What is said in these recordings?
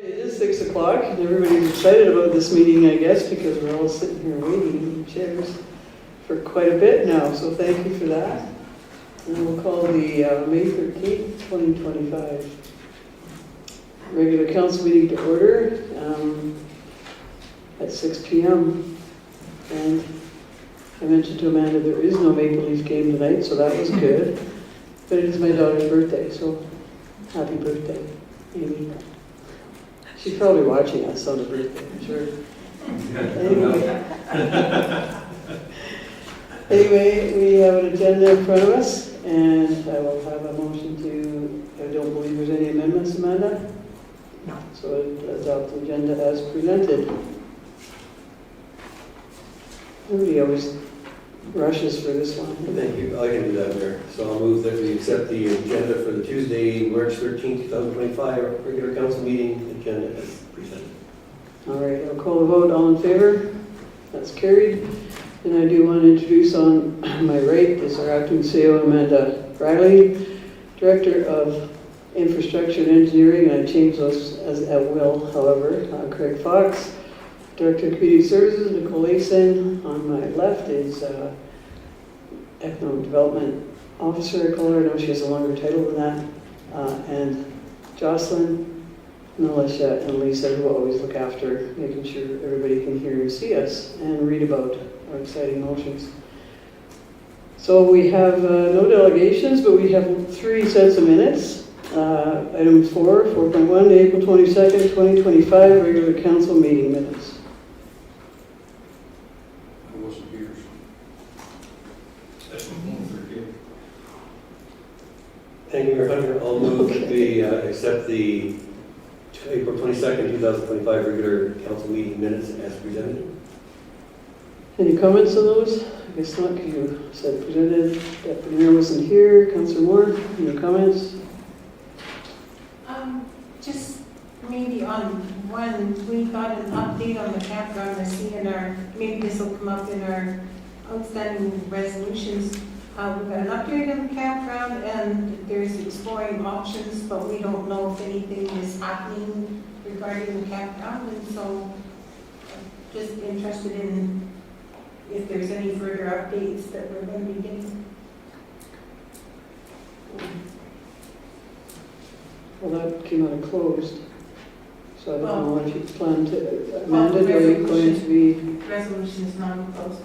It is 6 o'clock and everybody's excited about this meeting, I guess, because we're all sitting here waiting in chairs for quite a bit now, so thank you for that. And we'll call the May 13th, 2025 regular council meeting to order at 6 p.m. And I mentioned to Amanda there is no Maple Leaf game tonight, so that was good. But it is my daughter's birthday, so happy birthday, Amy. She's probably watching us on the birthday, I'm sure. Anyway, we have an agenda in front of us, and I will have a motion to, I don't believe there's any amendments, Amanda? No. So adopt the agenda as presented. Everybody always rushes for this one. Thank you. I can do that, Mayor. So I'll move that we accept the agenda for the Tuesday, March 13th, 2025 regular council meeting agenda as presented. All right, I'll call the vote. All in favor? That's carried. And I do want to introduce on my right is our acting CEO, Amanda Riley, Director of Infrastructure and Engineering, and I changed those as at will, however. Craig Fox, Director of Community Services, Nicole Asen. On my left is Economic Development Officer, I call her. I know she has a longer title than that. And Jocelyn, Militia, and Lisa, who always look after making sure everybody can hear and see us and read about our exciting motions. So we have no delegations, but we have 3 sets of minutes. Item 4.1, April 22nd, 2025, regular council meeting minutes. I wasn't here. Thank you, Mayor Hunter. I'll move that we accept the April 22nd, 2025 regular council meeting minutes as presented. Any comments on those? I guess not, because you said presented. Deputy Mayor wasn't here. Councillor Moore, any comments? Just maybe on one, we got an update on the campground. I see in our, maybe this will come up in our outstanding resolutions. We've got an update on the campground and there's exploring options, but we don't know if anything is happening regarding the campground. And so just interested in if there's any further updates that we're going to be getting. Well, that came out of closed, so I don't Well, know if you plan to amend it, or are you going to be... Resolution is not closed.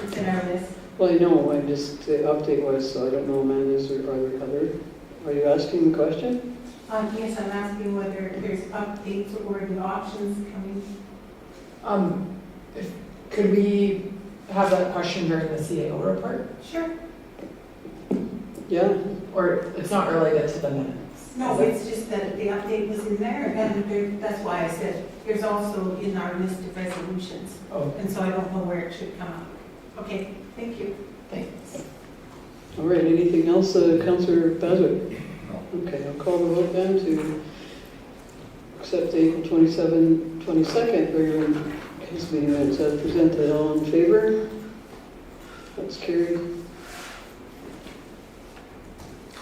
It's in our list. Well, I know, I just, the update was, so I don't know, Amanda's, or are there other... Are you asking the question? Yes, I'm asking whether there's updates or the options coming. Could we have that question during the CAO report? Sure. Yeah, Or it's not related to the minutes? No, it's just that the update was in there, and that's why I said there's also in our list of resolutions. Oh, And so I don't know where it should come up. Okay, thank you. thanks. all right, anything else, Councillor Baswick? No. Okay, I'll call the vote then to accept the April 22nd regular council meeting minutes as presented. All in favor? That's carried.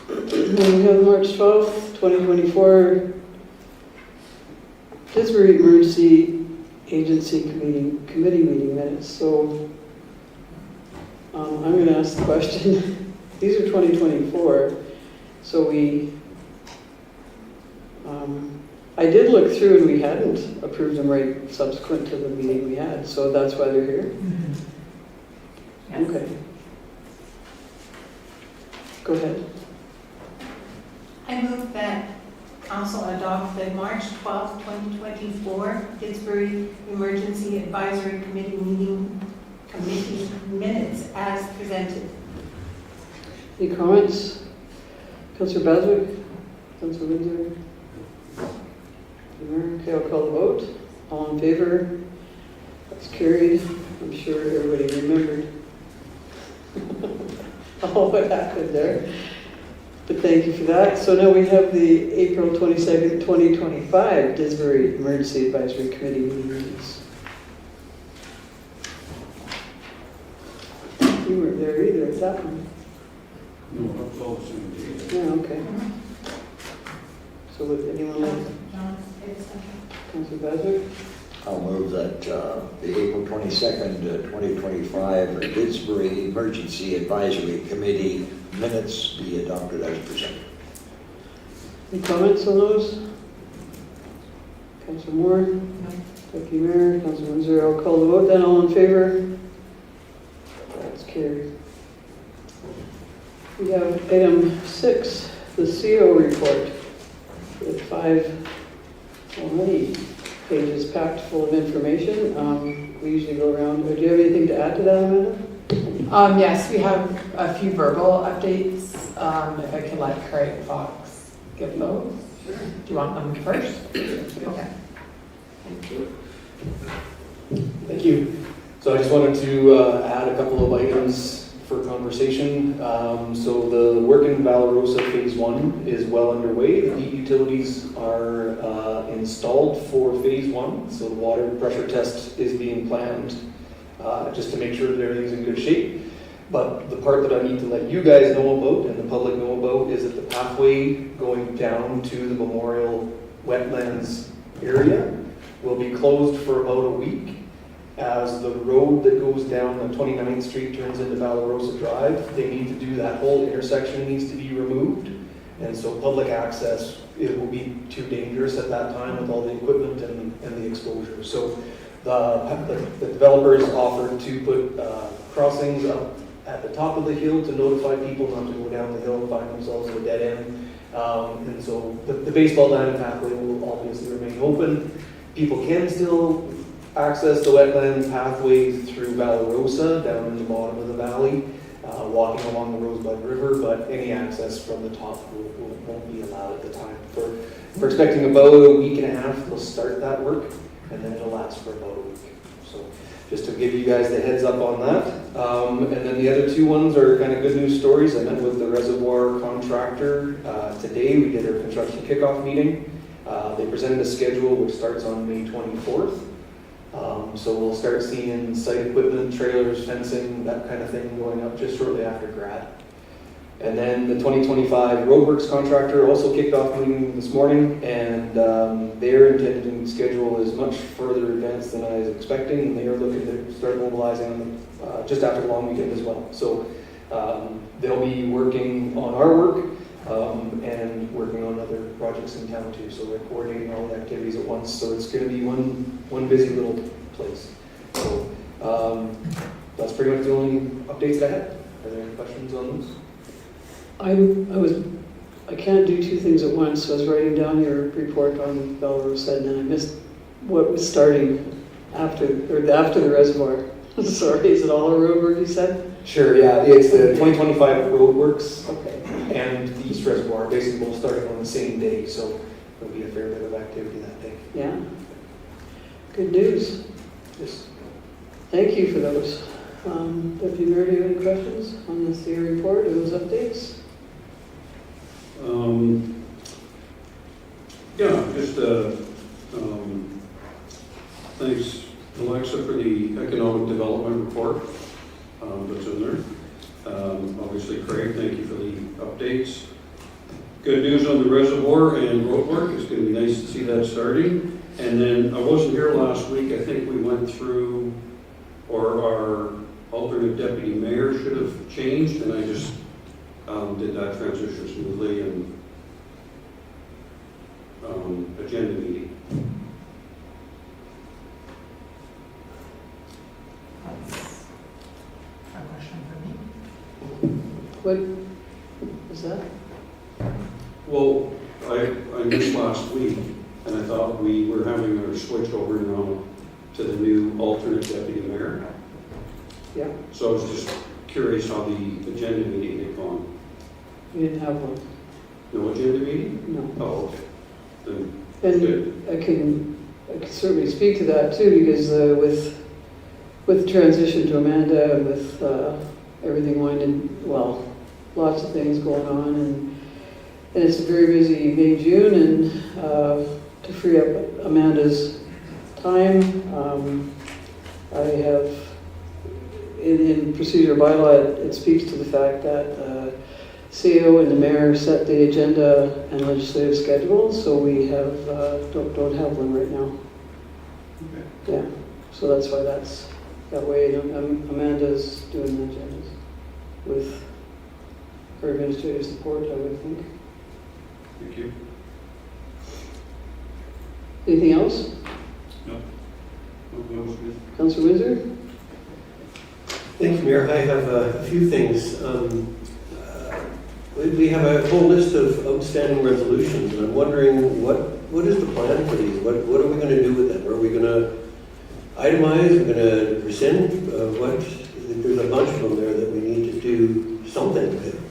Then we have March 12th, 2024, Didsbury Emergency Agency Committee meeting minutes. So I'm going to ask the question. These are 2024, so I did look through and we hadn't approved them right subsequent to the meeting we had, so that's why they're here. Yes. Okay. Go ahead. I move that council adopt the March 12th, 2024 Didsbury Emergency Advisory Committee minutes as presented. Any comments? Councillor Baswick? Councillor Windsor? Okay, I'll call the vote. All in favor? That's carried. I'm sure everybody remembered all what happened there. But thank you for that. So now we have the April 22nd, 2025 Didsbury Emergency Advisory Committee meetings. You weren't there either at that one. No, that was all the same day. Yeah, okay. So would anyone like John, it's okay. Councilor Bazar? I'll move that the April 22nd, 2025 Didsbury Emergency Advisory Committee minutes be adopted as presented. Any comments on those? Councilor Moore? Deputy Mayor, Councilor Windsor, I'll call the vote then. All in favor? That's carried. We have item 6, the CO report, with 5 already pages packed full of information. We usually go around. Do you have anything to add to that, Amanda? Yes, we have a few verbal updates. If I can let Craig Fox give those. Sure. Do you want them first? Okay. Thank you. Thank you. So I just wanted to add a couple of items for conversation. So the work in Valarosa Phase 1 is well underway. The heat utilities are installed for Phase 1. So the water pressure test is being planned just to make sure that everything's in good shape. But the part that I need to let you guys know about and the public know about is that the pathway going down to the Memorial Wetlands area will be closed for about a week as the road that goes down the 29th Street turns into Valarosa Drive. They need to do that whole intersection needs to be removed. And so public access, it will be too dangerous at that time with all the equipment and the exposure. So the developers offered to put crossings up at the top of the hill to notify people not to go down the hill and find themselves at a dead end. And so the baseball diamond pathway will obviously remain open. People can still access the wetland pathway through Valarosa down in the bottom of the valley, walking along the Rosebud River, but any access from the top won't be allowed at the time. We're expecting about a week and a half, they'll start that work, and then it'll last for about a week. So just to give you guys the heads up on that. And then the other two ones are kind of good news stories. I met with the reservoir contractor today. We did our construction kickoff meeting. They presented a schedule which starts on May 24th. So we'll start seeing site equipment, trailers, fencing, that kind of thing going up just shortly after grad. And then the 2025 roadworks contractor also kicked off meeting this morning, and their intended schedule is much further advanced than I was expecting, and they are looking to start mobilizing just after the long weekend as well. So they'll be working on our work and working on other projects in town too. So they're coordinating all the activities at once. So it's going to be one busy little place. So that's pretty much the only updates that I had. Are there any questions on those? I can't do two things at once, so I was writing down your report on Valarosa, and then I missed what was starting after the reservoir. Sorry, is it all a road work you said? Sure, yeah, it's the 2025 roadworks Okay. and the East Reservoir, basically both starting on the same day, so there'll be a fair bit of activity that day. Yeah. Good news. Yes. Thank you for those. Deputy Mayor, do you have any questions on the CO report or those updates? Yeah, just thanks, Alexa, for the economic development report that's in there. Obviously, Craig, thank you for the updates. Good news on the reservoir and roadwork. It's going to be nice to see that starting. And then I wasn't here last week. I think we went through, or our alternate deputy mayor should have changed, and I just did that transition smoothly and agenda meeting. That's a question for me. What is that? Well, I missed last week, and I thought we were having our switch over now to the new alternate deputy mayor. Yeah, So I was just curious how the agenda meeting had gone. we didn't have one. No agenda meeting? No. Oh, okay. Then, And good. I can certainly speak to that too, because with the transition to Amanda and with everything winding, well, lots of things going on, and it's a very busy May, June, and to free up Amanda's time, I have, in procedure bylaw, it speaks to the fact that CEO and the mayor set the agenda and legislative schedule, so we have, don't have one right now. Yeah, so that's why that's that way. And Amanda's doing the agendas with her administrative support, I would think. Thank you. Anything else? No, that was good. Councillor Windsor? Thank you, Mayor. I have a few things. We have a whole list of outstanding resolutions, and I'm wondering what is the plan for these? What are we going to do with them? Are we going to itemize? Are we going to rescind? There's a bunch of them there that we need to do something with.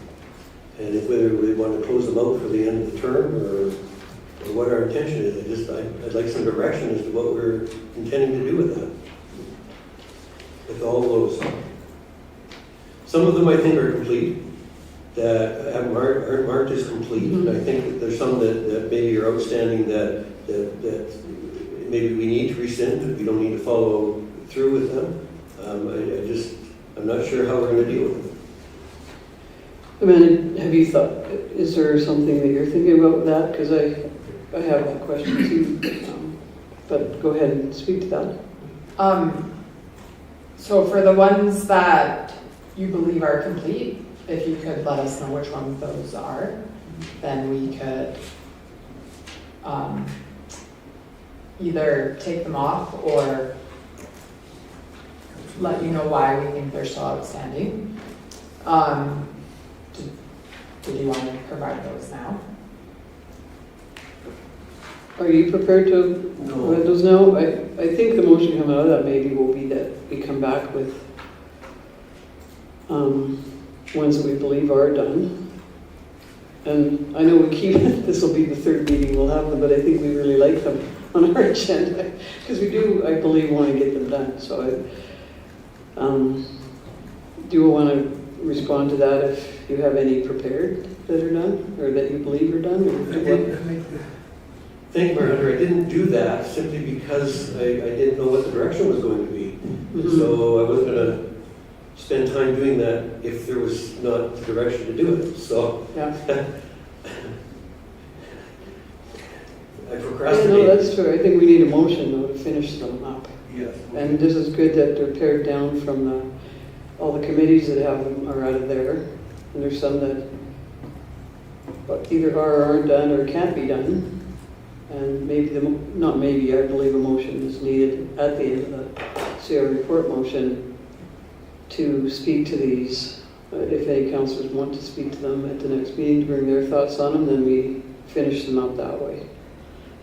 And if whether we want to close them out for the end of the term or what our intention is, I'd like some direction as to what we're intending to do with that. With all those. Some of them I think are complete, that aren't marked as complete. And I think that there's some that maybe are outstanding that maybe we need to rescind, but we don't need to follow through with them. I'm not sure how we're going to deal with them. Amanda, have you thought, is there something that you're thinking about with that? Because I have that question too. But go ahead and speak to that. So for the ones that you believe are complete, if you could let us know which ones those are, then we could either take them off or let you know why we think they're still outstanding. Did you want to provide those now? Are you prepared to let those know? I think the motion coming out of that maybe will be that we come back with ones that we believe are done. And I know we keep, this will be the third meeting we'll have them, but I think we really like them on our agenda because we do, I believe, want to get them done. So do you want to respond to that if you have any prepared that are done or that you believe are done? Thank you, Mayor Hunter. I didn't do that simply because I didn't know what the direction was going to be. Mhm. So I wasn't going to spend time doing that if there was not the direction to do it. So Yeah. I No, procrastinated. that's true. I think we need a motion though to finish them up. Yes. And this is good that they're pared down from all the committees that have them are out of there. And there's some that either are or aren't done or can't be done. And maybe, not maybe, I believe a motion is needed at the end of the CR report motion to speak to these. If any councillors want to speak to them at the next meeting to bring their thoughts on them, then we finish them up that way.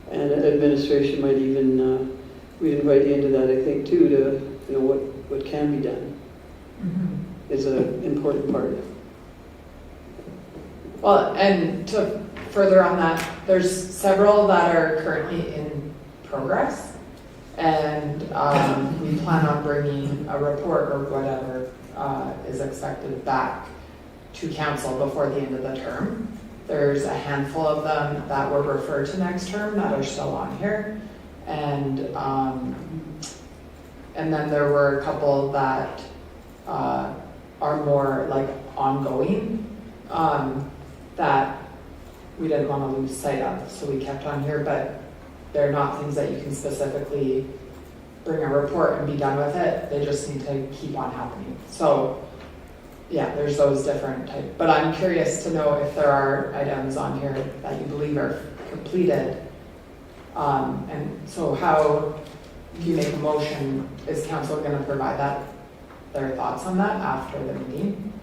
And administration might even, we'd invite you into that, I think, too, to, what can be done is an important part. Well, and to further on that, there's several that are currently in progress, and we plan on bringing a report or whatever is expected back to council before the end of the term. There's a handful of them that were referred to next term that are still on here, and then there were a couple that are more like ongoing that we didn't want to lose sight of, so we kept on here, but they're not things that you can specifically bring a report and be done with it. They just need to keep on happening. So yeah, there's those different types. But I'm curious to know if there are items on here that you believe are completed. And so how, if you make a motion, is council going to provide their thoughts on that after the meeting?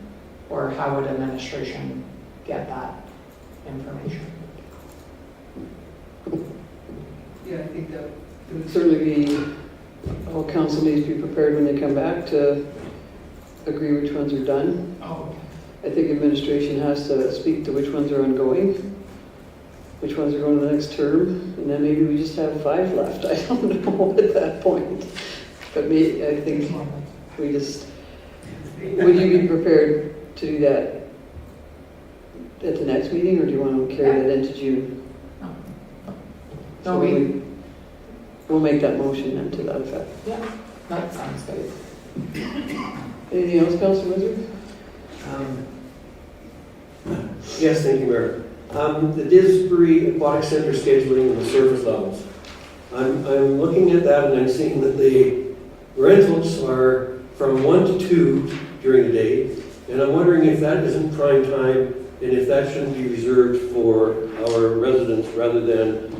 Or how would administration get that information? Yeah, I think that it would certainly be, all council needs to be prepared when they come back to agree which ones are done. Oh, I think administration has to speak to which ones are ongoing, which ones are going to the next term, and then maybe we just have 5 left. I don't know at that point. But I think we just, would you be prepared to do that at the next meeting, or do you want to carry that into June? No, We'll make that motion then to that effect. yeah, that sounds good. Anything else, Councilor Wizard? Yes, thank you, Mayor. The Disbury Aquatic Center scheduling and the service levels. I'm looking at that and I'm seeing that the rentals are from 1 to 2 during the day. And I'm wondering if that isn't prime time and if that shouldn't be reserved for our residents rather than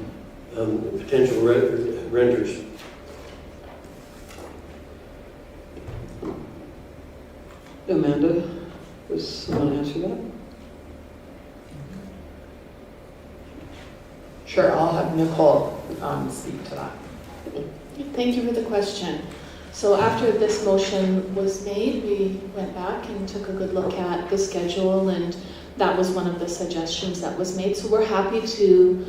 potential renters. Amanda, does someone answer that? Sure, I'll have Nicole speak to that. Thank you for the question. So after this motion was made, we went back and took a good look at the schedule, and that was one of the suggestions that was made. So we're happy to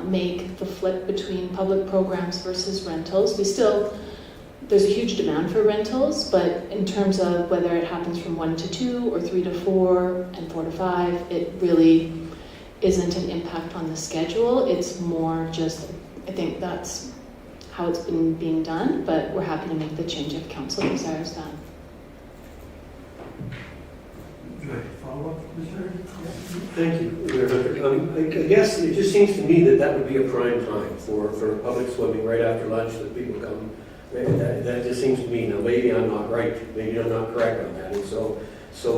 make the flip between public programs versus rentals. There's a huge demand for rentals, but in terms of whether it happens from 1 to 2 or 3 to 4 and 4 to 5, it really isn't an impact on the schedule. It's more just, I think that's how it's been being done, but we're happy to make the change if council desires that. Thank you, Mayor Hunter. I guess it just seems to me that that would be a prime time for public swimming right after lunch that people come. That just seems to me, now maybe I'm not right, maybe I'm not correct on that. And so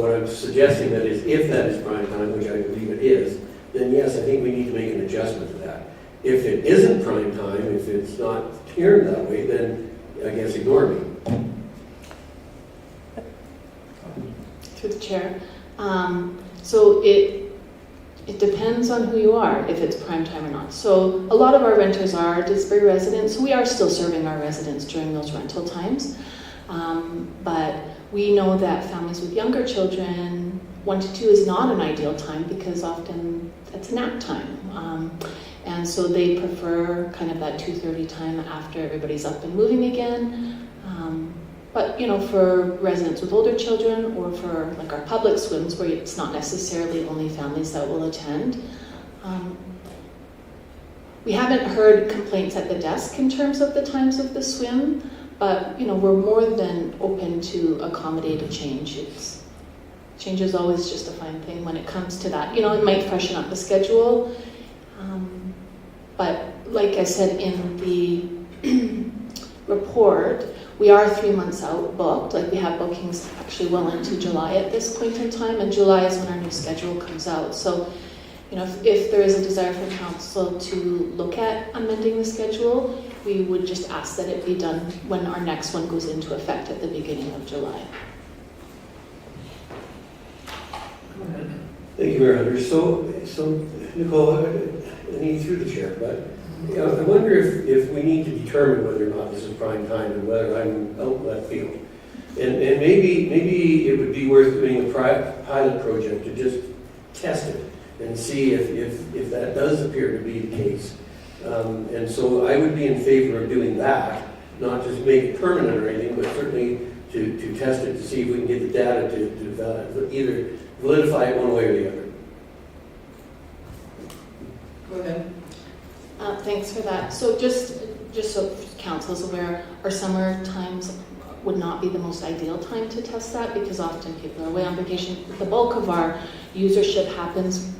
what I'm suggesting that is if that is prime time, which I believe it is, then yes, I think we need to make an adjustment to that. If it isn't prime time, if it's not tiered that way, then I guess ignore me. Through the chair. So it depends on who you are, if it's prime time or not. So a lot of our renters are Disbury residents, so we are still serving our residents during those rental times. But we know that families with younger children, 1 to 2 is not an ideal time because often it's nap time. And so they prefer kind of that 2:30 time after everybody's up and moving again. But for residents with older children or for like our public swims where it's not necessarily only families that will attend, we haven't heard complaints at the desk in terms of the times of the swim, but we're more than open to accommodate a change. Change is always just a fine thing when it comes to that. It might freshen up the schedule, but like I said in the report, we are 3 months out booked. Like we have bookings actually well into July at this point in time, and July is when our new schedule comes out. So, if there is a desire for council to look at amending the schedule, we would just ask that it be done when our next one goes into effect at the beginning of July. Thank you, Mayor Hunter. So Nicole, I need through the chair, but I wonder if we need to determine whether or not this is prime time and whether I'm out left field. And maybe it would be worth doing a pilot project to just test it and see if that does appear to be the case. And so I would be in favor of doing that, not just make it permanent or anything, but certainly to test it to see if we can get the data to either validify it one way or the other. Go ahead. Thanks for that. So just so council is aware, our summer times would not be the most ideal time to test that because often people are away on vacation. The bulk of our usership happens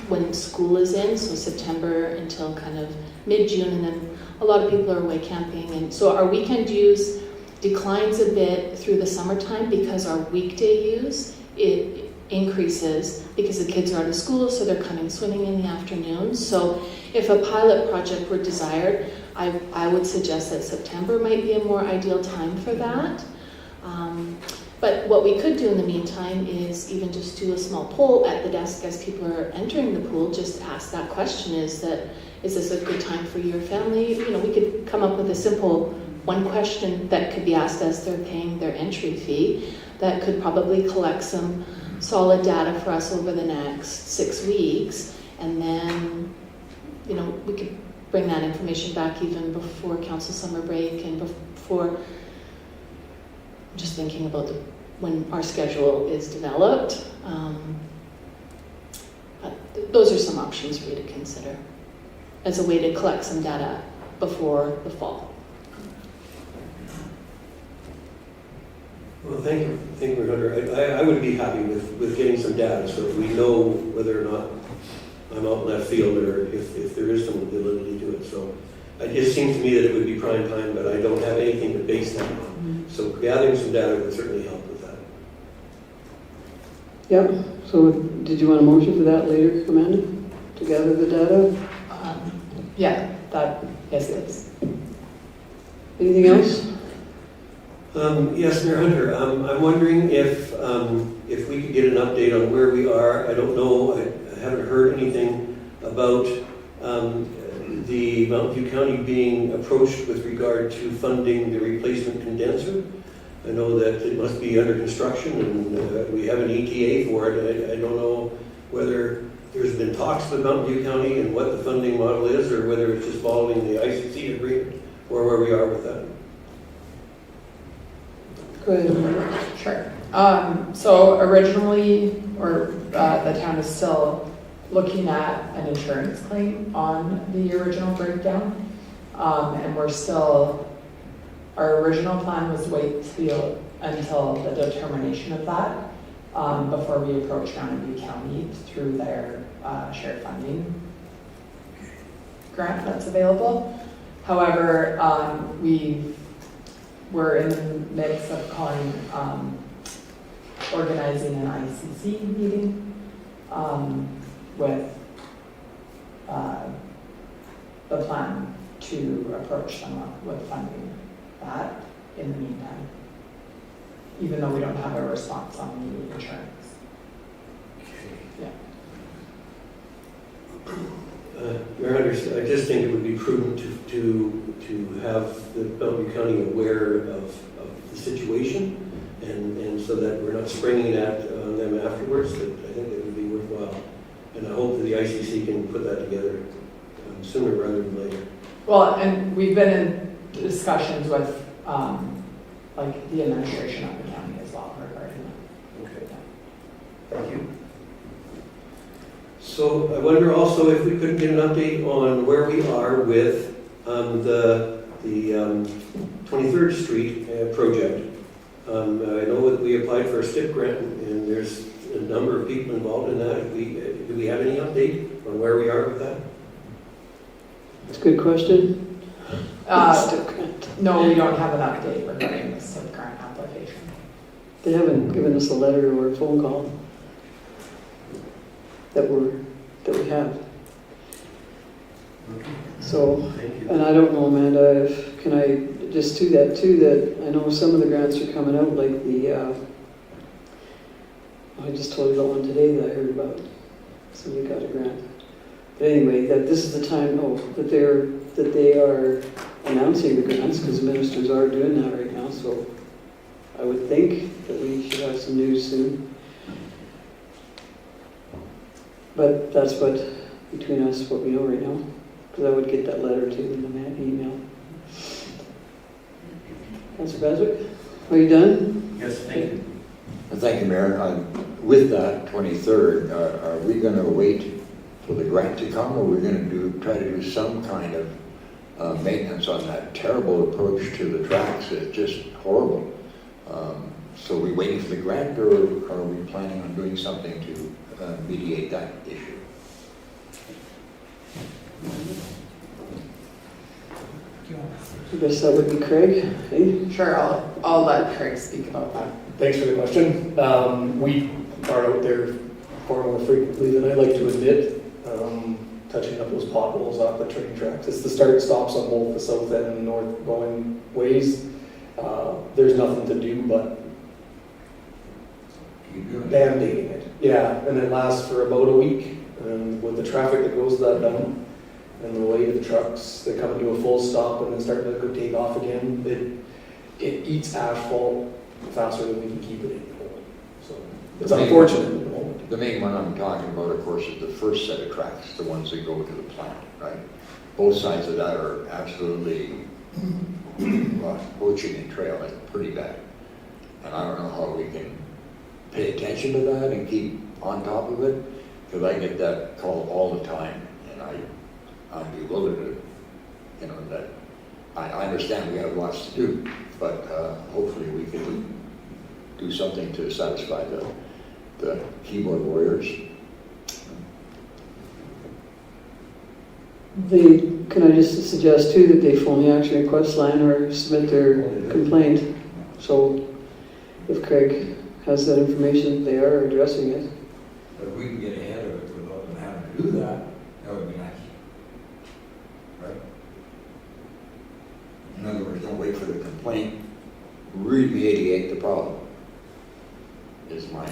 when school is in, so September until kind of mid-June, and then a lot of people are away camping. And so our weekend use declines a bit through the summertime because our weekday use, it increases because the kids are out of school, so they're coming swimming in the afternoons. So if a pilot project were desired, I would suggest that September might be a more ideal time for that. But what we could do in the meantime is even just do a small poll at the desk as people are entering the pool, just ask that question, is this a good time for your family? We could come up with a simple one question that could be asked as they're paying their entry fee that could probably collect some solid data for us over the next 6 weeks, and then we could bring that information back even before council summer break and before, just thinking about when our schedule is developed. But those are some options for you to consider as a way to collect some data before the fall. Well, thank you, Hunter. I would be happy with getting some data so that we know whether or not I'm out in left field or if there is some validity to it. So it just seems to me that it would be prime time, but I don't have anything to base that on. So gathering some data would certainly help with that. Yep, so did you want a motion for that later, Amanda? To gather the data? Yeah, yes, it is. Anything else? Yes, Mayor Hunter, I'm wondering if we could get an update on where we are. I don't know, I haven't heard anything about the Mountain View County being approached with regard to funding the replacement condenser. I know that it must be under construction and we have an ETA for it. I don't know whether there's been talks with Mountain View County and what the funding model is, or whether it's just following the ICC agreement, or where we are with that. Go ahead. Sure. So originally, the town is still looking at an insurance claim on the original breakdown. And our original plan was wait until the determination of that before we approach Mountain View County through their shared funding grant that's available. However, we're in the midst of organizing an ICC meeting with the plan to approach them with funding that in the meantime, even though we don't have a response on the insurance. Yeah. Your Honor, I just think it would be prudent to have the Mountain View County aware of the situation, and so that we're not springing it at them afterwards. That I think that would be worthwhile, and I hope that the ICC can put that together sooner rather than later. Well, and we've been in discussions with the administration of the county as well regarding that. Okay. Thank you. So I wonder also if we could get an update on where we are with the 23rd Street project. I know that we applied for a STIP grant, and there's a number of people involved in that. Do we have any update on where we are with that? That's a good question. Still can't. No, we don't have an update regarding the SIP grant application. They haven't given us a letter or a phone call that we have. So, Thank you. and I don't know, Amanda, can I just do that too, that I know some of the grants are coming out, like I just told you about one today that I heard about. Somebody got a grant. But anyway, that this is the time, that they are announcing the grants, because ministers are doing that right now, so I would think that we should have some news soon. But that's between us, what we know right now, because I would get that letter too in the email. Councilor Beswick, are you done? Yes, thank you. Thank you, Mayor. With that 23rd, are we going to wait for the grant to come, or are we going to try to do some kind of maintenance on that terrible approach to the tracks? It's just horrible. So are we waiting for the grant, or are we planning on doing something to mediate that issue? I guess that would be Craig. Hey? Sure, I'll let Craig speak about that. Thanks for the question. We are out there far more frequently than I like to admit, touching up those potholes off the train tracks. It's the start stops on both the south end and north going ways. There's nothing to do but band-aiding it. Yeah, and it lasts for about a week. And with the traffic that goes that down and the weight of the trucks, they come into a full stop and then start to go take off again. It eats asphalt faster than we can keep it in hold. So it's unfortunate at the moment. The main one I'm talking about, of course, is the first set of tracks, the ones that go to the plant, right? Both sides of that are absolutely Ho Chi Minh Trail, like pretty bad. And I don't know how we can pay attention to that and keep on top of it, because I get that call all the time, and I'm bewildered, that I understand we have lots to do, but hopefully we can do something to satisfy the keyboard warriors. Can I just suggest too that they phone the action request line or submit their complaint? So if Craig has that information, they are addressing it. But if we can get ahead of it without them having to do that, that would be nice. Right? In other words, don't wait for the complaint, remediate the problem, is my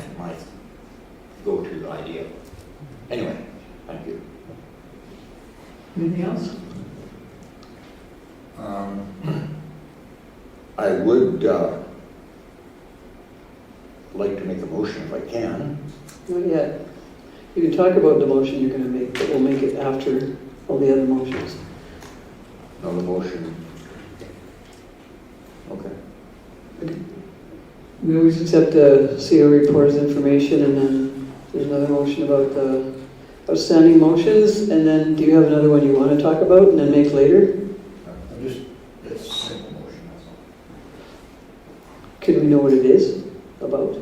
go-to idea. Anyway, thank you. Anything else? I would like to make a motion if I can. Not yet. You can talk about the motion you're gonna make, but we'll make it after all the other motions. No, the motion. Okay. We always accept the CO report as information, and then there's another motion about the outstanding motions, and then do you have another one you want to talk about and then make later? It's a simple motion, that's all. Can we know what it is about?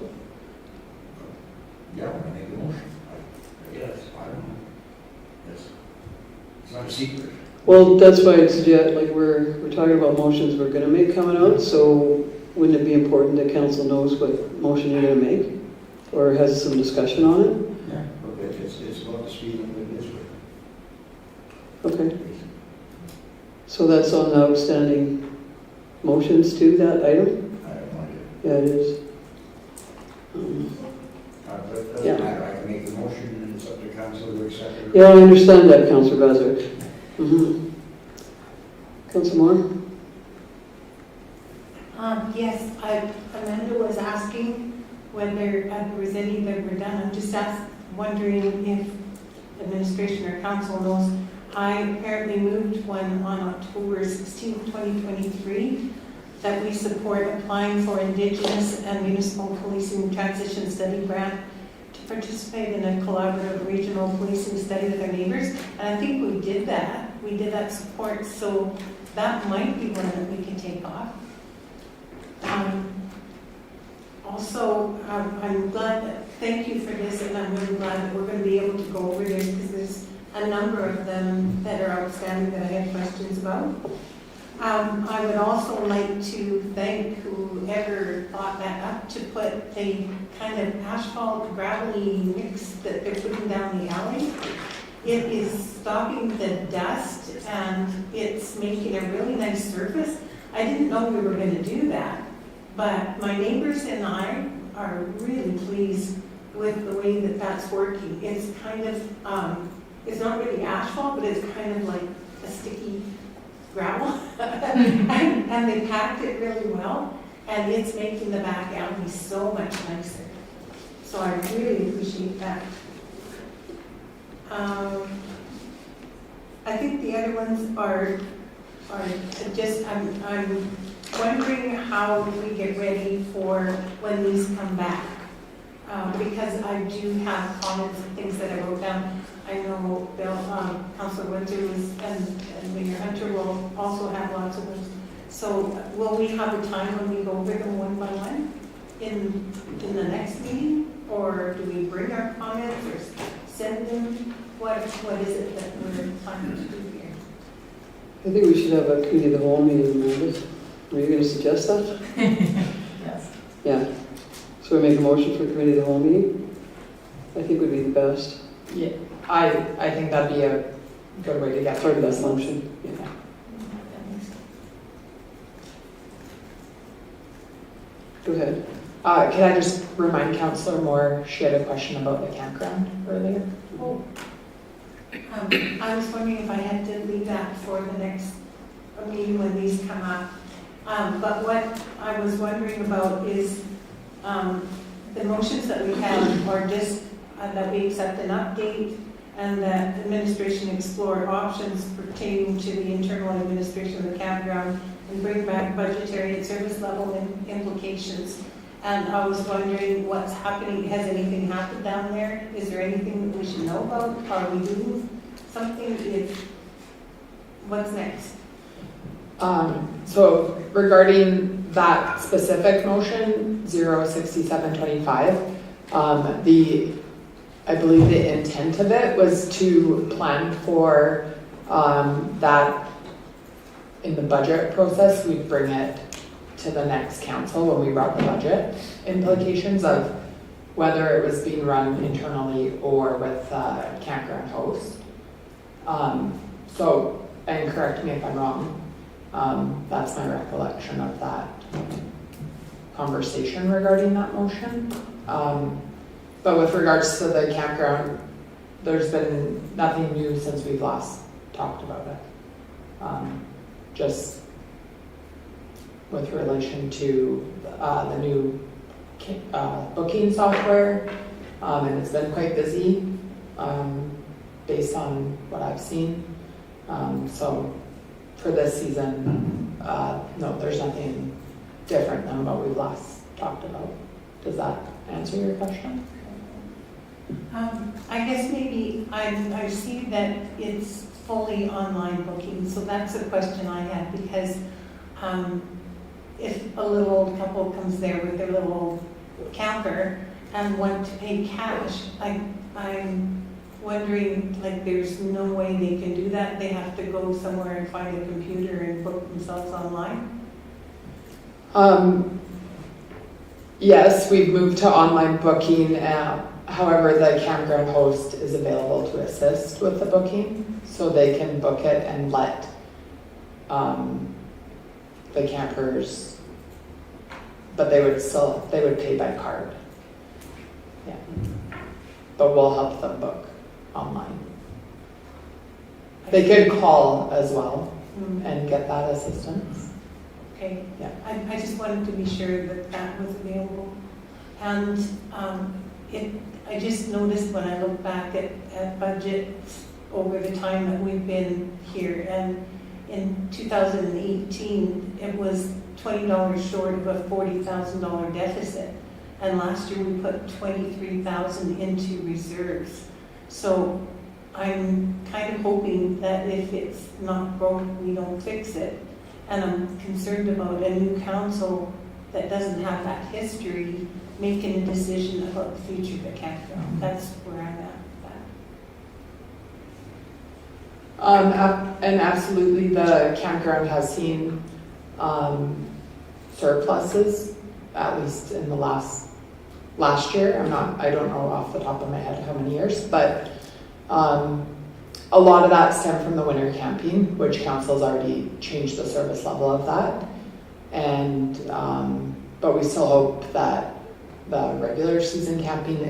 Yeah, when I make a motion. Yes, I don't know. It's not a secret. Well, that's why I'd suggest, like, we're talking about motions we're gonna make coming out, so wouldn't it be important that council knows what motion you're gonna make? Or has some discussion on it? Yeah. Okay, it's about the speed limit this way. Okay. So that's on the outstanding motions to that item? I have no idea. Yeah, it is. But it doesn't Yeah. matter, I can make the motion and it's up to council to accept it. Yeah, I understand that, Councillor Bazar. Councillor Moore? Yes, Amanda was asking whether there was any that were done. I'm just wondering if administration or council knows. I apparently moved one on October 16, 2023, that we support applying for Indigenous and Municipal Policing Transition Study Grant to participate in a collaborative regional policing study with our neighbors. And I think we did that. We did that support, so that might be one that we can take off. Also, I'm glad, thank you for this, and I'm really glad that we're going to be able to go over this because there's a number of them that are outstanding that I have questions about. I would also like to thank whoever thought that up to put a kind of asphalt gravelly mix that they're putting down the alley. It is stopping the dust and it's making a really nice surface. I didn't know we were going to do that, but my neighbors and I are really pleased with the way that that's working. It's kind of, it's not really asphalt, but it's kind of like a sticky gravel. and they packed it really well, and it's making the back alley so much nicer. So I really appreciate that. I think the other ones are just, I'm wondering how we get ready for when these come back. Because I do have comments and things that I wrote down. I know Bill, Councilor Windsor and Mayor Hunter will also have lots of those. So will we have a time when we go over them one by one in the next meeting? Or do we bring our comments or send them? What is it that we're planning to do here? I think we should have a committee of the whole meeting, Amanda. Are you going to suggest that? Yes. Yeah. So we make a motion for committee of the whole meeting? I think would be the best. Yeah, I think that'd be a good way to get Part through of this that one. motion. Yeah. Go ahead. Can I just remind Councillor Moore, she had a question about the campground earlier? Oh. I was wondering if I had to leave that for the next meeting when these come up. But what I was wondering about is the motions that we have are just that we accept an update and that administration explore options pertaining to the internal administration of the campground and bring back budgetary and service level implications. And I was wondering what's happening. Has anything happened down there? Is there anything that we should know about? Are we doing something? What's next? So regarding that specific motion, 06725, I believe the intent of it was to plan for that in the budget process, we'd bring it to the next council when we brought the budget implications of whether it was being run internally or with campground host. So, and correct me if I'm wrong, that's my recollection of that conversation regarding that motion. But with regards to the campground, there's been nothing new since we've last talked about it. Just with relation to the new booking software, and it's been quite busy based on what I've seen. So for this season, no, there's nothing different than what we last talked about. Does that answer your question? I guess maybe I see that it's fully online booking, so that's a question I had, because if a little old couple comes there with their little old camper and want to pay cash, I'm wondering, like, there's no way they can do that? They have to go somewhere and find a computer and book themselves online? Yes, we've moved to online booking. However, the campground host is available to assist with the booking, so they can book it and let the campers, but they would pay by card. Yeah. But we'll help them book online. They could call as well and get that assistance. Okay. Yeah. I just wanted to be sure that that was available. And I just noticed when I look back at budgets over the time that we've been here, and in 2018, it was $20 short of a $40,000 deficit. And last year we put $23,000 into reserves. So I'm kind of hoping that if it's not broke, we don't fix it. And I'm concerned about a new council that doesn't have that history making a decision about the future of the campground. That's where I'm at with that. And absolutely, the campground has seen surpluses, at least in the last year. I don't know off the top of my head how many years, but a lot of that stemmed from the winter camping, which council's already changed the service level of that. And but we still hope that the regular season camping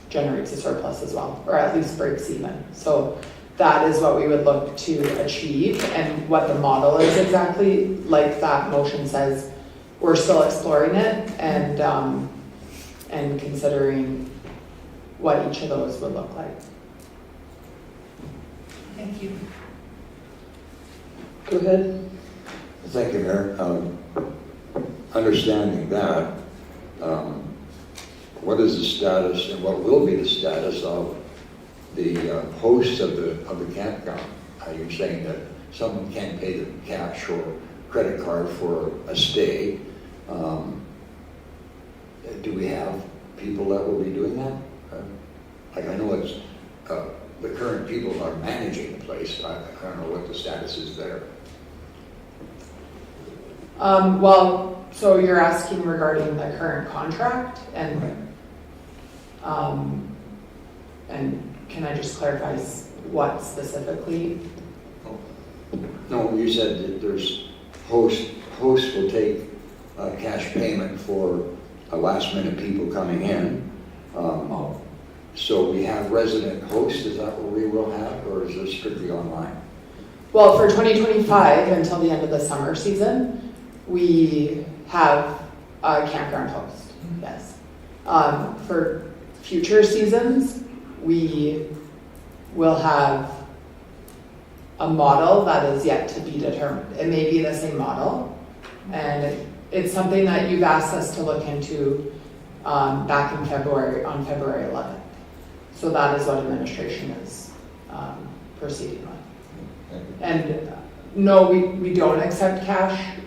generates a surplus as well, or at least breaks even. So that is what we would look to achieve, and what the model is exactly, like that motion says, we're still exploring it and considering what each of those would look like. Thank you. Go ahead. Thank you, Mayor. Understanding that, what is the status and what will be the status of the host of the campground? Are you saying that someone can't pay the cash or credit card for a stay? Do we have people that will be doing that? Like, I know it's the current people are managing the place. I don't know what the status is there. Well, so you're asking regarding the current contract, and can I just clarify what specifically? No, you said that there's host will take cash payment for last minute people coming in. So we have resident host, is that what we will have, or is this strictly online? Well, for 2025, until the end of the summer season, we have a campground host, yes. For future seasons, we will have a model that is yet to be determined. It may be the same model, and it's something that you've asked us to look into back in February, on February 11th. So that is what administration is proceeding with. And no, we don't accept cash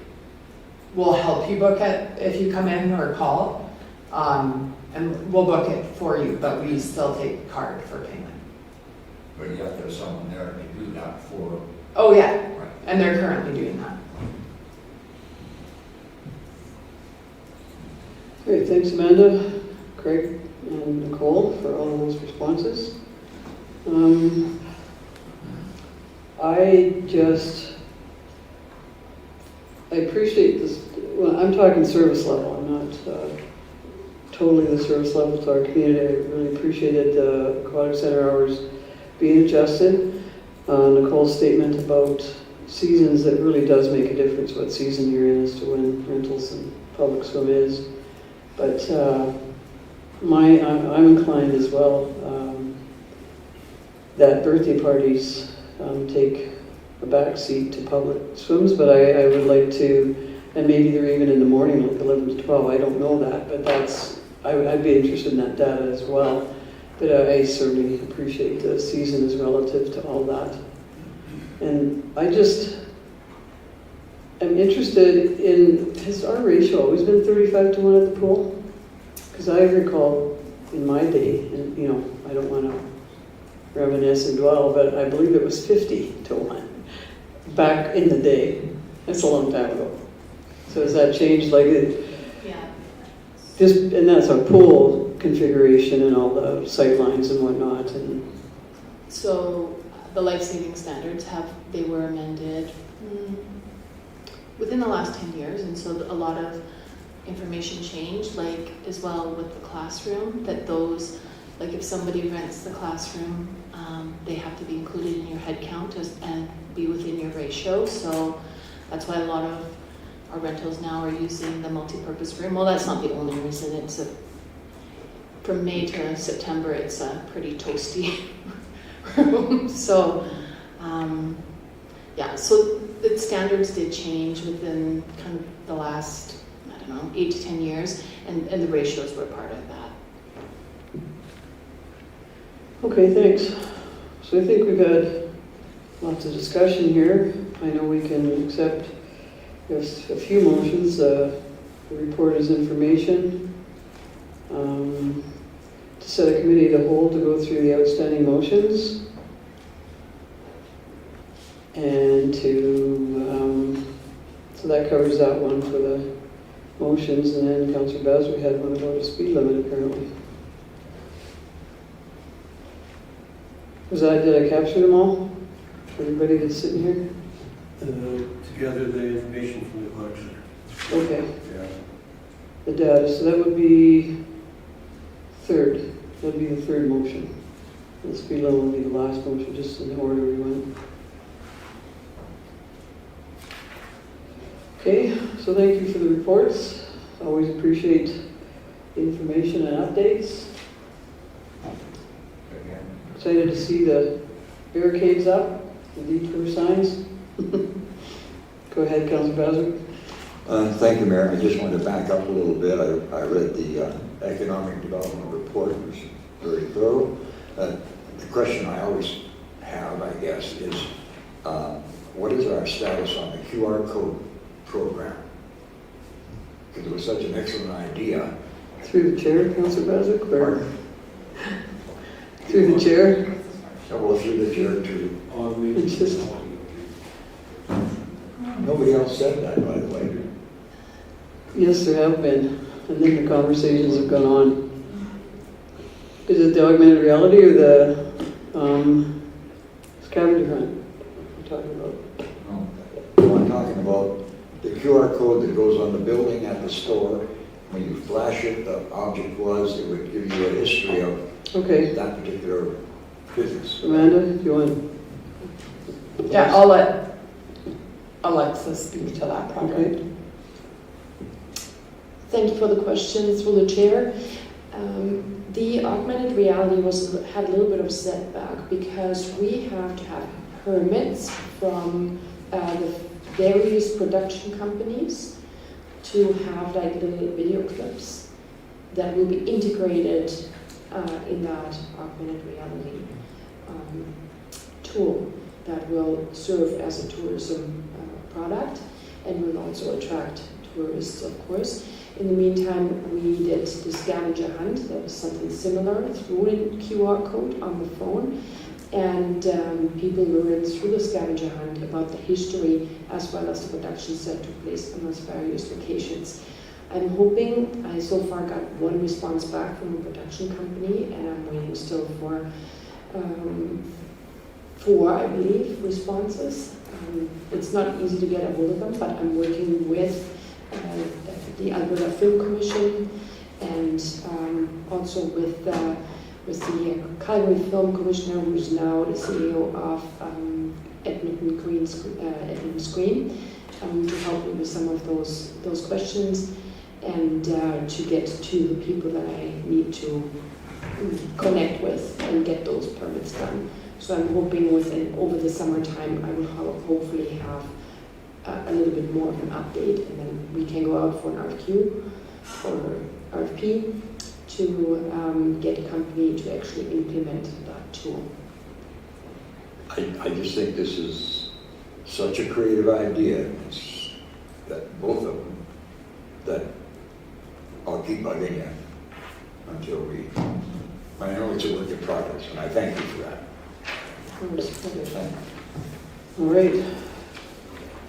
we'll help you book it if you come in or call. And we'll book it for you, but we still take card for payment. But you have to have someone there to do that for, Oh, yeah, right? and they're currently doing that. Great, thanks Amanda, Craig, and Nicole for all those responses. I appreciate this, well, I'm talking service level, I'm not totally the service level to our community. I really appreciated the aquatic center hours being adjusted. Nicole's statement about seasons, that really does make a difference what season you're in as to when rentals and public swim is. But I'm inclined as well that birthday parties take a back seat to public swims, but I would like to, and maybe they're even in the morning, like 11 to 12, I don't know that, but I'd be interested in that data as well. But I certainly appreciate the season as relative to all that. And I'm interested in, has our ratio always been 35 to 1 at the pool? Because I recall in my day, and I don't want to reminisce and dwell, but I believe it was 50 to 1 back in the day. That's a long time ago. So has that changed? Yeah. And that's our pool configuration and all the sight lines and whatnot. And So the life-saving standards they were amended within the last 10 years, and so a lot of information changed, like as well with the classroom, that those, like if somebody rents the classroom, they have to be included in your head count and be within your ratio. So that's why a lot of our rentals now are using the multi-purpose room. Well, that's not the only reason. From May to September, it's a pretty toasty room. So, so the standards did change within kind of the last, 8 to 10 years, and the ratios were part of that. okay, thanks. So I think we've had lots of discussion here. I know we can accept just a few motions. The report is information. To set a committee of the whole to go through the outstanding motions. And so that covers that one for the motions. And then Councillor Basler had one about a speed limit apparently. Did I capture them all? Everybody that's sitting here? Together the information from the aquatic center. Okay, Yeah. the data, so that would be third. That'd be the third motion. The speed limit would be the last motion, just in the order we went. Okay, so thank you for the reports. Always appreciate the information and updates. Again, Excited to see the barricades up, the detour signs. Go ahead, Councilor Basler. Thank you, Mayor. I just wanted to back up a little bit. I read the economic development report. It was very thorough. The question I always have, I guess, is what is our status on the QR code program? Because it was such an excellent idea. Through the chair, Councilor Basler, or through the chair. Well, through the chair too. It's just, Nobody else said that, by the way. yes, there have been, and then the conversations have gone on. Is it the augmented reality or the scavenger hunt we're talking about? No. I'm talking about the QR code that goes on the building at the store. When you flash it, the object it would give you a history of Okay, that particular business. Amanda, do you want? Yeah, I'll let Alexa speak to that project. Okay. Thank you for the question through the chair. The augmented reality had a little bit of setback because we have to have permits from the various production companies to have like little video clips that will be integrated in that augmented reality tool that will serve as a tourism product and will also attract tourists, of course. In the meantime, we did the scavenger hunt. That was something similar through a QR code on the phone. And people learned through the scavenger hunt about the history as well as the productions that took place on those various locations. I'm hoping, I so far got one response back from a production company, and I'm waiting still for four, I believe, responses. It's not easy to get a hold of them, but I'm working with the Alberta Film Commission and also with the Calgary Film Commissioner, who is now the CEO of Edmonton Screen, to help me with some of those questions and to get to the people that I need to connect with and get those permits done. So I'm hoping over the summertime I will hopefully have a little bit more of an update, and then we can go out for an RFQ or RFP to get a company to actually implement that tool. I just think this is such a creative idea, that both of them, that I'll keep bugging you until I know it's a work in progress, and I thank you for that. All right.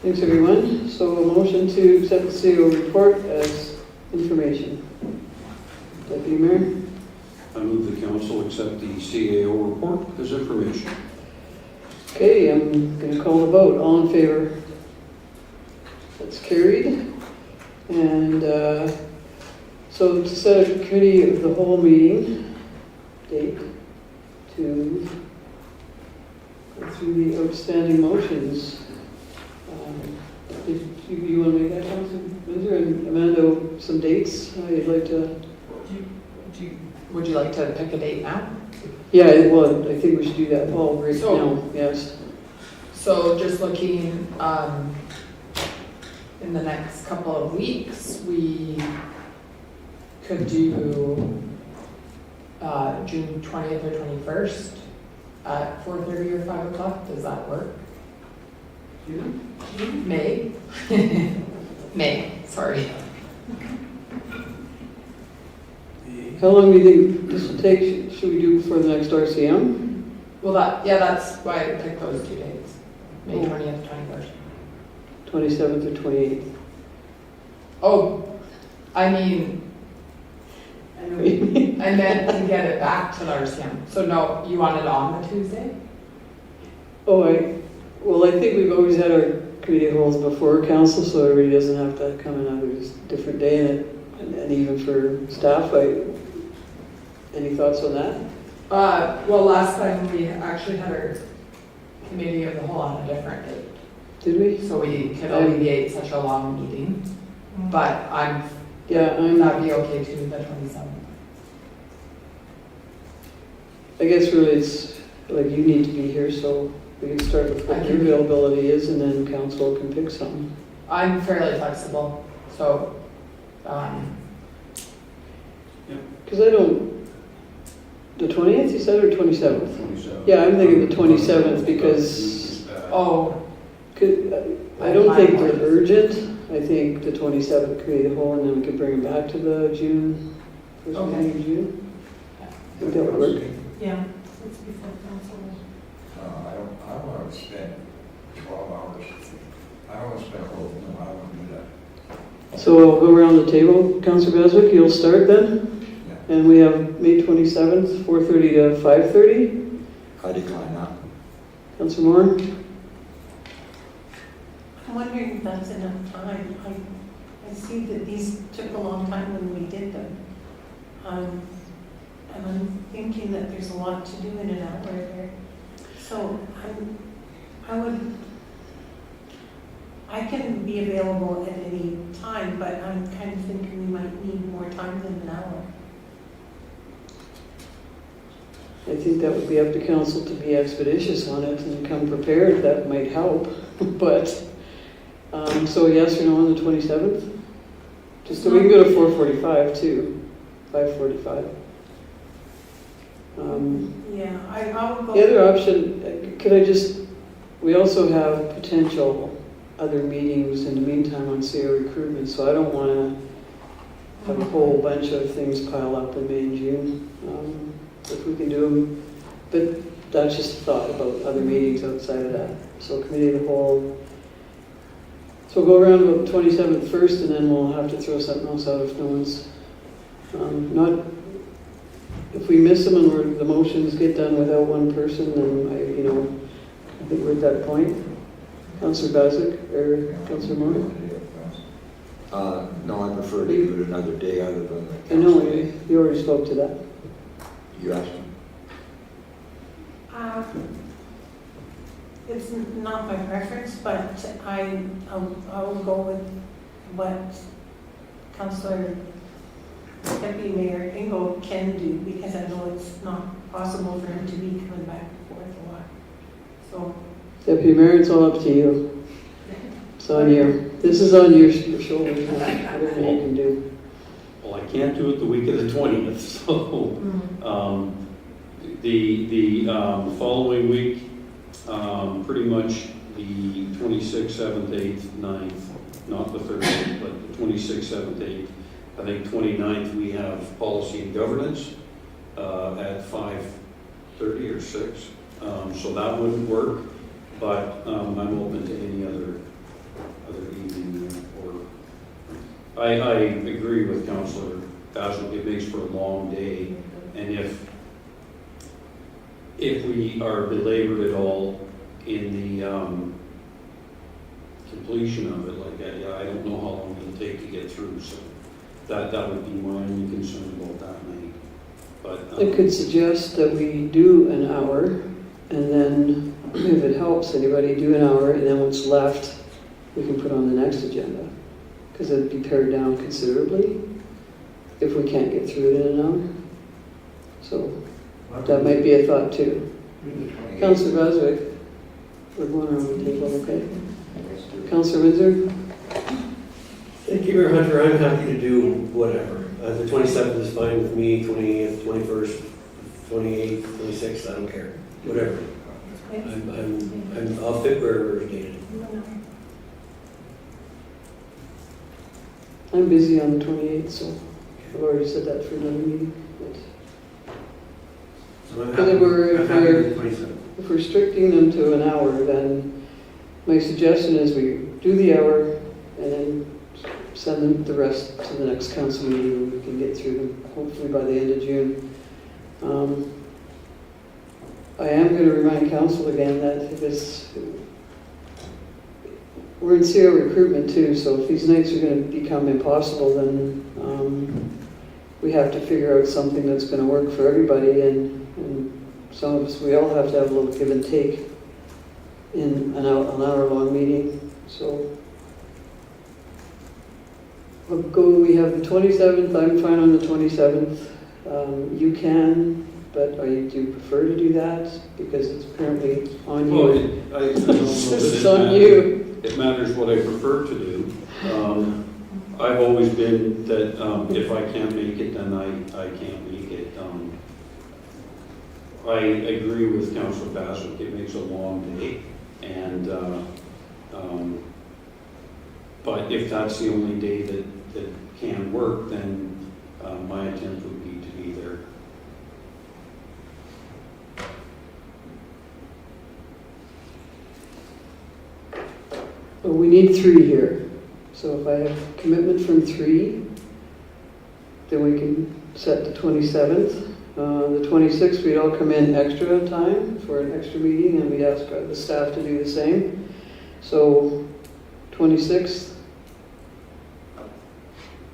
Thanks, everyone. So a motion to accept the CEO report as information. Deputy Mayor? I move the council accept the CAO report as information. Okay, I'm going to call the vote. All in favor? That's carried. And so to set a committee of the whole meeting date to go through the outstanding motions. Did you want to make that, Councilman Windsor? And Amanda, some dates you'd like to? Would you like to pick a date now? Yeah, I would. I think we should do that all right So- now, yes. So just looking in the next couple of weeks, we could do June 20th or 21st at 4:30 or 5 o'clock. Does that work? May? May, sorry. How long do you think this will take? Should we do for the next RCM? Well, that's why I picked those 2 dates. May 20th, 21st. 27th or 28th? Oh, I mean, I meant to get it back to the RCM. So no, you want it on the Tuesday? Oh, well, I think we've always had our committee holds before council, so everybody doesn't have to come in on a different day, and even for staff, any thoughts on that? Well, last time we actually had our committee of the whole on a different date, Did we? so we could alleviate such a long meeting. But Yeah, that'd be okay too, the 27th. I guess really it's, like, you need to be here, so we can start with what your availability is, and then council can pick something. I'm fairly flexible, so, Because I don't, the 20th you said, or 27th? 27th. Yeah, I'm thinking the 27th because oh, I don't think they're urgent. I think the 27th could be the whole, and then we could bring them back to the June, first Okay. meeting in June. I think that would work. Yeah, it's before council. I don't want to spend 12 hours. I don't want to spend a whole, no, I don't want to do that. So we'll go around the table. Councillor Beswick, you'll start then? Yeah. And we have May 27th, 4:30 to 5:30. I decline that. Councillor Moore? I'm wondering if that's enough time. I see that these took a long time when we did them. And I'm thinking that there's a lot to do in an hour there. So I can be available at any time, but I'm kind of thinking we might need more time than an hour. I think that would be up to council to be expeditious on it and come prepared. That might help. But, so yes or no on the 27th? Just so we can go to 4:45 too, 5:45. Yeah, I will go. The other option, we also have potential other meetings in the meantime on CO recruitment, so I don't want to have a whole bunch of things pile up in May and June. If we can do them, but that's just a thought about other meetings outside of that. So committee of the whole. So we'll go around about 27th first, and then we'll have to throw something else out if no one's not. If we miss them and the motions get done without one person, then I think we're at that point. Councillor Bazic or Councillor Moore? No, I prefer to do it another day other than the I know, council day. you already spoke to that. You asked me. It's not my preference, but I will go with what Councillor Deputy Mayor Engel can do, because I know it's not possible for him to be coming back and forth a lot. So, Deputy Mayor, it's all up to you. It's on you. This is on your shoulders, whatever you can do. Well, I can't do it the week of the 20th, so the following week, pretty much the 26th, 7th, 8th, 9th, not the 30th, but the 26th, 7th, 8th. I think 29th we have policy and governance at 5:30 or 6. So that wouldn't work, but I'm open to any other evening or. I agree with Councillor Basil. It makes for a long day, and if we are belabored at all in the completion of it, like that, I don't know how long it'll take to get through. So that would be my only concern about that night. But I could suggest that we do an hour, and then if it helps anybody, do an hour, and then what's left we can put on the next agenda. Because it'd be pared down considerably if we can't get through it in an hour. So that might be a thought too. Councillor Baswick, we're going around the table, okay? Councillor Windsor? Thank you, Mayor Hunter. I'm happy to do whatever. The 27th is fine with me, 20th, 21st, 28th, 26th, I don't care. Whatever. I'll fit wherever it's needed. I'm busy on the 28th, so I've already said that for another meeting. So I'm Because happy if with the 27th. If we're restricting them to an hour, then my suggestion is we do the hour and then send them the rest to the next council meeting and we can get through them, hopefully by the end of June. I am going to remind council again that we're in CO recruitment too, so if these nights are going to become impossible, then we have to figure out something that's going to work for everybody, and some of us, we all have to have a little give and take in an hour-long meeting. So we have the 27th, I'm fine on the 27th. You can, but do you prefer to do that? Because it's apparently on you. Well, I don't know that It's on you. It matters what I prefer to do. I've always been that if I can't make it, then I can't make it. I agree with Councillor Basil. It makes a long day, and but if that's the only day that can work, then my attempt would be to be there. Well, we need 3 here. So if I have commitment from 3, then we can set the 27th. The 26th, we'd all come in extra time for an extra meeting, and we'd ask the staff to do the same. So 26th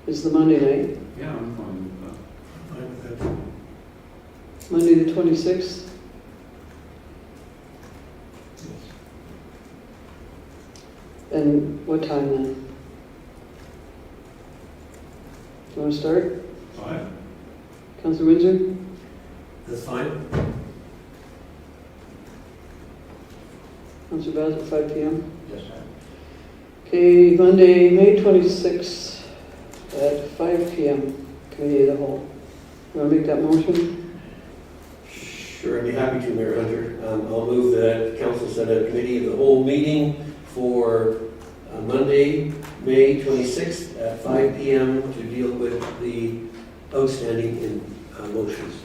is the Monday night. Yeah, I'm fine with that. Monday the 26th. And what time then? Do you want to start? Fine. Councillor Windsor? That's fine. Councillor Baz at 5 p.m. Yes, ma'am. Okay, Monday, May 26th at 5 p.m. Committee of the Whole. You want to make that motion? Sure, I'd be happy to, Mayor Hunter. I'll move that council set a committee of the whole meeting for on Monday, May 26th at 5 p.m. to deal with the outstanding motions.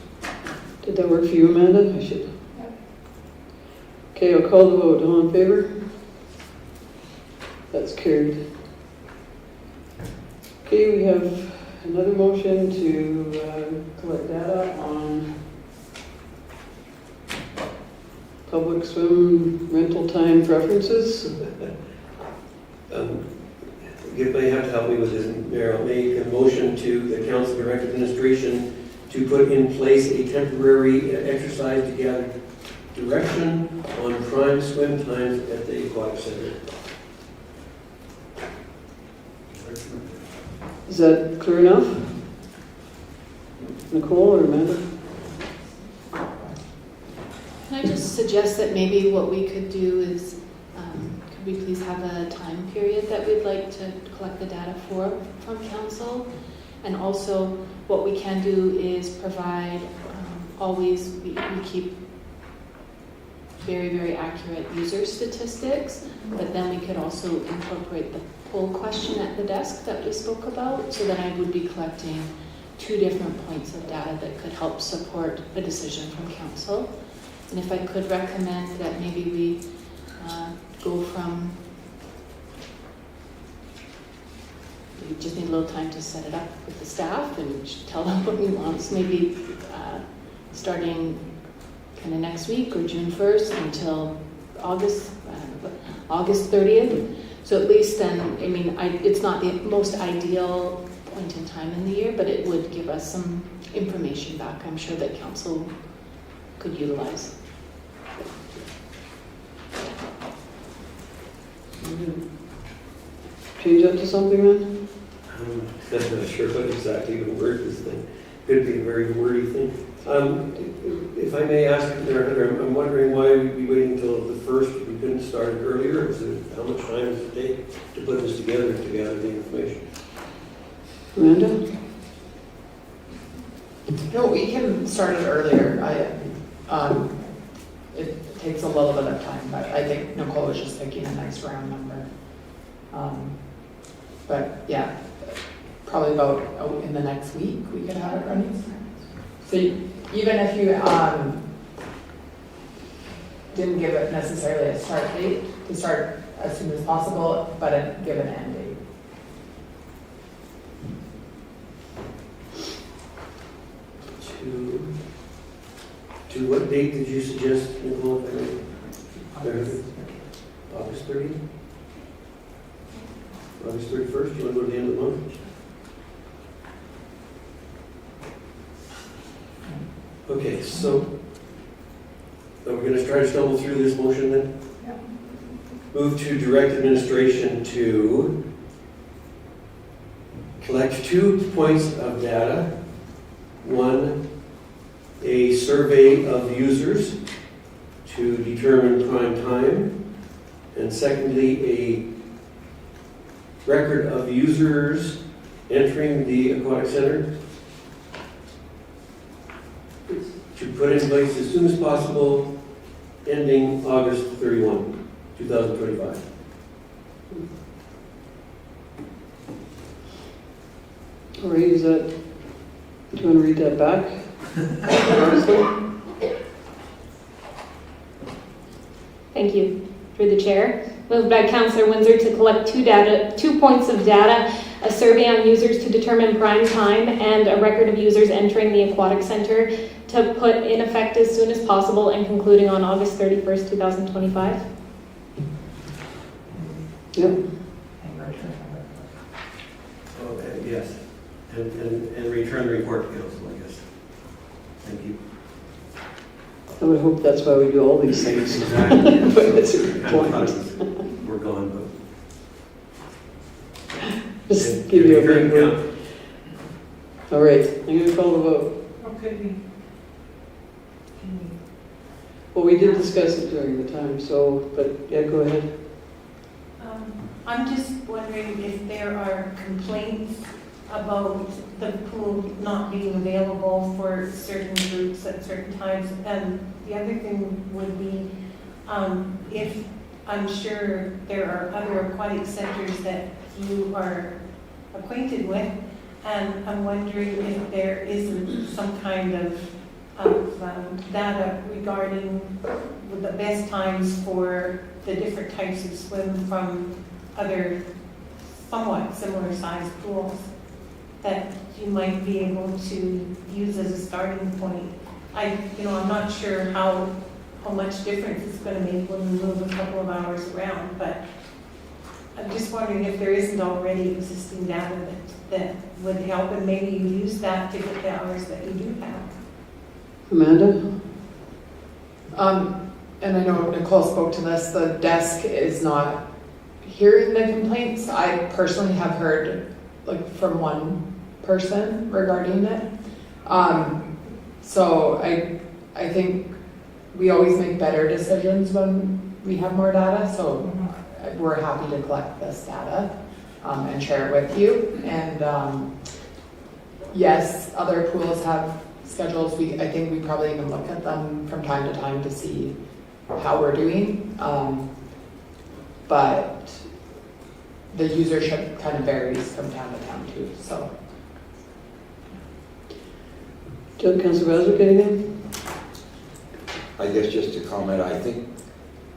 Did that work for you, Amanda? I should. Okay, I'll call the vote. All in favor? That's carried. Okay, we have another motion to collect data on public swim rental time preferences. You may have to help me with this, Mayor. I'll make a motion to the Council Direct Administration to put in place a temporary exercise to gather direction on prime swim times at the Aquatic Center. Is that clear enough? Nicole or Amanda? Can I just suggest that maybe what we could do is, could we please have a time period that we'd like to collect the data from council? And also, what we can do is provide, we keep very, very accurate user statistics, but then we could also incorporate the poll question at the desk that we spoke about, so that I would be collecting 2 different points of data that could help support a decision from council. And if I could recommend that maybe we go from, we just need a little time to set it up with the staff and tell them what we want. So maybe starting kind of next week or June 1st until August 30th. So at least then, I mean, it's not the most ideal point in time in the year, but it would give us some information back, I'm sure, that council could utilize. Change that to something then? I'm not sure what exactly the word is thing. Could be a very wordy thing. If I may ask, I'm wondering why we'd be waiting until the 1st. We couldn't start it earlier. How much time does it take to put this together to gather the information? Amanda? No, we can start it earlier. It takes a little bit of time, but I think Nicole was just picking a nice round number. But yeah, probably about in the next week we could have it running. So even if you didn't give it necessarily a start date, to start as soon as possible, but give an end date. To what date did you suggest, Nicole? August 30th? August 31st? You want to go to the end of the month? Okay, so are we going to try to stumble through this motion then? Yep. Move to direct administration to collect 2 points of data. 1, a survey of users to determine prime time. And secondly, a record of users entering the Aquatic Center to put in place as soon as possible, ending August 31, 2025. All right, do you want to read that back? Thank you. Through the chair. Moved by Councillor Windsor to collect 2 points of data, a survey on users to determine prime time, and a record of users entering the Aquatic Center to put in effect as soon as possible and concluding on August 31st, 2025. Yep. Okay, yes. And return the report to council, I guess. Thank you. I would hope that's why we do all these things. Exactly. But it's a good Kind of point. thought we're gone, but. Just give you a big Return word. All right, I'm going to call the vote. Okay, Well, we did discuss it during the time, so, but yeah, go ahead. I'm just wondering if there are complaints about the pool not being available for certain groups at certain times. And the other thing would be if I'm sure there are other aquatic centers that you are acquainted with, and I'm wondering if there isn't some kind of data regarding the best times for the different types of swim from other somewhat similar sized pools that you might be able to use as a starting point. I'm not sure how much difference it's going to make when we move a couple of hours around, but I'm just wondering if there isn't already existing data that would help, and maybe you use that to get the hours that you do have. Amanda? And I know Nicole spoke to this, the desk is not hearing the complaints. I personally have heard like from one person regarding it. So I think we always make better decisions when we have more data, so we're happy to collect this data and share it with you. And yes, other pools have schedules. I think we probably even look at them from time to time to see how we're doing. But the usership kind of varies from town to town too, so. Councillor Baswick, anything? I guess just to comment, I think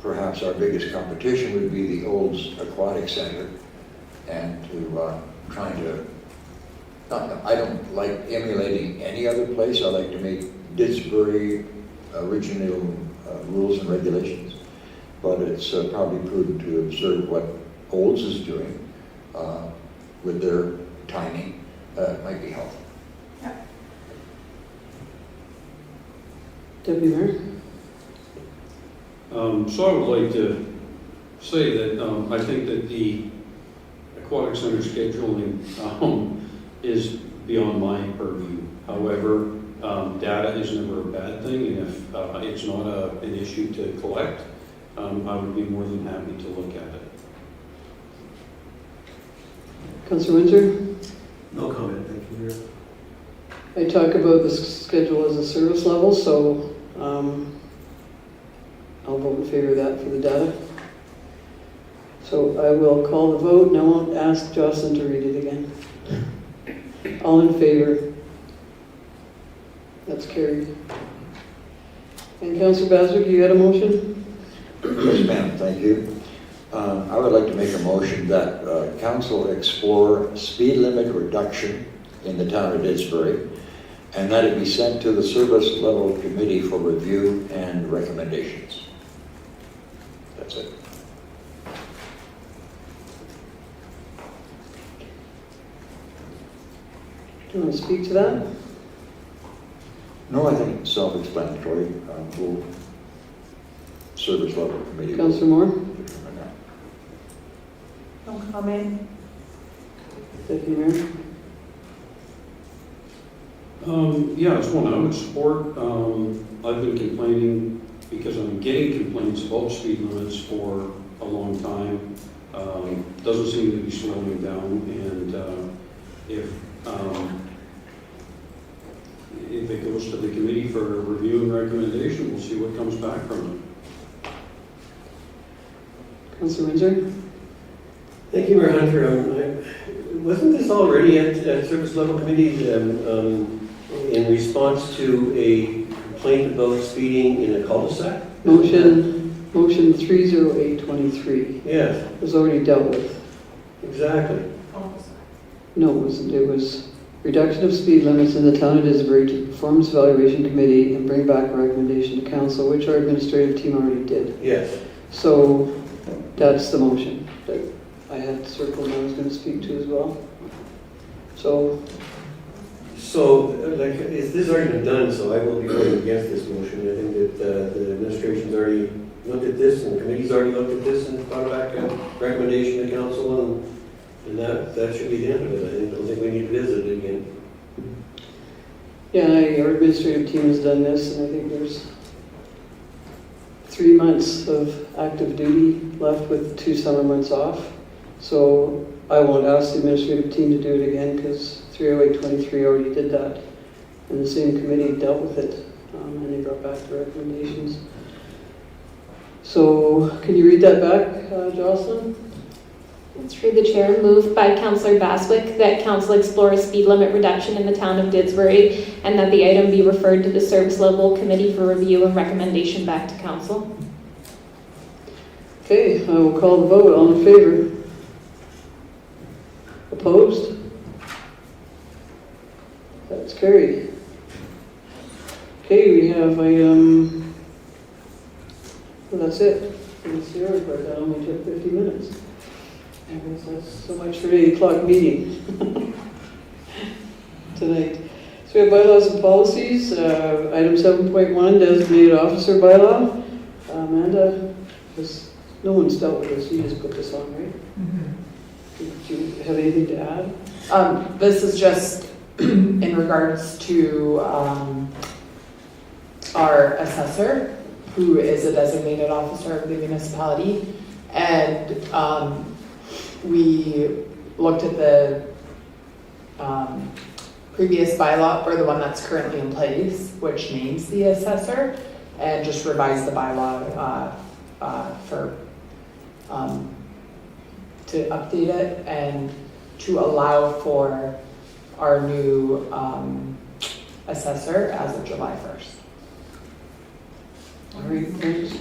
perhaps our biggest competition would be the Olds Aquatic Center, and to trying to, I don't like emulating any other place. I like to make Didsbury original rules and regulations, but it's probably prudent to observe what Olds is doing with their timing. Might be helpful. Deputy Mayor? So I would like to say that I think that the aquatic center scheduling is beyond my purview. However, data is never a bad thing, and if it's not an issue to collect, I would be more than happy to look at it. Councillor Windsor? No comment, thank you, Mayor. I talk about the schedule as a service level, so I'll vote in favor of that for the data. So I will call the vote, and I won't ask Jocelyn to read it again. All in favor? That's carried. And Councillor Baswick, you had a motion? Yes, ma'am, thank you. I would like to make a motion that council explore speed limit reduction in the town of Didsbury, and that it be sent to the service level committee for review and recommendations. That's it. Do you want to speak to that? No, I think it's self-explanatory. We'll service level committee. will Councillor Moore? determine that. No comment. Deputy Mayor? Yeah, it's one I would support. I've been complaining because I'm getting complaints about speed limits for a long time. Doesn't seem to be slowing down, and if it goes to the committee for review and recommendation, we'll see what comes back from it. Councillor Windsor? Thank you, Mayor Hunter. Wasn't this already at service level committee in response to a complaint about speeding in a cul-de-sac? Motion 30823 Yes, was already dealt with. exactly. No, it wasn't. It was reduction of speed limits in the town of Didsbury to performance evaluation committee and bring back a recommendation to council, which our administrative team already did. Yes. So that's the motion that I had circled and I was going to speak to as well. So, Like, this has already been done, so I will be voting against this motion. I think that the administration's already looked at this, and the committee's already looked at this, and brought back a recommendation to council, and that should be the end of it. I don't think we need to visit it again. yeah, our administrative team has done this, and I think there's 3 months of active duty left with 2 summer months off. So I won't ask the administrative team to do it again because 30823 already did that. And the same committee dealt with it, and they brought back the recommendations. So can you read that back, Jocelyn? Through the chair, moved by Councillor Baswick that council explore a speed limit reduction in the town of Didsbury and that the item be referred to the service level committee for review and recommendation back to council. Okay, I will call the vote. All in favor? Opposed? That's carried. Okay, we have item, well, that's it. That's the order part. That only took 50 minutes. I guess that's so much for 8 o'clock meeting tonight. So we have bylaws and policies. Item 7.1, designated officer bylaw. Amanda, no one's dealt with this. You just put this on, right? Do you have anything to add? This is just in regards to our assessor, who is a designated officer of the municipality. And we looked at the previous bylaw, or the one that's currently in place, which names the assessor, and just revised the bylaw to update it and to allow for our new assessor as of July 1st. All right, thanks.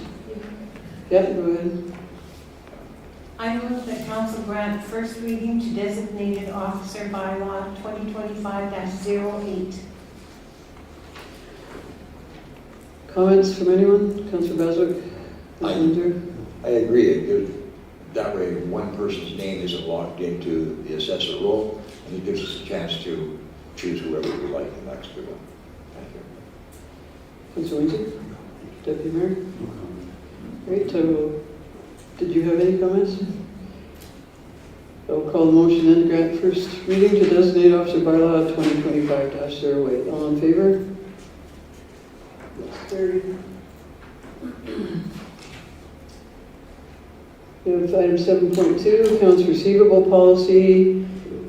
Yeah, go ahead. I move that council grant first reading to designated officer bylaw 2025-08. Comments from anyone? Councillor Baswick? I agree. That way, one person's name isn't locked into the assessor role, and it gives us a chance to choose whoever we like the next one. Thank you. Councillor Windsor? Deputy Mayor? Great, so did you have any comments? I will call the motion then to grant first reading to designate officer bylaw 2025-08. All in favor? That's carried. We have item 7.2, accounts receivable policy,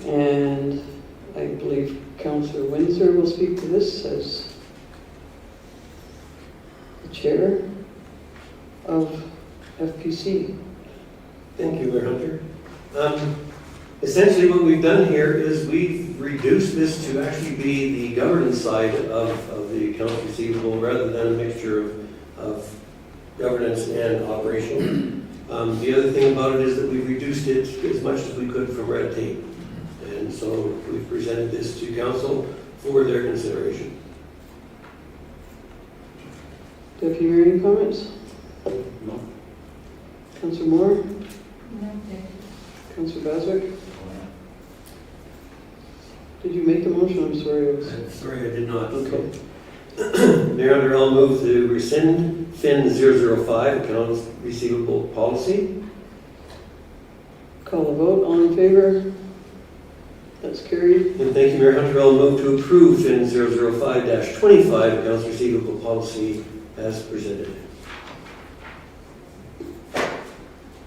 and I believe Councillor Windsor will speak to this as the chair of FPC. Thank you, Mayor Hunter. Essentially what we've done here is we've reduced this to actually be the governance side of the accounts receivable rather than a mixture of governance and operational. The other thing about it is that we've reduced it as much as we could from red tape. And so we've presented this to council for their consideration. Deputy Mayor, any comments? No. Councillor Moore? No, Councillor Baswick? Did you make the motion? I'm sorry. Sorry, I did not. Okay. Mayor Hunter, I'll move to rescind FIN 005, accounts receivable policy. Call the vote. All in favor? That's carried. And thank you, Mayor Hunter. I'll move to approve FIN 005-25, accounts receivable policy as presented.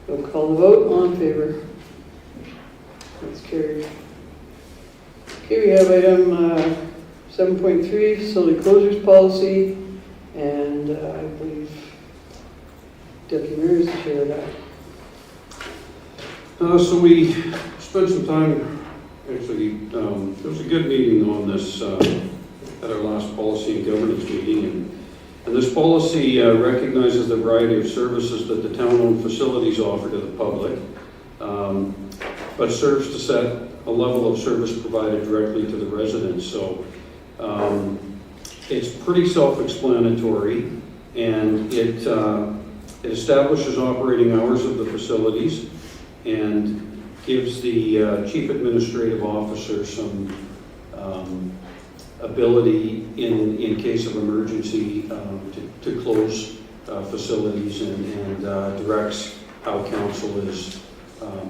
We'll call the vote. All in favor? That's carried. Okay, we have item 7.3, facility closures policy, and I believe Deputy Mayor is the chair of that. So we spent some time, actually, there was a good meeting on this at our last policy and governance meeting, and this policy recognizes the variety of services that the town-owned facilities offer to the public, but serves to set a level of service provided directly to the residents. So it's pretty self-explanatory, and it establishes operating hours of the facilities and gives the chief administrative officer some ability in case of emergency to close facilities and directs how council is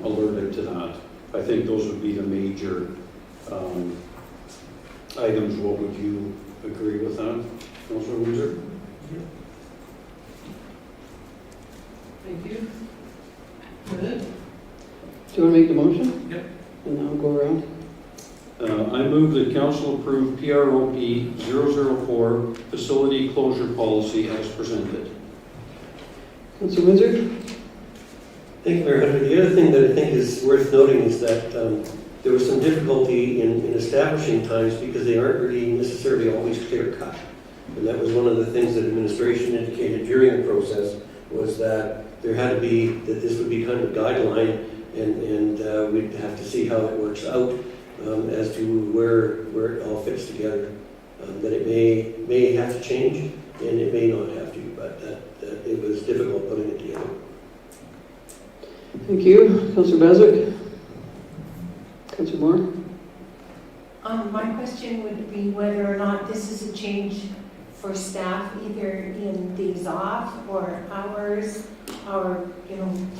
alerted to that. I think those would be the major items. What would you agree with that, Councilor Windsor? Thank you. Good. Do you want to make the motion? Yep. And then I'll go around. I move that council approve PROP 004 facility closure policy as presented. Councillor Windsor? Thank you, Mayor Hunter. The other thing that I think is worth noting is that there was some difficulty in establishing times because they aren't really necessarily always clear cut. And that was one of the things that administration indicated during the process, was that there had to be, that this would be kind of a guideline, and we'd have to see how it works out as to where it all fits together. That it may have to change, and it may not have to, but that it was difficult putting it together. Thank you. Councillor Bazak? Councillor Moore? My question would be whether or not this is a change for staff, either in days off or hours, or,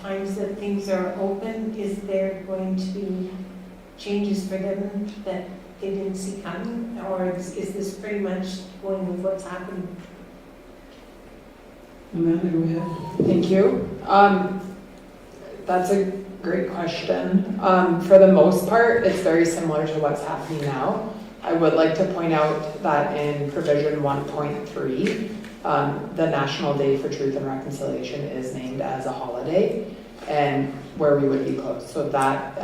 times that things are open. Is there going to be changes for them that they didn't see coming, or is this pretty much going with what's happening? Amanda, go ahead. Thank you. That's a great question. For the most part, it's very similar to what's happening now. I would like to point out that in provision 1.3, the National Day for Truth and Reconciliation is named as a holiday, and where we would be closed. So that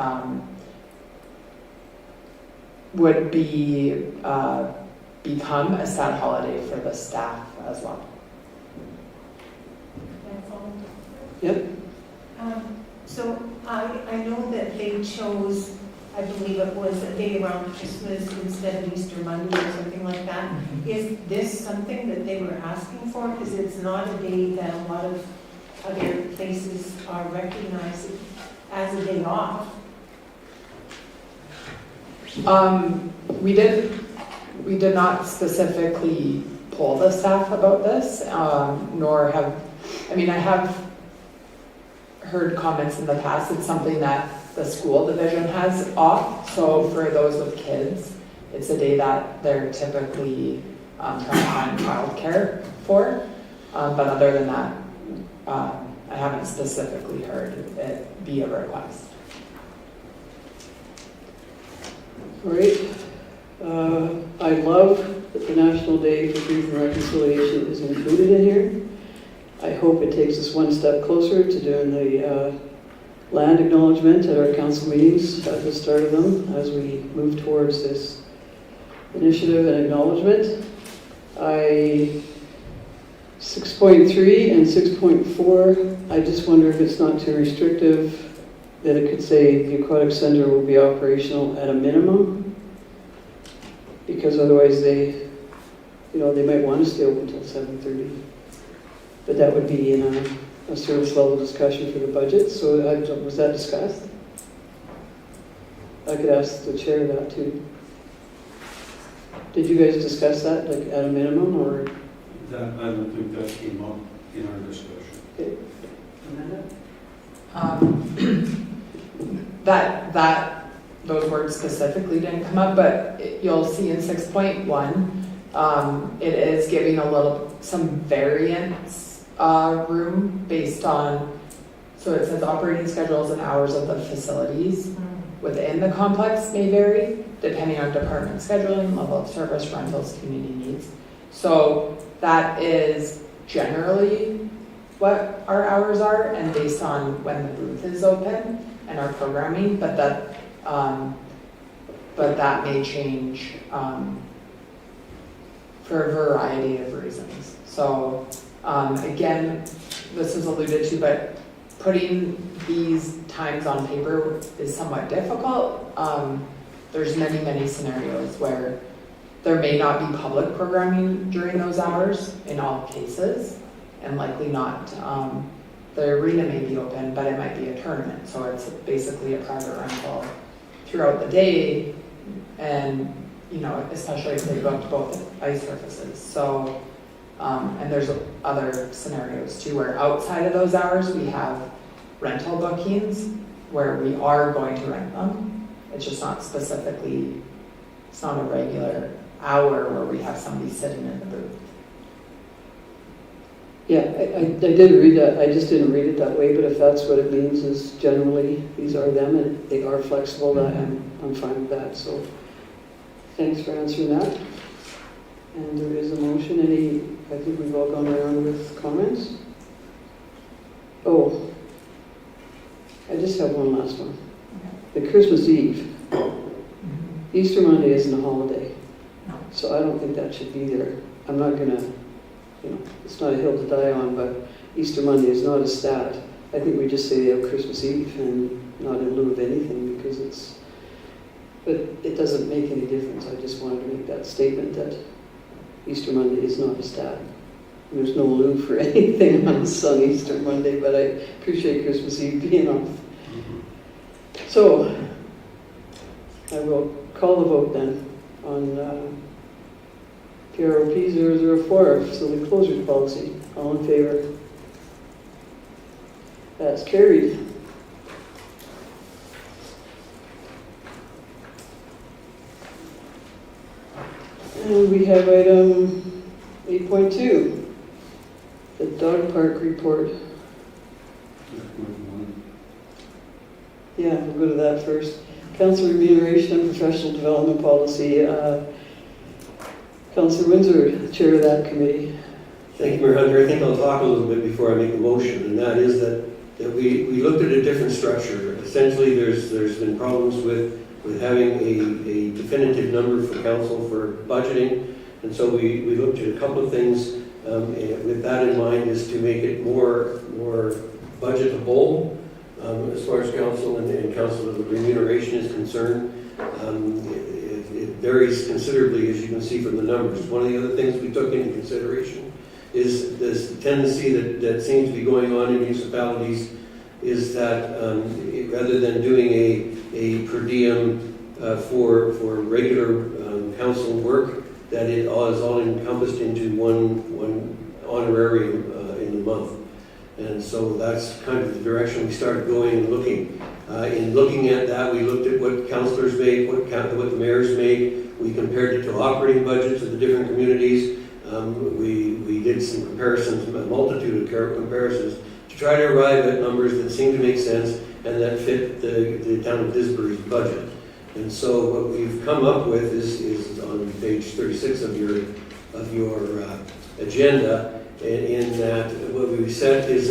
would be become a sad holiday for the staff as well. That's all. Yep. So I know that they chose, I believe it was a day around Christmas instead of Easter Monday or something like that. Is this something that they were asking for? Because it's not a day that a lot of other places are recognizing as a day off. We did not specifically poll the staff about this, nor have, I have heard comments in the past. It's something that the school division has off, so for those with kids, it's a day that they're typically trying to find childcare for, but other than that, I haven't specifically heard it be a request. All right. I love that the National Day for Truth and Reconciliation is included in here. I hope it takes us one step closer to doing the land acknowledgement at our council meetings at the start of them as we move towards this initiative and acknowledgement. 6.3 and 6.4, I just wonder if it's not too restrictive, that it could say the aquatic center will be operational at a minimum, because otherwise they might want to stay open until 7:30. But that would be in a service level discussion for the budget. So was that discussed? I could ask the chair that too. Did you guys discuss that, like at a minimum, or? That, I don't think that came up in our discussion. Okay. Amanda? Those words specifically didn't come up, but you'll see in 6.1, it is giving some variance room based on, so it says operating schedules and hours of the facilities within the complex may vary depending on department scheduling, level of service, rentals, community needs. So that is generally what our hours are, and based on when the booth is open and our programming, but that may change for a variety of reasons. So again, this is alluded to, but putting these times on paper is somewhat difficult. There's many scenarios where there may not be public programming during those hours in all cases, and likely not. The arena may be open, but it might be a tournament, so it's basically a private rental throughout the day, and especially if they booked both ice surfaces. So, and there's other scenarios too, where outside of those hours we have rental bookings where we are going to rent them. It's just not specifically, it's not a regular hour where we have somebody sitting in the booth. Yeah, I did read that. I just didn't read it that way, but if that's what it means, is generally these are them and they are flexible, that I'm fine with that. So thanks for answering that. And there is a motion. I think we've all gone around with comments. Oh, I just have one last one. The Christmas Eve. Easter Monday isn't a holiday, so I don't think that should be there. I'm not gonna, it's not a hill to die on, but Easter Monday is not a stat. I think we just say they have Christmas Eve and not in lieu of anything because but it doesn't make any difference. I just wanted to make that statement that Easter Monday is not a stat. There's no lieu for anything on Easter Monday, but I appreciate Christmas Eve being off. So, I will call the vote then on PROP 004, facility closures policy. All in favor? That's carried. And we have item 8.2, the dog park report. Yeah, we'll go to that first. Council remuneration and professional development policy. Councilor Windsor, chair of that committee. Thank you, Mayor Hunter. I think I'll talk a little bit before I make a motion, and that is that we looked at a different structure. Essentially, there's been problems with having a definitive number for council for budgeting, and so we looked at a couple of things. And with that in mind, is to make it more budgetable as far as council and council remuneration is concerned. It varies considerably, as you can see from the numbers. One of the other things we took into consideration is this tendency that seems to be going on in municipalities is that rather than doing a per diem for regular council work, that it is all encompassed into one honorarium in the month. And so that's kind of the direction we started going and looking. In looking at that, we looked at what councillors make, what the mayors make. We compared it to operating budgets of the different communities. We did some comparisons, a multitude of comparisons, to try to arrive at numbers that seemed to make sense and that fit the town of Disbury's budget. And so what we've come up with is on page 36 of your agenda. In that, what we've set is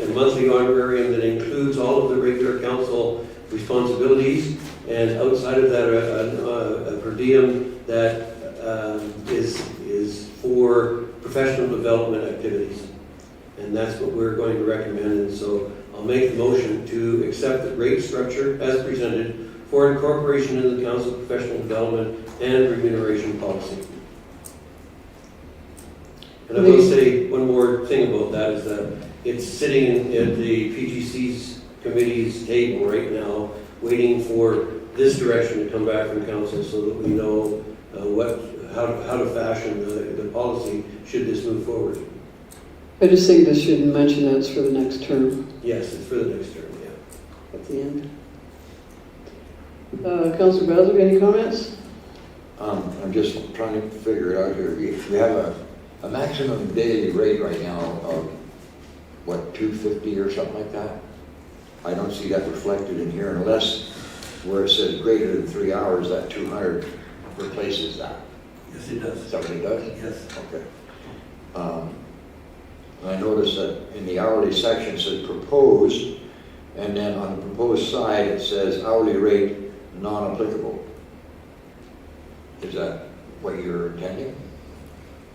a monthly honorarium that includes all of the regular council responsibilities, and outside of that, a per diem that is for professional development activities. And that's what we're going to recommend. And so I'll make the motion to accept the rate structure as presented for incorporation into the council professional development and remuneration policy. And I will say one more thing about that is that it's sitting at the PGC's committee's table right now, waiting for this direction to come back from council so that we know how to fashion the policy should this move forward. I just think this should mention that it's for the next term. Yes, it's for the next term, yeah. At the end. Councillor Basel, any comments? I'm just trying to figure it out here. We have a maximum daily rate right now of, what, $250 or something like that? I don't see that reflected in here unless where it says greater than 3 hours, that 200 replaces that. Yes, it does. Is that what it does? Yes. Okay. I noticed that in the hourly section it says proposed, and then on the proposed side it says hourly rate non-applicable. Is that what you're intending?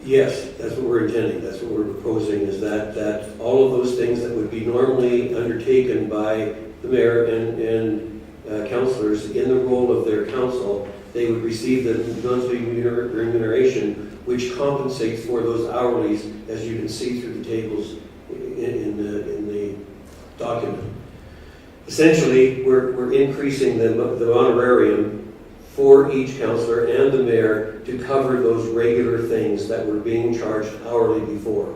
Yes, that's what we're intending. That's what we're proposing, is that all of those things that would be normally undertaken by the mayor and councillors in the role of their council, they would receive the monthly remuneration, which compensates for those hourlies, as you can see through the tables in the document. Essentially, we're increasing the honorarium for each councillor and the mayor to cover those regular things that were being charged hourly before.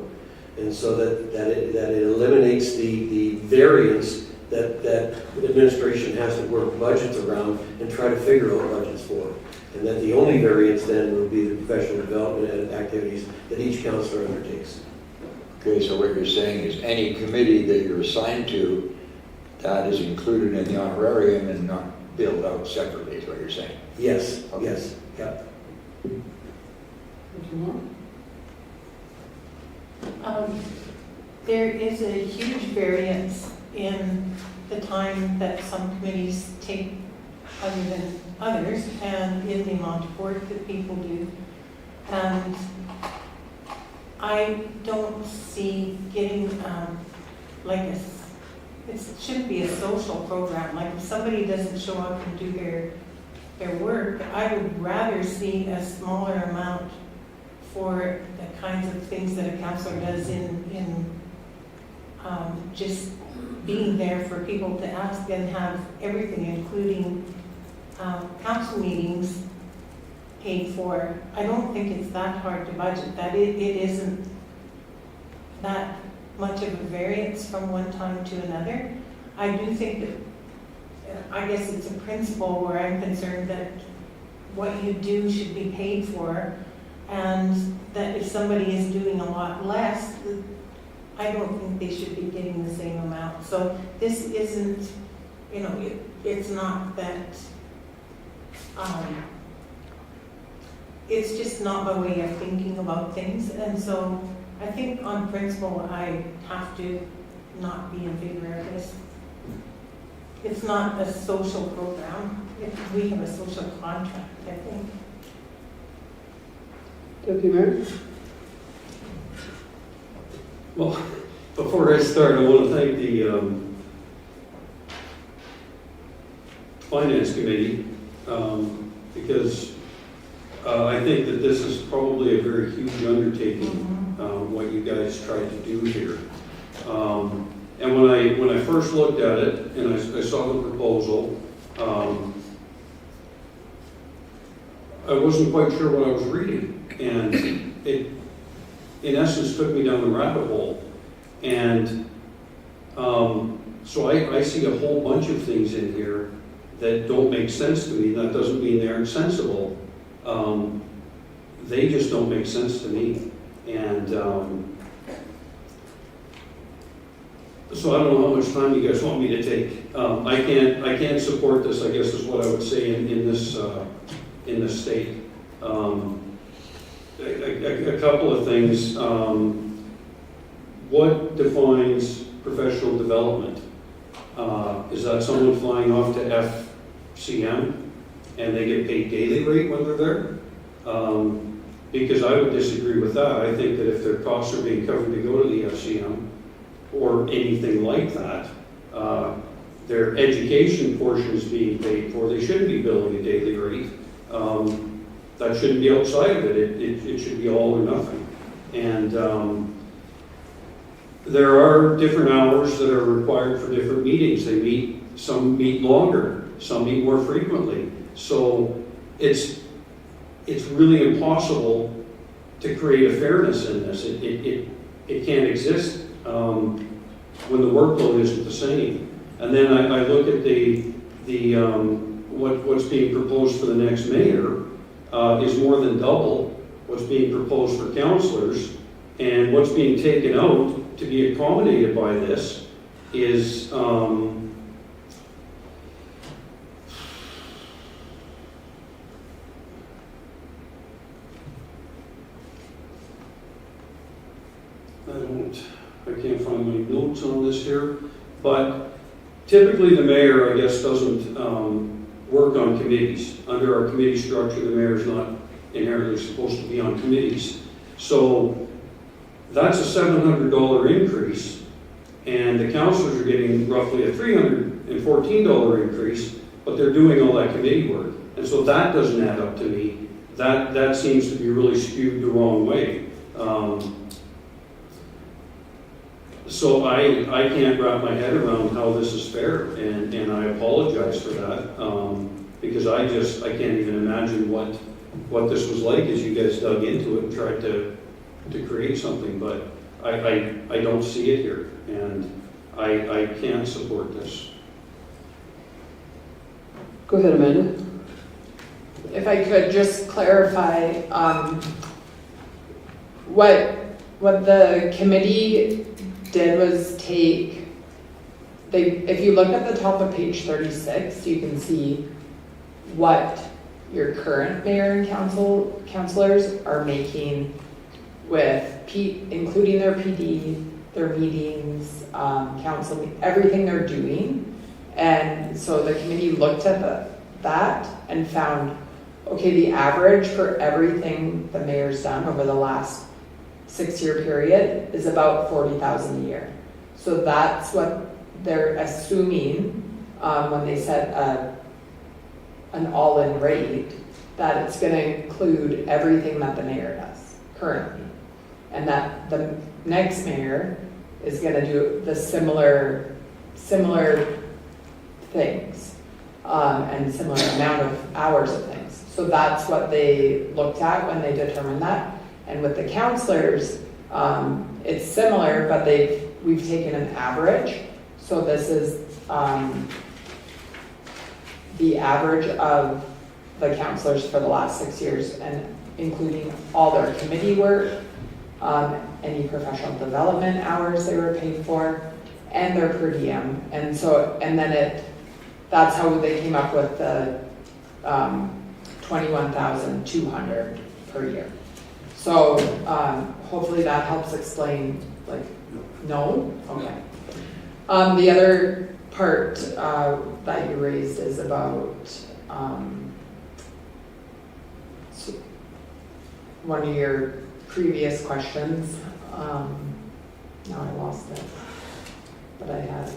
And so that it eliminates the variance that administration has to work budgets around and try to figure out budgets for. And that the only variance then would be the professional development activities that each councillor undertakes. Okay, so what you're saying is any committee that you're assigned to, that is included in the honorarium and not billed out separately, is what you're saying? Yes, Okay. yes, yeah. there is a huge variance in the time that some committees take other than others, and in the amount of work that people do. And I don't see getting, it shouldn't be a social program. Like if somebody doesn't show up and do their work, I would rather see a smaller amount for the kinds of things that a counselor does in just being there for people to ask and have everything, including council meetings paid for. I don't think it's that hard to budget, that it isn't that much of a variance from one time to another. I do think that, I guess it's a principle where I'm concerned that what you do should be paid for, and that if somebody is doing a lot less, I don't think they should be getting the same amount. So this isn't, it's not that, it's just not my way of thinking about things. And so I think on principle, I have to not be in favor of this. It's not a social program. We have a social contract, I think. Deputy Mayor? Well, before I start, I want to thank the Finance Committee because I think that this is probably a very huge undertaking, what you guys tried to do here. And when I first looked at it and I saw the proposal, I wasn't quite sure what I was reading, and it, in essence, took me down the rabbit hole. And so I see a whole bunch of things in here that don't make sense to me. That doesn't mean they're insensible. They just don't make sense to me. And so I don't know how much time you guys want me to take. I can't support this, I guess is what I would say in this state. A couple of things. What defines professional development? Is that someone flying off to FCM and they get paid daily rate when they're there? Because I would disagree with that. I think that if their costs are being covered to go to the FCM or anything like that, their education portion is being paid for, they shouldn't be billing a daily rate. That shouldn't be outside of it. It should be all or nothing. And there are different hours that are required for different meetings. Some meet longer, some meet more frequently. So it's really impossible to create a fairness in this. It can't exist when the workload isn't the same. And then I look at what's being proposed for the next mayor is more than double what's being proposed for councillors, and what's being taken out to be accommodated by this is I can't find my notes on this here, but typically the mayor, I guess, doesn't work on committees. Under our committee structure, the mayor is not inherently supposed to be on committees. So that's a $700 increase, and the councillors are getting roughly a $314 increase, but they're doing all that committee work. And so that doesn't add up to me. That seems to be really skewed the wrong way. So I can't wrap my head around how this is fair, and I apologize for that, because I can't even imagine what this was like as you guys dug into it and tried to create something, but I don't see it here, and I can't support this. Go ahead, Amanda. If I could just clarify, what the committee did was if you look at the top of page 36, you can see what your current mayor and councilors are making with including their PD their meetings, council, everything they're doing. And so the committee looked at that and found, okay, the average for everything the mayor's done over the last 6-year period is about $40,000 a year. So that's what they're assuming when they set an all-in rate, that it's going to include everything that the mayor does currently. And that the next mayor is going to do the similar things and similar amount of hours of things. So that's what they looked at when they determined that. And with the counselors, it's similar, but we've taken an average. So this is the average of the counselors for the last 6 years, and including all their committee work, any professional development hours they were paid for, and their per diem. And so, and then that's how they came up with the $21,200 per year. So hopefully that helps explain, like, no? Okay. The other part that you raised is about one of your previous questions. Now I lost it. But I had,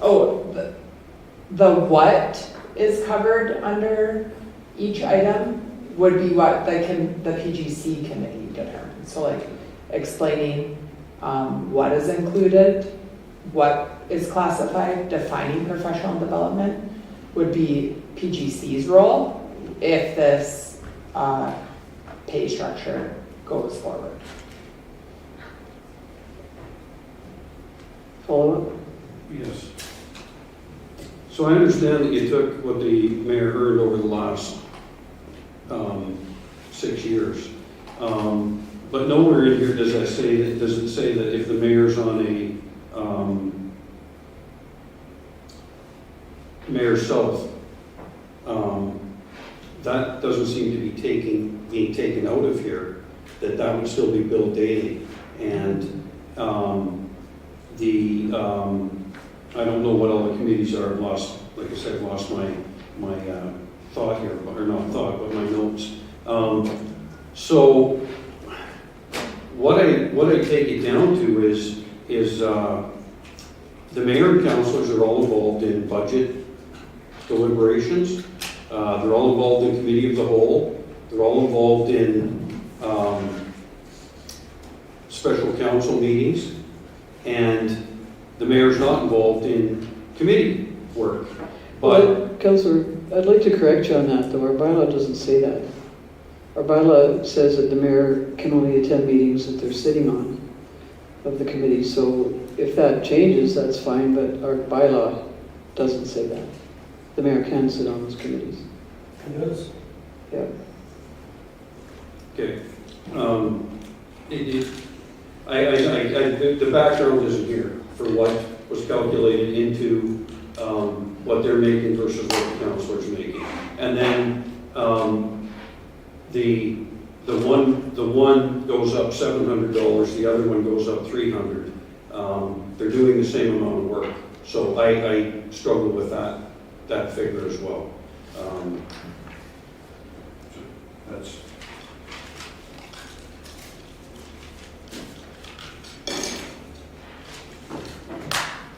the what is covered under each item would be what the PGC committee determines. So like explaining what is included, what is classified, defining professional development would be PGC's role if this pay structure goes forward. Follow up? Yes. So I understand that you took what the mayor earned over the last 6 years. But nowhere in here does it say that if the mayor's on a Mayor South, that doesn't seem to be being taken out of here, that would still be billed daily. And I don't know what all the committees are. I've lost, like I said, lost my thought here, or not thought, but my notes. So what I take it down to is the mayor and councilors are all involved in budget deliberations. They're all involved in committee of the whole. They're all involved in special council meetings, and the mayor's not involved in committee work. But Councillor, I'd like to correct you on that, though. Our bylaw doesn't say that. Our bylaw says that the mayor can only attend meetings that they're sitting on of the committee. So if that changes, that's fine, but our bylaw doesn't say that. The mayor can sit on those committees. He does. Yeah. okay, the background isn't here for what was calculated into what they're making versus what the councilor's making. And then the one goes up $700, the other one goes up $300. They're doing the same amount of work. So I struggle with that figure as well. That's,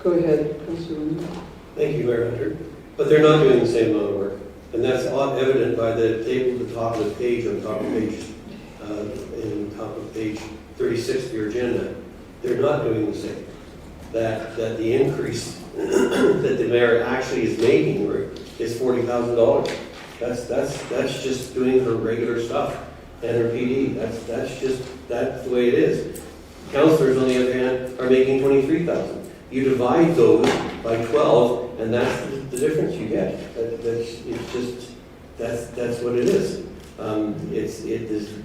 Go ahead, Councillor Windsor. Thank you, Mayor Hunter. But they're not doing the same amount of work. And that's evident by the table at the top of the page, in top of page 36 of your agenda. They're not doing the same. That the increase that the mayor actually is making is $40,000. That's just doing her regular stuff and her PD. That's the way it is. Councillors, on the other hand, are making $23,000. You divide those by 12, and that's the difference you get. That's what it is.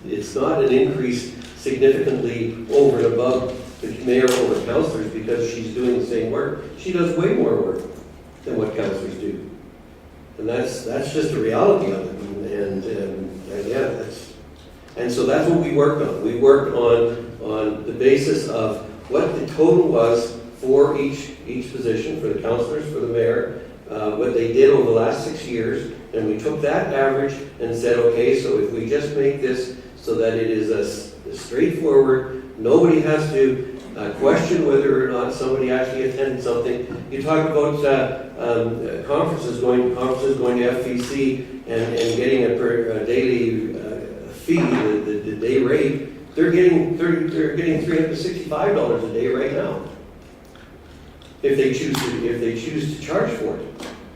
It's not an increase significantly over and above the mayor over councillors because she's doing the same work. She does way more work than what councillors do, and that's just the reality of it. And so that's what we worked on. We worked on the basis of what the total was for each position, for the councillors, for the mayor, what they did over the last 6 years, and we took that average and said, okay, so if we just make this so that it is a straightforward, nobody has to question whether or not somebody actually attended something. You talk about conferences going to FVC and getting a daily fee, the day rate. They're getting $365 a day right now, if they choose to charge for it.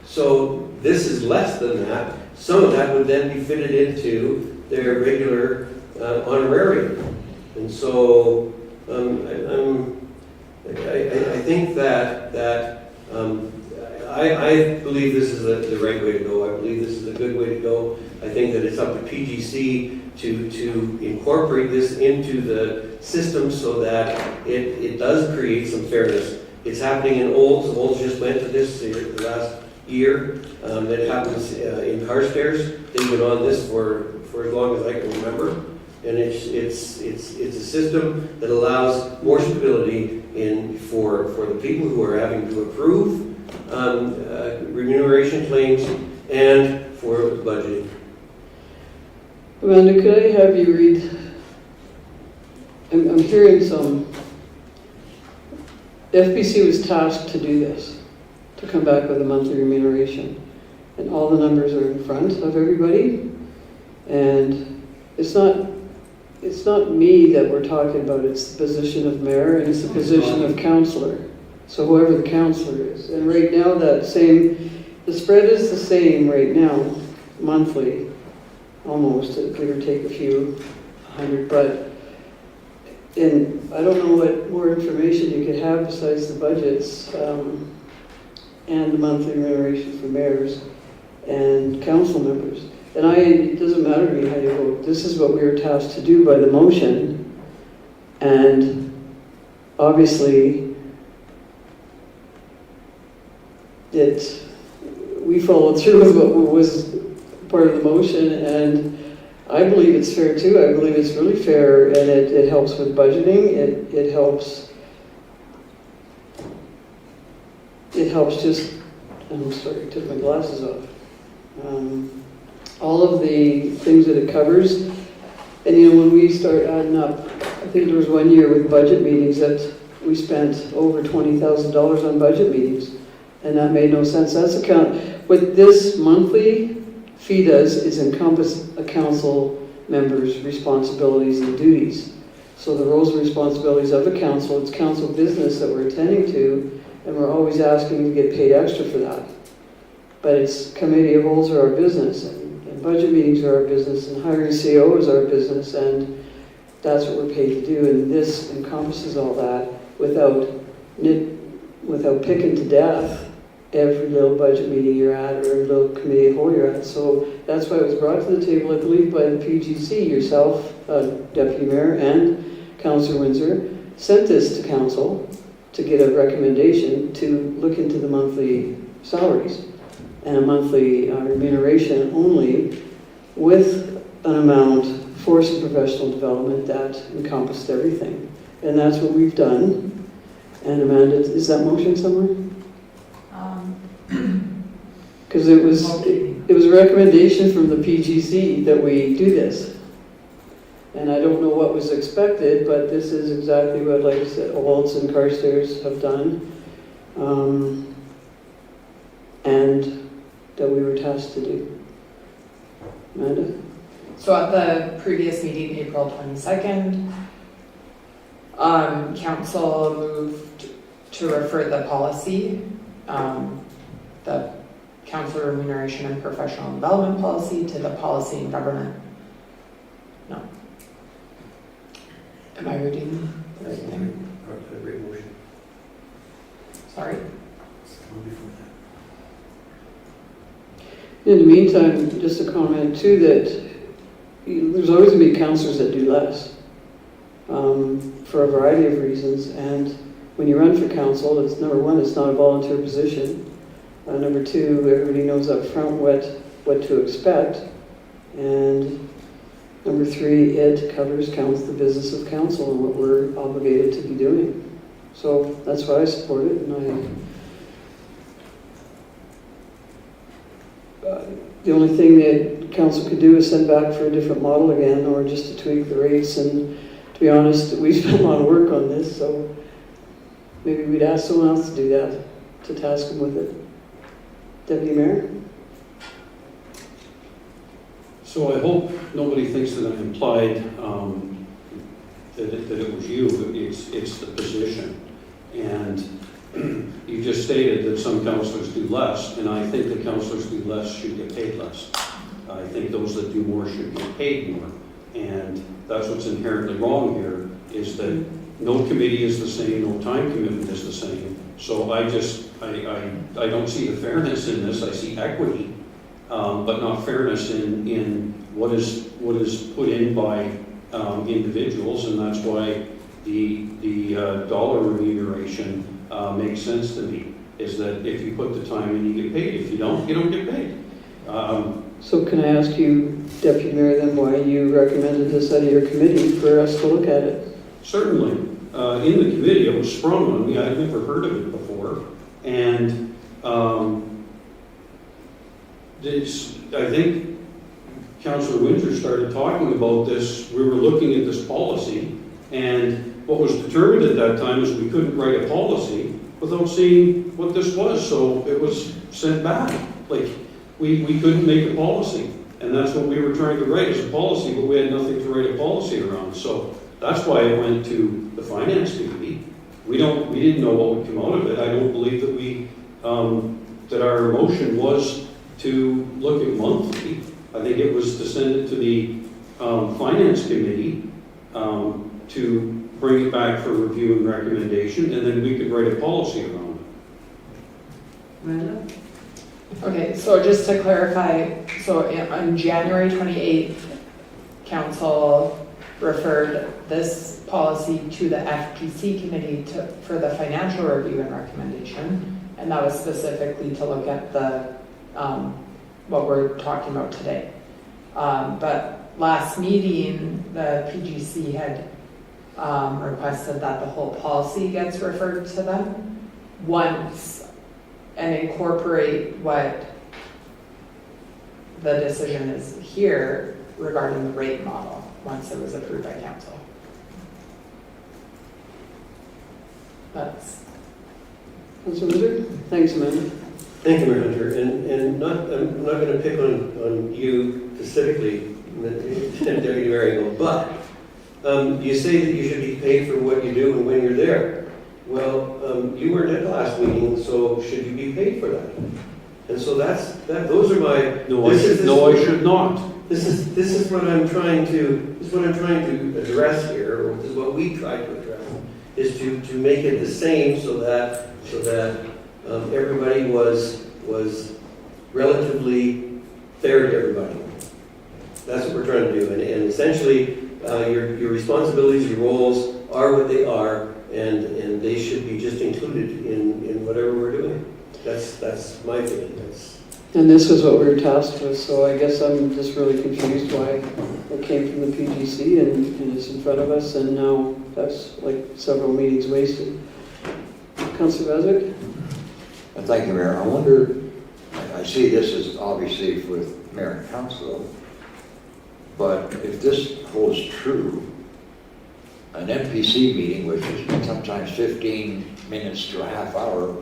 So this is less than that. Some of that would then be fitted into their regular honorarium, and so I think that I believe this is the right way to go. I believe this is a good way to go. I think that it's up to PGC to incorporate this into the system so that it does create some fairness. It's happening in Olds. Olds just went to this the last year. It happens in Carstairs. They've been on this for as long as I can remember. And it's a system that allows more stability for the people who are having to approve remuneration claims and for budgeting. Amanda, could I have you read? I'm hearing some. The FBC was tasked to do this, to come back with a monthly remuneration, and all the numbers are in front of everybody. And it's not me that we're talking about, it's the position of mayor and it's the position of councillor. So whoever the councillor is. And right now the spread is the same right now, monthly, almost, give or take a few hundred, but I don't know what more information you could have besides the budgets and the monthly remuneration for mayors and council members. And it doesn't matter to me how you vote. This is what we were tasked to do by the motion. And obviously, we followed through with what was part of the motion. And I believe it's fair too. I believe it's really fair, and it helps with budgeting. It helps just, I'm sorry, I took my glasses off. All of the things that it covers. And when we start adding up, I think there was 1 year with budget meetings that we spent over $20,000 on budget meetings. And that made no sense. That's what this monthly fee does is encompass a council member's responsibilities and duties. So the roles and responsibilities of the council, it's council business that we're attending to, and we're always asking to get paid extra for that. But it's committee of roles are our business, and budget meetings are our business, and hiring CO is our business, and that's what we're paid to do. And this encompasses all that without picking to death every little budget meeting you're at or every little committee of whole you're at. So that's why it was brought to the table, I believe, by the PGC, yourself, Deputy Mayor, and Councillor Windsor, sent this to council to get a recommendation to look into the monthly salaries and a monthly remuneration only, with an amount for some professional development that encompassed everything. And that's what we've done. And Amanda, is that motion somewhere? Because it was a recommendation from the PGC that we do this. And I don't know what was expected, but this is exactly what, like I said, Olds and Carstairs have done. And that we were tasked to do. Amanda? So at the previous meeting, April 22nd, council moved to refer the policy, the council remuneration and professional development policy, to the policy and government. No. Am I reading the right thing? Sorry. In the meantime, just a comment too, that there's always going to be councillors that do less for a variety of reasons. And when you run for council, it's number one, it's not a volunteer position. Number two, everybody knows up front what to expect. And number three, it covers the business of council and what we're obligated to be doing. So that's why I support it, and the only thing that council could do is send back for a different model again, or just to tweak the rates, and to be honest, we spent a lot of work on this, so maybe we'd ask someone else to do that, to task them with it. Deputy Mayor? So I hope nobody thinks that I implied that it was you, but it's the position. And you just stated that some councillors do less, and I think that councillors do less should get paid less. I think those that do more should get paid more. And that's what's inherently wrong here, is that no committee is the same, no time commitment is the same. So I don't see the fairness in this. I see equity, but not fairness in what is put in by individuals, and that's why the dollar remuneration makes sense to me, is that if you put the time in, you get paid. If you don't get paid. So can I ask you, Deputy Mayor, then why you recommended this out of your committee for us to look at it? Certainly. In the committee, it was sprung on me. I'd never heard of it before. And I think Councillor Windsor started talking about this. We were looking at this policy, and what was determined at that time is we couldn't write a policy without seeing what this was. So it was sent back. Like, we couldn't make a policy. And that's what we were trying to write as a policy, but we had nothing to write a policy around. So that's why it went to the Finance Committee. We didn't know what would come out of it. I don't believe that that our motion was to look at monthly. I think it was to send it to the Finance Committee to bring it back for review and recommendation, and then we could write a policy around it. Amanda? Okay, so just to clarify, so on January 28th, council referred this policy to the FPC committee for the financial review and recommendation, and that was specifically to look at the what we're talking about today. But last meeting, the PGC had requested that the whole policy gets referred to them once and incorporate what the decision is here regarding the rate model once it was approved by council. That's. Councilor Wizard? Thanks, Amanda. Thank you, Mayor Hunter. And I'm not going to pick on you specifically, Deputy Mayor, but you say that you should be paid for what you do and when you're there. Well, you weren't at the last meeting, so should you be paid for that? And so those are my. I should not. This is what I'm trying to address here, or this is what we try to address, is to make it the same so that everybody was relatively fair to everybody. That's what we're trying to do, and essentially your responsibilities, your roles are what they are, and they should be just included in whatever we're doing. That's my opinion. And this is what we were tasked with, so I guess I'm just really confused why it came from the PGC and it's in front of us, and now that's like several meetings wasted. Councilor Beswick? Thank you, Mayor. I wonder, I see this as obviously with Mayor and Council, but if this holds true, an NPC meeting, which is sometimes 15 minutes to a half hour,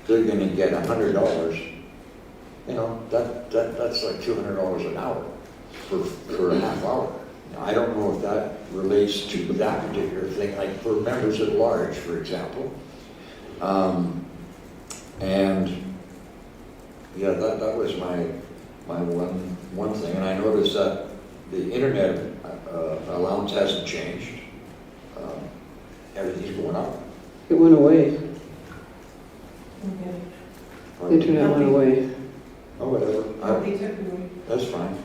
they're going to get $100. You know, that's like $200 an hour for a half hour. Now, I don't know if that relates to that particular thing, like for members at large, for example. And yeah, that was my one thing. And I noticed that the internet allowance hasn't changed. Everything's going up. It went away. Okay. The internet went away. Oh, whatever. They took it away. That's fine.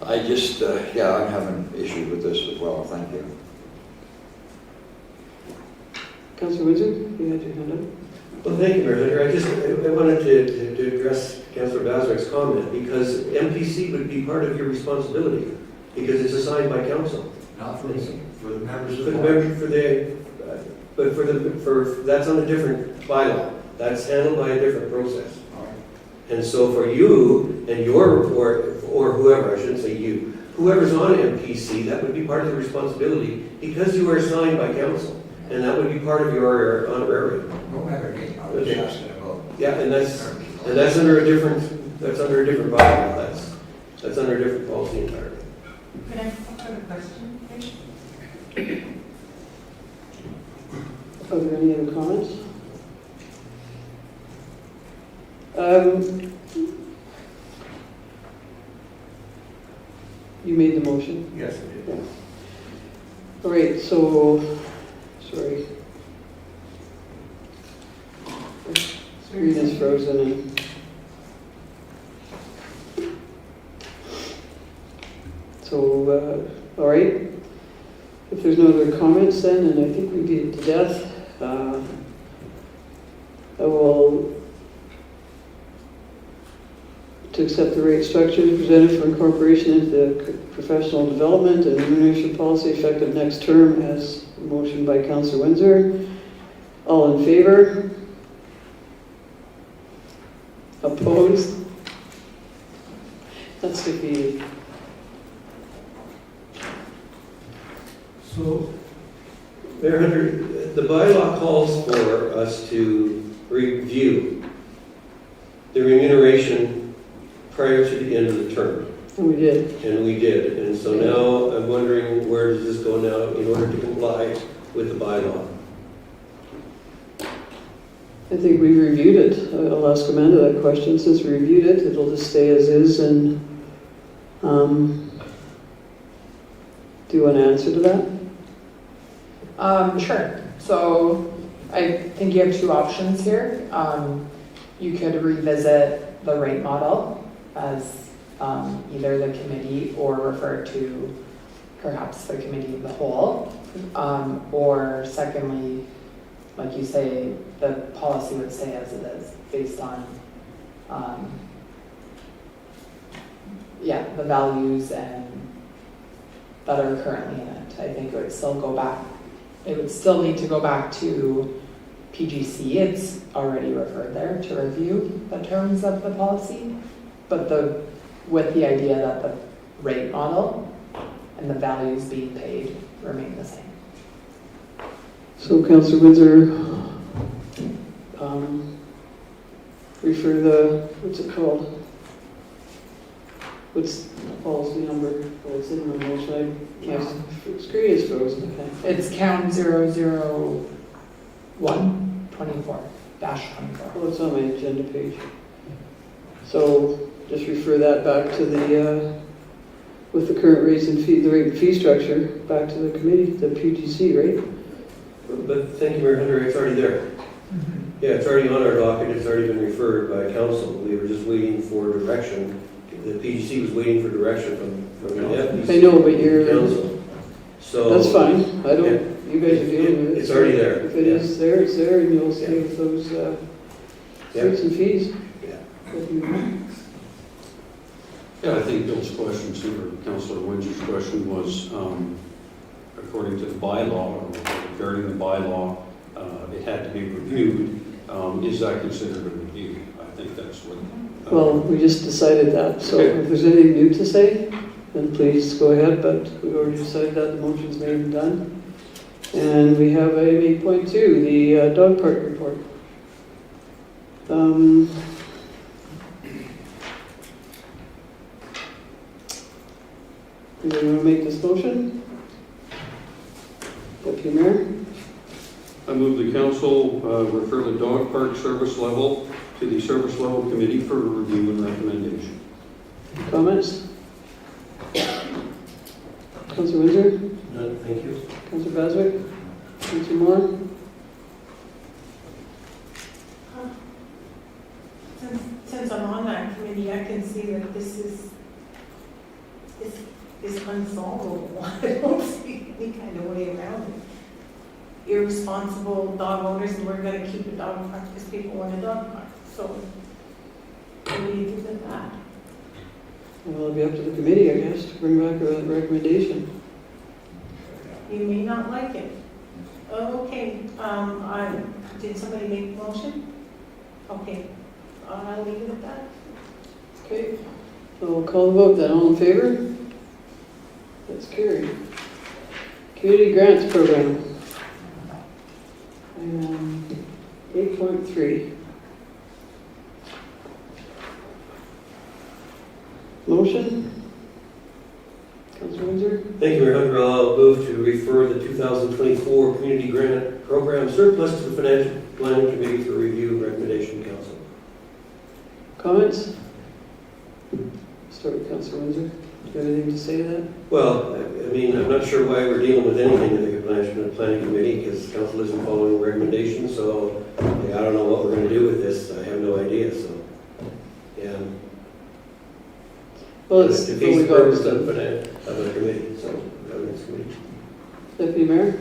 I just, yeah, I'm having issues with this as well. Thank you. Councilor Wizard, you had your hand up. Well, thank you, Mayor Hunter. I wanted to address Councillor Baswick's comment, because MPC would be part of your responsibility, because it's assigned by council. Not for me, for the members For of the the board. member, that's on a different bylaw. That's handled by a different process. All right. And so for you and your report, or whoever, I shouldn't say you, whoever's on MPC, that would be part of the responsibility because you are assigned by council. And that would be part of your honorarium. No matter me, I was Okay. asking about. Yeah, and that's under a different bylaw. That's under a different policy entirely. Can I have a question, please? Are there any other comments? You made the motion. Yes, I did. All right, so, sorry. Screen is frozen and. So, all right. If there's no other comments then, and I think we beat it to death, I will to accept the rate structures presented for incorporation into the professional development and remuneration policy effective next term as motioned by Councillor Windsor. All in favor? Opposed? That's defeated. So, Mayor Hunter, the bylaw calls for us to review the remuneration prior to the end of the term. And we did. And we did. And so now I'm wondering, where does this go now in order to comply with the bylaw? I think we reviewed it. I'll ask Amanda that question. Since we reviewed it, it'll just stay as is. And do you want to answer to that? Sure. So I think you have two options here. You could revisit the rate model as either the committee or refer to perhaps the committee of the whole. Or secondly, like you say, the policy would stay as it is based on the values and that are currently in it. I think it would still go back. It would still need to go back to PGC. It's already referred there to review the terms of the policy, but with the idea that the rate model and the values being paid remain the same. So Councillor Windsor, refer what's it called? What's the policy number? Well, it's in the motion. My screen is frozen. Okay. It's count 001 24-24. Well, it's on my agenda page. So just refer that back to the, with the current rates and fee, the rate and fee structure, back to the committee, the PGC, right? But thank you, Mayor Hunter, it's already there. Yeah, it's already on our docket, it's already been referred by council. We were just waiting for direction. The PGC was waiting for direction from the FPC. I know, but you're, council. So that's fine. I don't, you guys are dealing with it. It's already there. If it is there, it's there, and you'll stay with those rates and fees. Yeah. That you- Yeah, I think Bill's question, or Councillor Windsor's question was, according to the bylaw, or regarding the bylaw, it had to be reviewed. Is that considered a review? I think that's what. Well, we just decided that, so if there's anything new to say, then please go ahead, but we've already decided that, the motion's made and done. And we have item 8.2, the dog park report. Do you want to make this motion? Deputy Mayor? I move the council refer the dog park service level to the service level committee for review and recommendation. Comments? Councillor Windsor? No, thank you. Councillor Baswick? Councillor Moore? Since I'm on that committee, I can see that this is unsolvable. I don't see any kind of way around it. Irresponsible dog owners, and we're gonna keep a dog park because people want a dog park. So, what do you do with that? Well, it'll be up to the committee, I guess, to bring back a recommendation. You may not like it. Okay, did somebody make a motion? Okay, I'll leave it at that. Okay, so we'll call the vote then. All in favor? That's carried. Community Grants Program. 8.3. Motion? Councilor Windsor? Thank you, Mayor Hunter. I'll move to refer the 2024 Community Grant Program surplus to the Financial Planning Committee for review and recommendation council. Comments? Start with Councilor Windsor. Do you have anything to say to that? Well, I mean, I'm not sure why we're dealing with anything in the planning committee, because council isn't following recommendations, so I don't know what we're gonna do with this. I have no idea, so, yeah. Well, it's the fully case purpose voted. of the committee, so, governance committee. Deputy Mayor?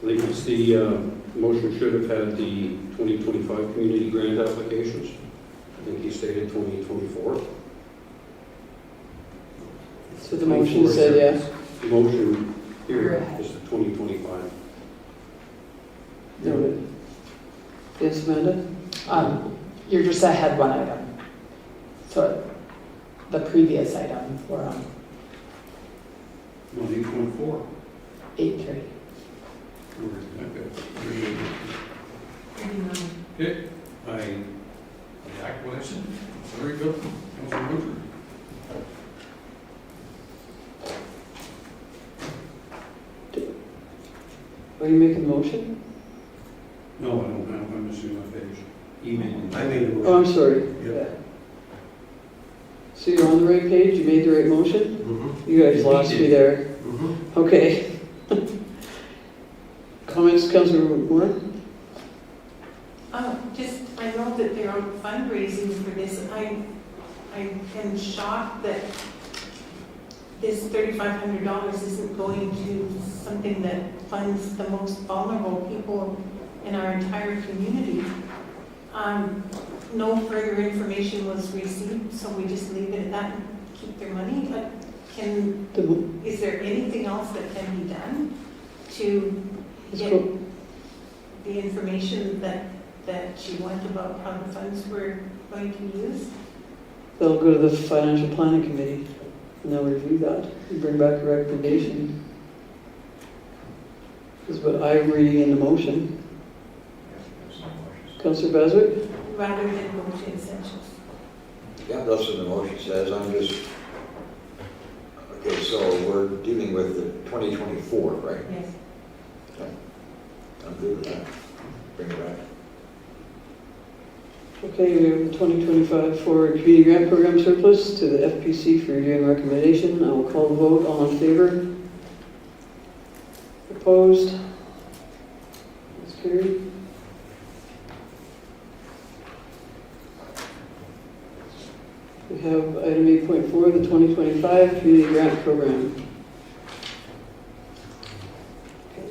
I think it's the, motion should have had the 2025 community grant applications. I think he stated 2024. So the motion said yes. The motion You're here ahead. is the 2025. Noted. Yes, Amanda? You're just ahead one item. So the previous item, we're on No, 8.4. 8.3. Okay, I, Jack Wilson, very good, Councilor Winter. Are you making the motion? no, I don't have, I'm missing my page. Email. I made a motion. Oh, I'm sorry. Yeah. So you're on the right page? You made the right motion? Mhm. You guys lost me there. Mhm. Okay. Comments, Councilor Moore? Just, I know that they're out fundraising for this. I am shocked that this $3,500 isn't going to something that funds the most vulnerable people in our entire community. No further information was received, so we just leave it at that and keep their money. Is there anything else that can be done to Let's get go. the information that she wanted about how the funds were going to be used? That'll go to the Financial Planning Committee, and they'll review that and bring back a recommendation. Is what I'm reading in the motion. Councilor Beswick? Rather than go to essentials. Yeah, that's what the motion says, I'm just, okay, so we're dealing with the 2024, right? Yes. I'm good with that. Bring it back. Okay, we have the 2025 Forward Community Grant Program surplus to the FPC for review and recommendation. I will call the vote. All in favor? Opposed? That's carried. We have item 8.4, the 2025 Community Grant Program. Okay,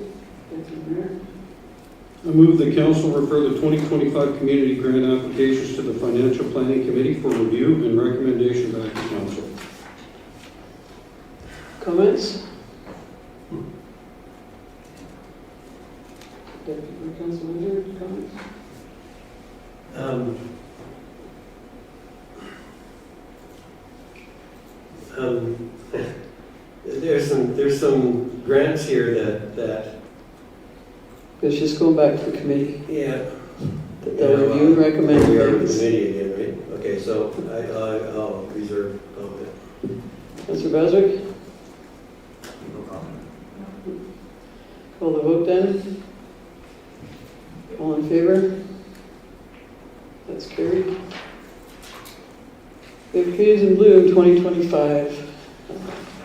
thank you, Mayor. I move the council refer the 2025 community grant applications to the Financial Planning Committee for review and recommendation back to council. Comments? Deputy Council Manager, comments? There's some grants here that It's just going back to the committee. yeah. That they'll review and recommend. We are the committee again, right? Okay, so I'll reserve comment. Councilor Beswick, No comment. call the vote then. All in favor? That's carried. We have Communities in Bloom 2025,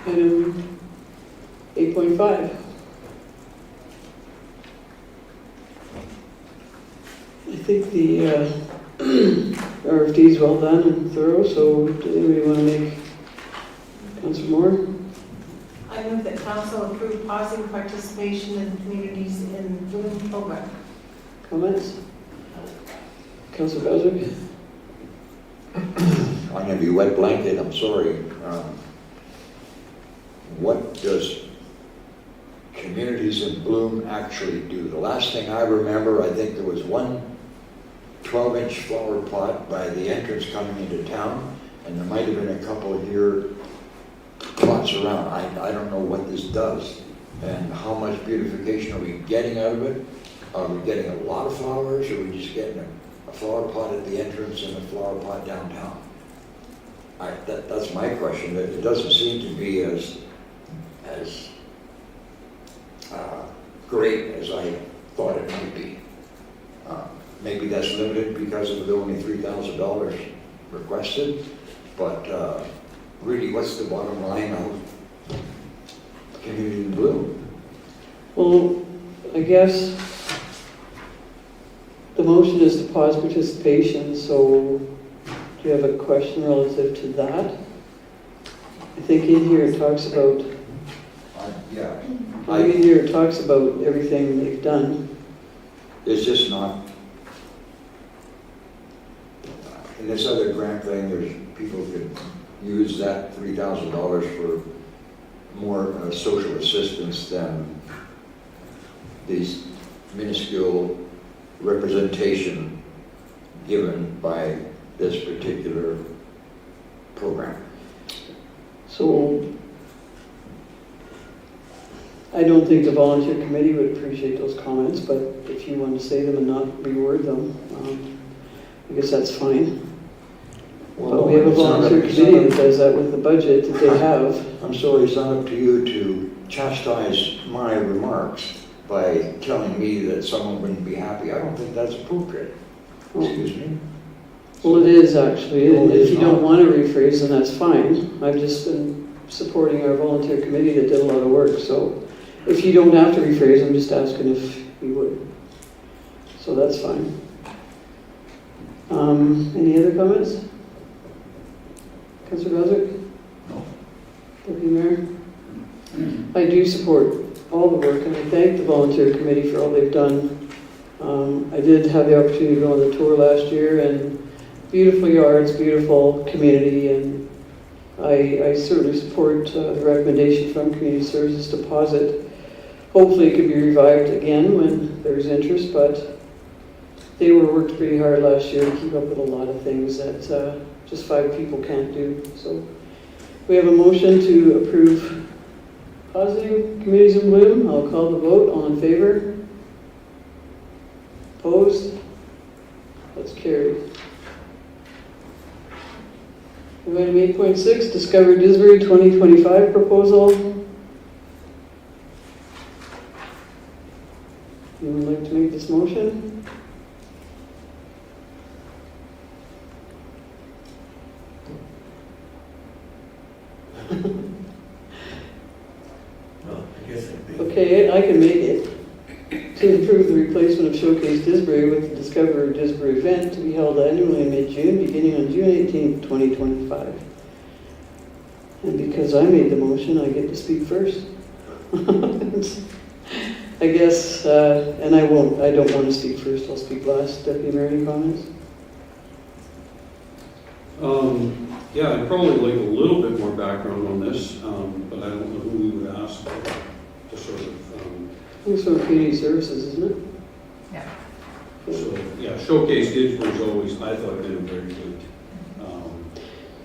item 8.5. I think the RFD is well done and thorough, so does anybody want to make, Councilor Moore? I move that council approve pausing participation in communities in Bloom program. Comments? Councilor Beswick? I'm gonna be wet blanket, I'm sorry. What does Communities in Bloom actually do? The last thing I remember, I think there was one 12-inch flower pot by the entrance coming into town, and there might have been a couple of year plots around. I don't know what this does and how much beautification are we getting out of it? Are we getting a lot of flowers, or are we just getting a flower pot at the entrance and a flower pot downtown? That's my question. It doesn't seem to be as great as I thought it might be. Maybe that's limited because of the only $3,000 requested, but really, what's the bottom line of Community in Bloom? Well, I guess the motion is to pause participation, so do you have a question relative to that? I think in here it talks about, Yeah, in here it talks about everything they've done. It's just not. In this other grant thing, there's people could use that $3,000 for more social assistance than these minuscule representation given by this particular program. So I don't think the volunteer committee would appreciate those comments, but if you want to say them and not reword them, I guess that's fine. But we have a volunteer committee that does that with the budget that they have. I'm sorry, it's not up to you to chastise my remarks by telling me that someone wouldn't be happy. I don't think that's appropriate. Excuse me? Well, it is actually, No, and it if is you don't not. want to rephrase, then that's fine. I've just been supporting our volunteer committee that did a lot of work, so if you don't have to rephrase, I'm just asking if you would. So that's fine. Any other comments? Councillor Bozak? No. Deputy Mayor? I do support all the work, and I thank the volunteer committee for all they've done. I did have the opportunity to go on the tour last year, and beautiful yards, beautiful community, and I certainly support the recommendation from Community Services to pause it. Hopefully it could be revived again when there's interest, but they worked pretty hard last year to keep up with a lot of things that just 5 people can't do. So we have a motion to approve pausing Communities in Bloom. I'll call the vote. All in favor? Opposed? That's carried. Item 8.6, Discover Disbury 2025 proposal. Anyone like to make this motion? Well, I guess it'd be. Okay, I can make it. To approve the replacement of Showcase Disbury with the Discover Disbury event to be held annually in mid-June, beginning on June 18th, 2025. And because I made the motion, I get to speak first. I guess, and I don't want to speak first, I'll speak last. Deputy Mayor, any comments? Yeah, I'd probably like a little bit more background on this, but I don't know who we would ask to sort of, It's from Community Services, isn't it? Yeah. so, yeah, Showcase Didsbury's always, I thought, been very good.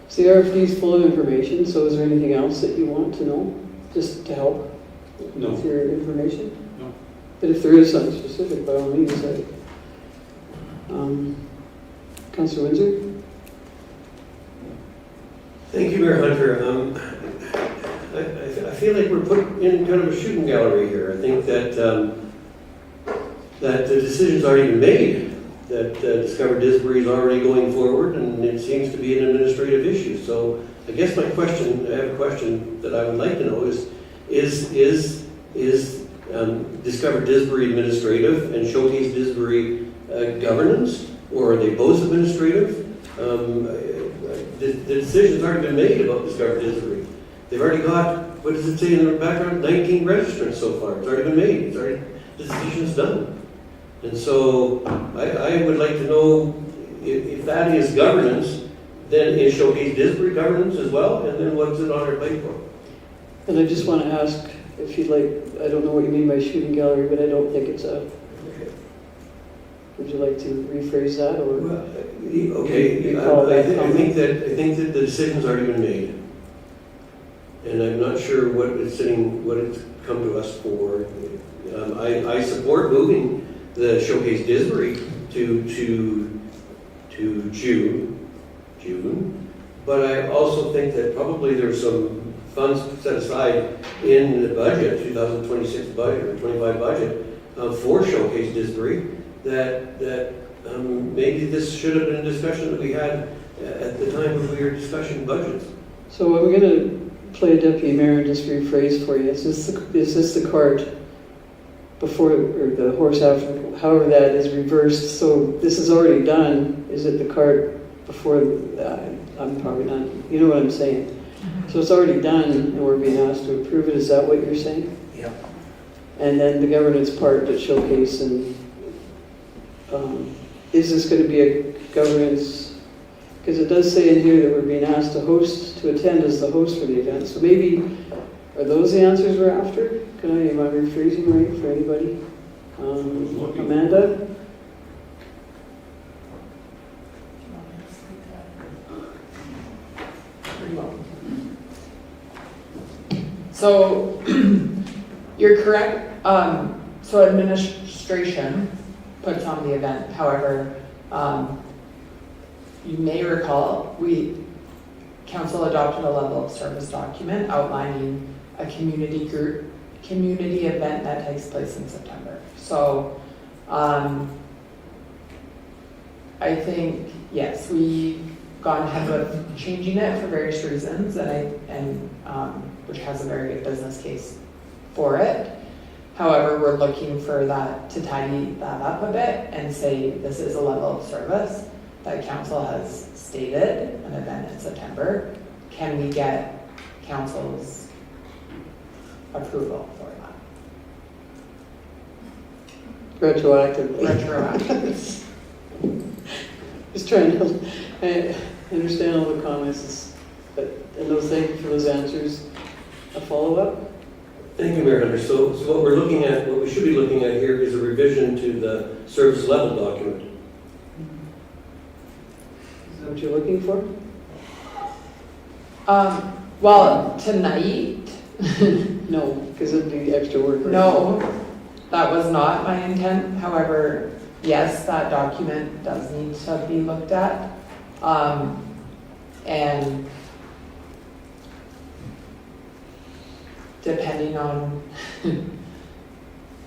So the RFP is full of information, so is there anything else that you want to know, just to help No, with your information? No. But if there is something specific, by all means, Councillor Windsor? Thank you, Mayor Hunter. I feel like we're put in kind of a shooting gallery here. I think that that the decision's already been made, that Discover Disbury is already going forward, and it seems to be an administrative issue. So I guess I have a question that I would like to know is Discover Disbury administrative and Showcase Disbury governance, or are they both administrative? The decision's already been made about Discover Disbury. They've already got, what does it say in the background, 19 registrants so far. It's already been made. The decision's done. And so I would like to know if that is governance, then is Showcase Disbury governance as well? And then what's it on our plate for? And I just want to ask if you'd like, I don't know what you mean by shooting gallery, but I don't think it's a, would you like to rephrase that, or? Well, okay, I think that the decision's already been made. And I'm not sure what it's come to us for. I support moving the Showcase Disbury to June, but I also think that probably there's some funds set aside in the budget, 2026 budget or 25 budget, for Showcase Disbury, that maybe this should have been a discussion that we had at the time when we were discussing budgets. So I'm going to play a deputy mayor and just rephrase for you. Is this the cart before, or the horse after, however that is reversed? So this is already done. Is it the cart before? I'm probably not. You know what I'm saying? So it's already done, and we're being asked to approve it. Is that what you're saying? Yeah. And then the governance part that Showcase, and is this going to be a governance? Because it does say in here that we're being asked to attend as the host for the event. So maybe, are those the answers we're after? Am I rephrasing right for anybody? Amanda? So, you're correct. So administration puts on the event. However, you may recall, council adopted a level of service document outlining a community event that takes place in September. So, I think, yes, we've gone ahead with changing it for various reasons, and which has a very good business case for it. However, we're looking for that to tidy that up a bit and say this is a level of service that council has stated, an event in September. Can we get council's approval for that? Retroactively. Retroactive. Just trying to, I understand all the comments, but, and those, thank you for those answers. A follow-up? Thank you, Mayor Hunter. So what we're looking at, what we should be looking at here is a revision to the service level document. Is that what you're looking for? Well, tonight, No, because it'd be extra work. right? no, that was not my intent. However, yes, that document does need to be looked at. And depending on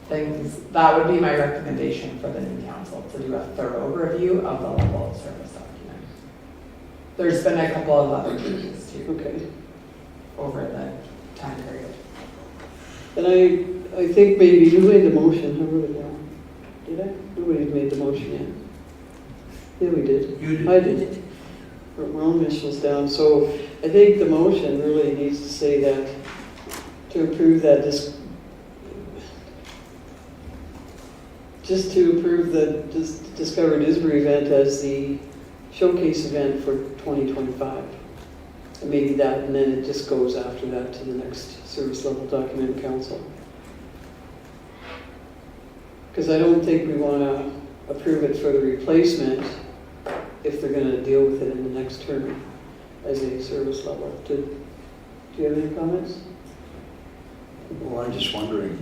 things, that would be my recommendation for the new council, to do a thorough review of the level of service document. There's been a couple of other changes too Okay. over the time period. And I think maybe you made the motion, I wrote it down. Did I? Nobody made the motion yet. Yeah, we did. You did. I did. Our own initials down. So I think the motion really needs to say that to approve that just to approve the Discover Disbury event as the showcase event for 2025. And maybe that, and then it just goes after that to the next service level document council. Because I don't think we want to approve it for the replacement if they're going to deal with it in the next term as a service level. Do you have any comments? Well, I'm just wondering,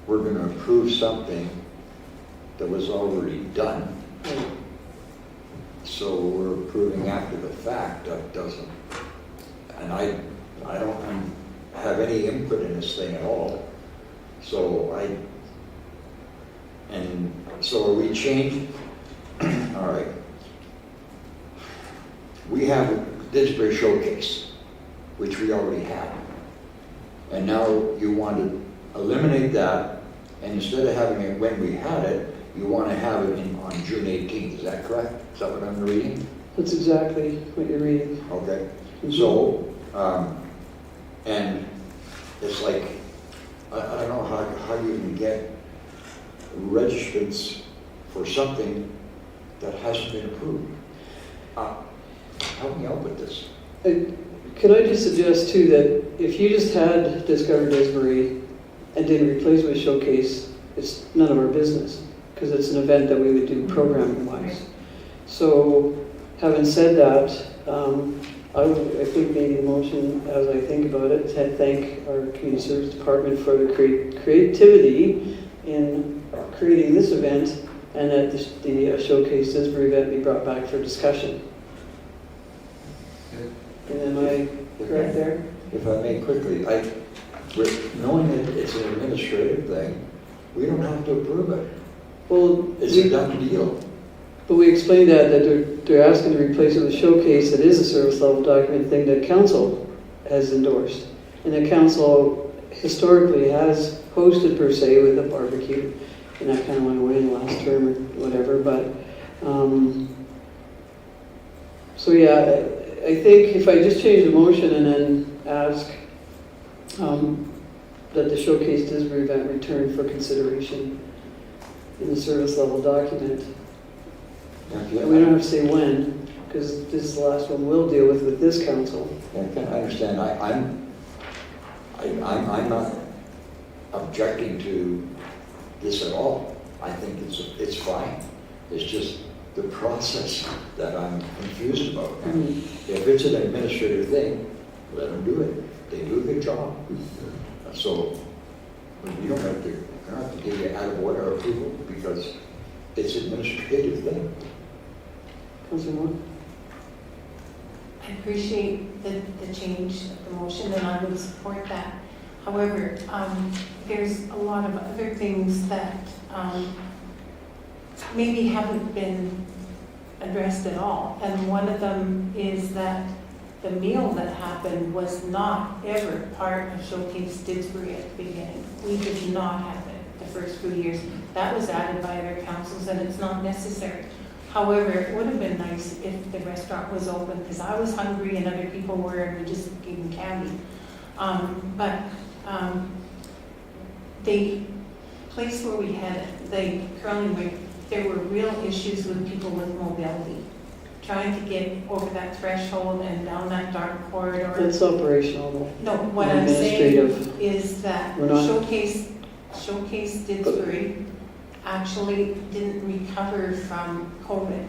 we're going to approve something that was already done. So we're approving after the fact. That doesn't, and I don't have any input in this thing at all. So are we changing? All right. We have a Disbury Showcase, which we already have. And now you want to eliminate that, and instead of having it when we had it, you want to have it on June 18th. Is that correct? Is that what I'm reading? That's exactly what you're reading. Okay. So, and it's like, I don't know how you can get registrants for something that hasn't been approved. Help me out with this. Could I just suggest too that if you just had Discover Disbury and didn't replace with Showcase, it's none of our business, because it's an event that we would do programming wise. So, having said that, I think maybe the motion, as I think about it, to thank our Community Service Department for the creativity in creating this event, and that the Showcase Disbury event be brought back for discussion. And am I correct there? If I may quickly, knowing that it's an administrative thing, we don't have to approve it. Well, It's a done deal. but we explained that they're asking to replace it with Showcase that is a service level document thing that council has endorsed. And the council historically has hosted per se with a barbecue, and that kind of went away in the last term or whatever, but, so yeah, I think if I just change the motion and then ask that the Showcase Disbury event return for consideration in the service level document. And we don't have to say when, because this is the last one we'll deal with this council. I understand. I'm not objecting to this at all. I think it's fine. It's just the process that I'm confused about. If it's an administrative thing, let them do it. They do a good job. So you don't have to give you out of order approval because it's an administrative thing. Councilor Moore? I appreciate the change of the motion, and I would support that. However, there's a lot of other things that maybe haven't been addressed at all. And one of them is that the meal that happened was not ever part of Showcase Didsbury at the beginning. We did not have it the first few years. That was added by other councils, and it's not necessary. However, it would have been nice if the restaurant was open, because I was hungry and other people were, and we just gave them candy. The place where we had it, the curling rink, there were real issues with people with mobility, trying to get over that threshold and down that dark corridor. That's operational though. No, what I'm saying Administrative. is that We're not- Showcase Didsbury actually didn't recover from COVID.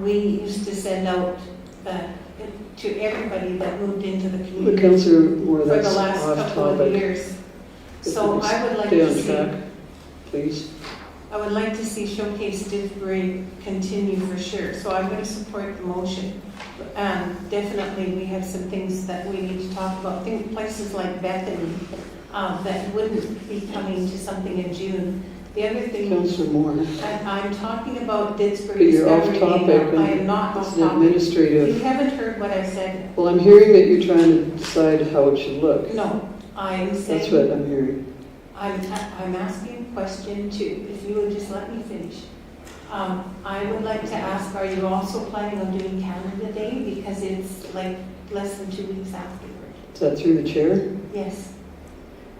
We used to send out to everybody that moved into the But community Councilor Moore, for the that's last off couple of topic. years. If So we I would like stay to on see, track, please. I would like to see Showcase Didsbury continue for sure. So I'm going to support the motion. Definitely, we have some things that we need to talk about. Think places like Bethany that wouldn't be coming to something in June. The other thing, Councilor Moore, I'm talking about Didsbury but you're off Discovery topic. Day now. I and am not It's off an topic. administrative. You haven't heard what I said. Well, I'm hearing that you're trying to decide how it should look. No, I'm That's saying, what I'm hearing. I'm asking a question too, if you would just let me finish. I would like to ask, are you also planning on doing Canada Day? Because it's like less than 2 weeks afterward. Is that through the chair? Yes.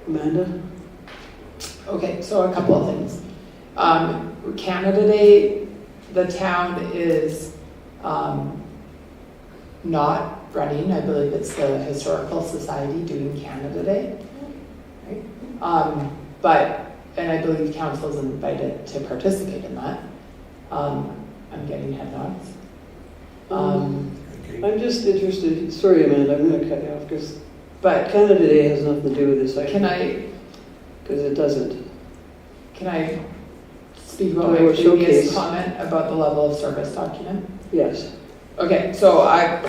Amanda? Okay, so a couple of things. Canada Day, the town is not running. I believe it's the Historical Society doing Canada Day. Right? And I believe council is invited to participate in that. I'm getting head nods. I'm just interested, sorry Amanda, I'm going to cut you off because But Canada Day has nothing to do with this can item. Because it doesn't. can I speak about Oh, my previous Showcase. comment about the level of service document? Yes. Okay, so I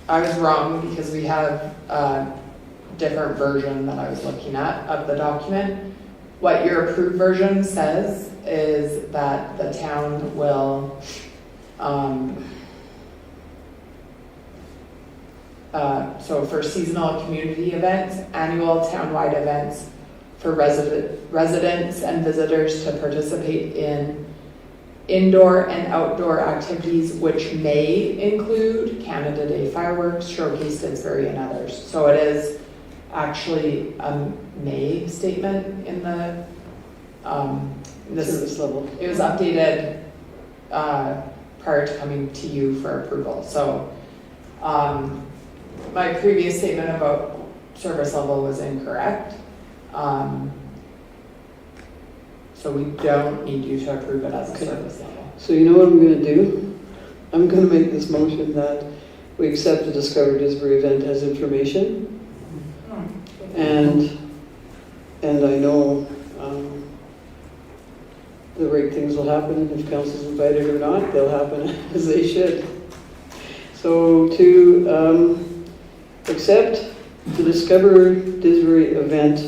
was wrong because we have a different version that I was looking at of the document. What your approved version says is that the town will so for seasonal community events, annual townwide events for residents and visitors to participate in indoor and outdoor activities which may include Canada Day fireworks, Showcase Didsbury, and others. So it is actually a may statement in the Service level. it was updated prior to coming to you for approval. So my previous statement about service level was incorrect. So we don't need you to approve it as a Okay. service level. So you know what I'm gonna do? I'm gonna make this motion that we accept the Discover Disbury event as information. And I know, the right things will happen, and if council's invited or not, they'll happen as they should. So to, accept the Discover Disbury event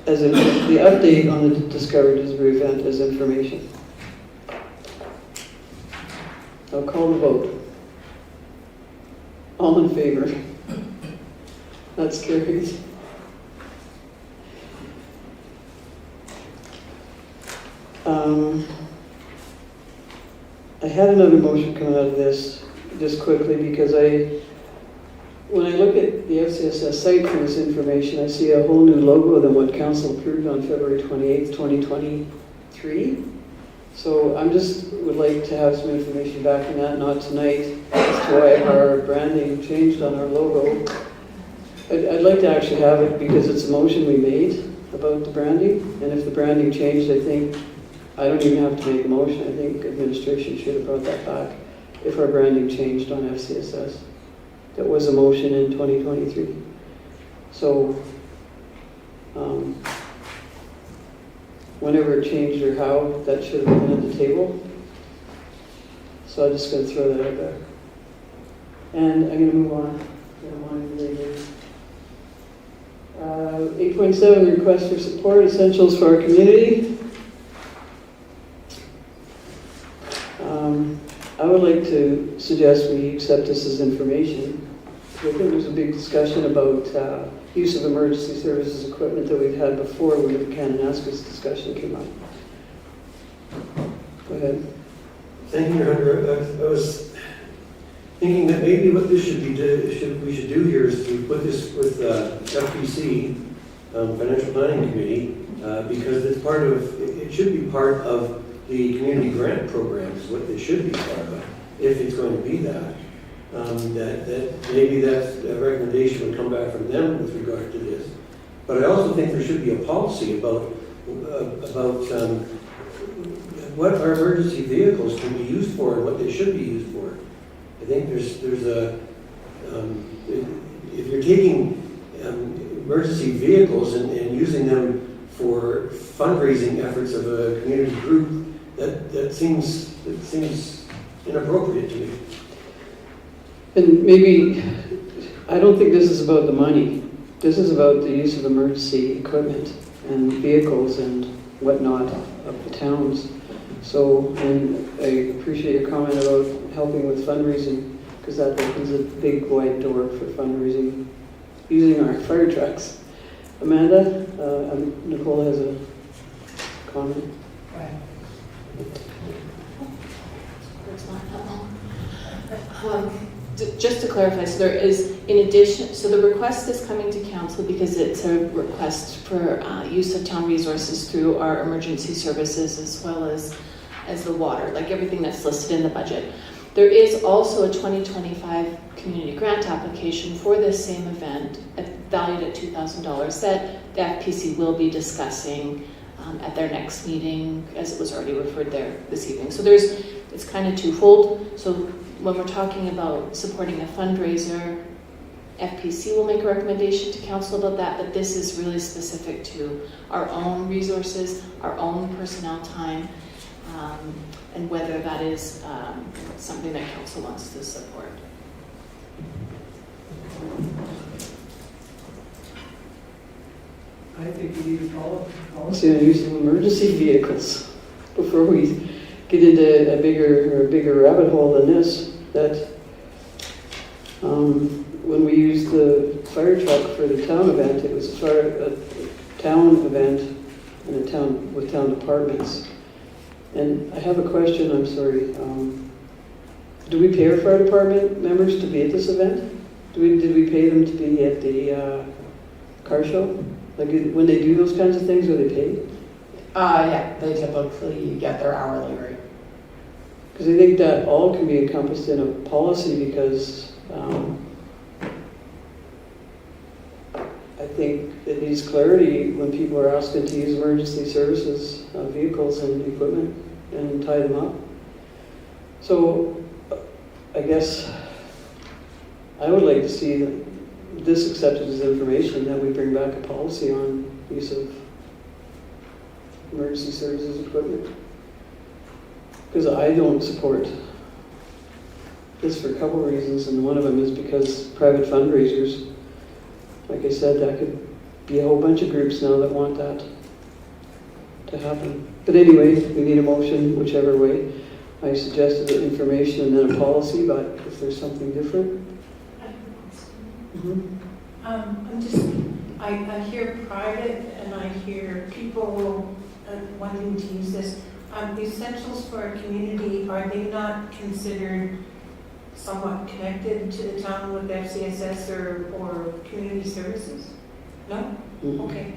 as in the update on the Discover Disbury event as information. I'll call the vote. All in favor? That's carried. I had another motion coming out of this just quickly because when I look at the FCSS site for this information, I see a whole new logo than what council approved on February 28th, 2023. So I'm just would like to have some information back on that, not tonight, as to why our branding changed on our logo. I'd like to actually have it because it's a motion we made about the branding, and if the branding changed, I think, I don't even have to make a motion, I think administration should have brought that back if our branding changed on FCSS. That was a motion in 2023. So, whenever it changed or how, that should have been at the table. So I'm just going to throw that out there. And I'm going to move on. I don't want to delay this. 8.7, request for support, essentials for our community. I would like to suggest we accept this as information. I think there's a big discussion about use of emergency services equipment that we've had before when the Kananaskis discussion came up. Go ahead. Thank you, Hunter. I was thinking that maybe what this should be we should do here is to put this with FPC, Financial Planning Committee, because it should be part of the community grant programs, what they should be part of, if it's going to be that. That maybe that recommendation would come back from them with regard to this. But I also think there should be a policy about what our emergency vehicles can be used for and what they should be used for. I think there's a if you're taking emergency vehicles and using them for fundraising efforts of a community group, that seems inappropriate to me. And maybe, I don't think this is about the money. This is about the use of emergency equipment and vehicles and whatnot of the towns. So, and I appreciate your comment about helping with fundraising, because that opens a big wide door for fundraising using our fire trucks. Amanda, Nicole has a comment. Just to clarify, so there is, in addition, so the request is coming to council because it's a request for use of town resources through our emergency services as well as the water, like everything that's listed in the budget. There is also a 2025 community grant application for this same event valued at $2,000 that the FPC will be discussing at their next meeting, as it was already referred there this evening. So it's kind of twofold. So when we're talking about supporting a fundraiser, FPC will make a recommendation to council about that, but this is really specific to our own resources, our own personnel time, and whether that is something that council wants to support. I think we need a policy on use of emergency vehicles before we get into a bigger rabbit hole than this. That when we used the fire truck for the town event, it was a town event and with town departments. And I have a question. I'm sorry. Do we pay our fire department members to be at this event? Did we pay them to be at the car show? Like when they do those kinds of things, are they paid? Yeah, they typically get their hourly rate. Because I think that all can be encompassed in a policy because I think it needs clarity when people are asking to use emergency services, vehicles and equipment and tie them up. So I guess I would like to see this accepted as information, that we bring back a policy on use of emergency services equipment. Because I don't support this for a couple of reasons, and one of them is because private fundraisers, like I said, that could be a whole bunch of groups now that want that to happen. But anyway, we need a motion whichever way. I suggested information and then a policy, but if there's something different. I hear private and I hear people wanting to use this. The essentials for a community, are they not considered somewhat connected to the town with FCSS or community services? No? Okay,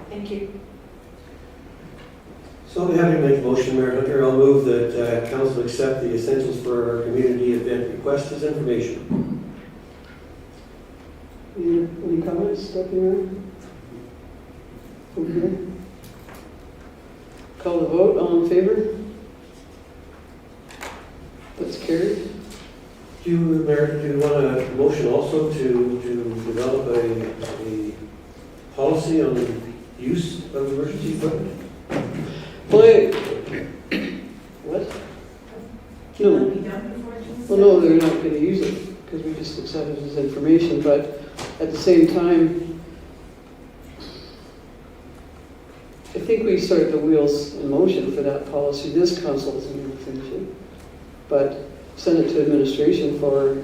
thank you. So we have to make a motion, Mayor Hunter. I'll move that council accept the essentials for our community event request as information. Any comments, Deputy Mayor? Okay. Call the vote, all in favor? That's carried. Do you, Mayor, do you want a motion also to develop a policy on the use of emergency equipment? Well, what? Can No. that be done before June? Well, no, they're not going to use it because we just accepted it as information, but at the same time, I think we start the wheels in motion for that policy. This council isn't going to finish it, but send it to administration for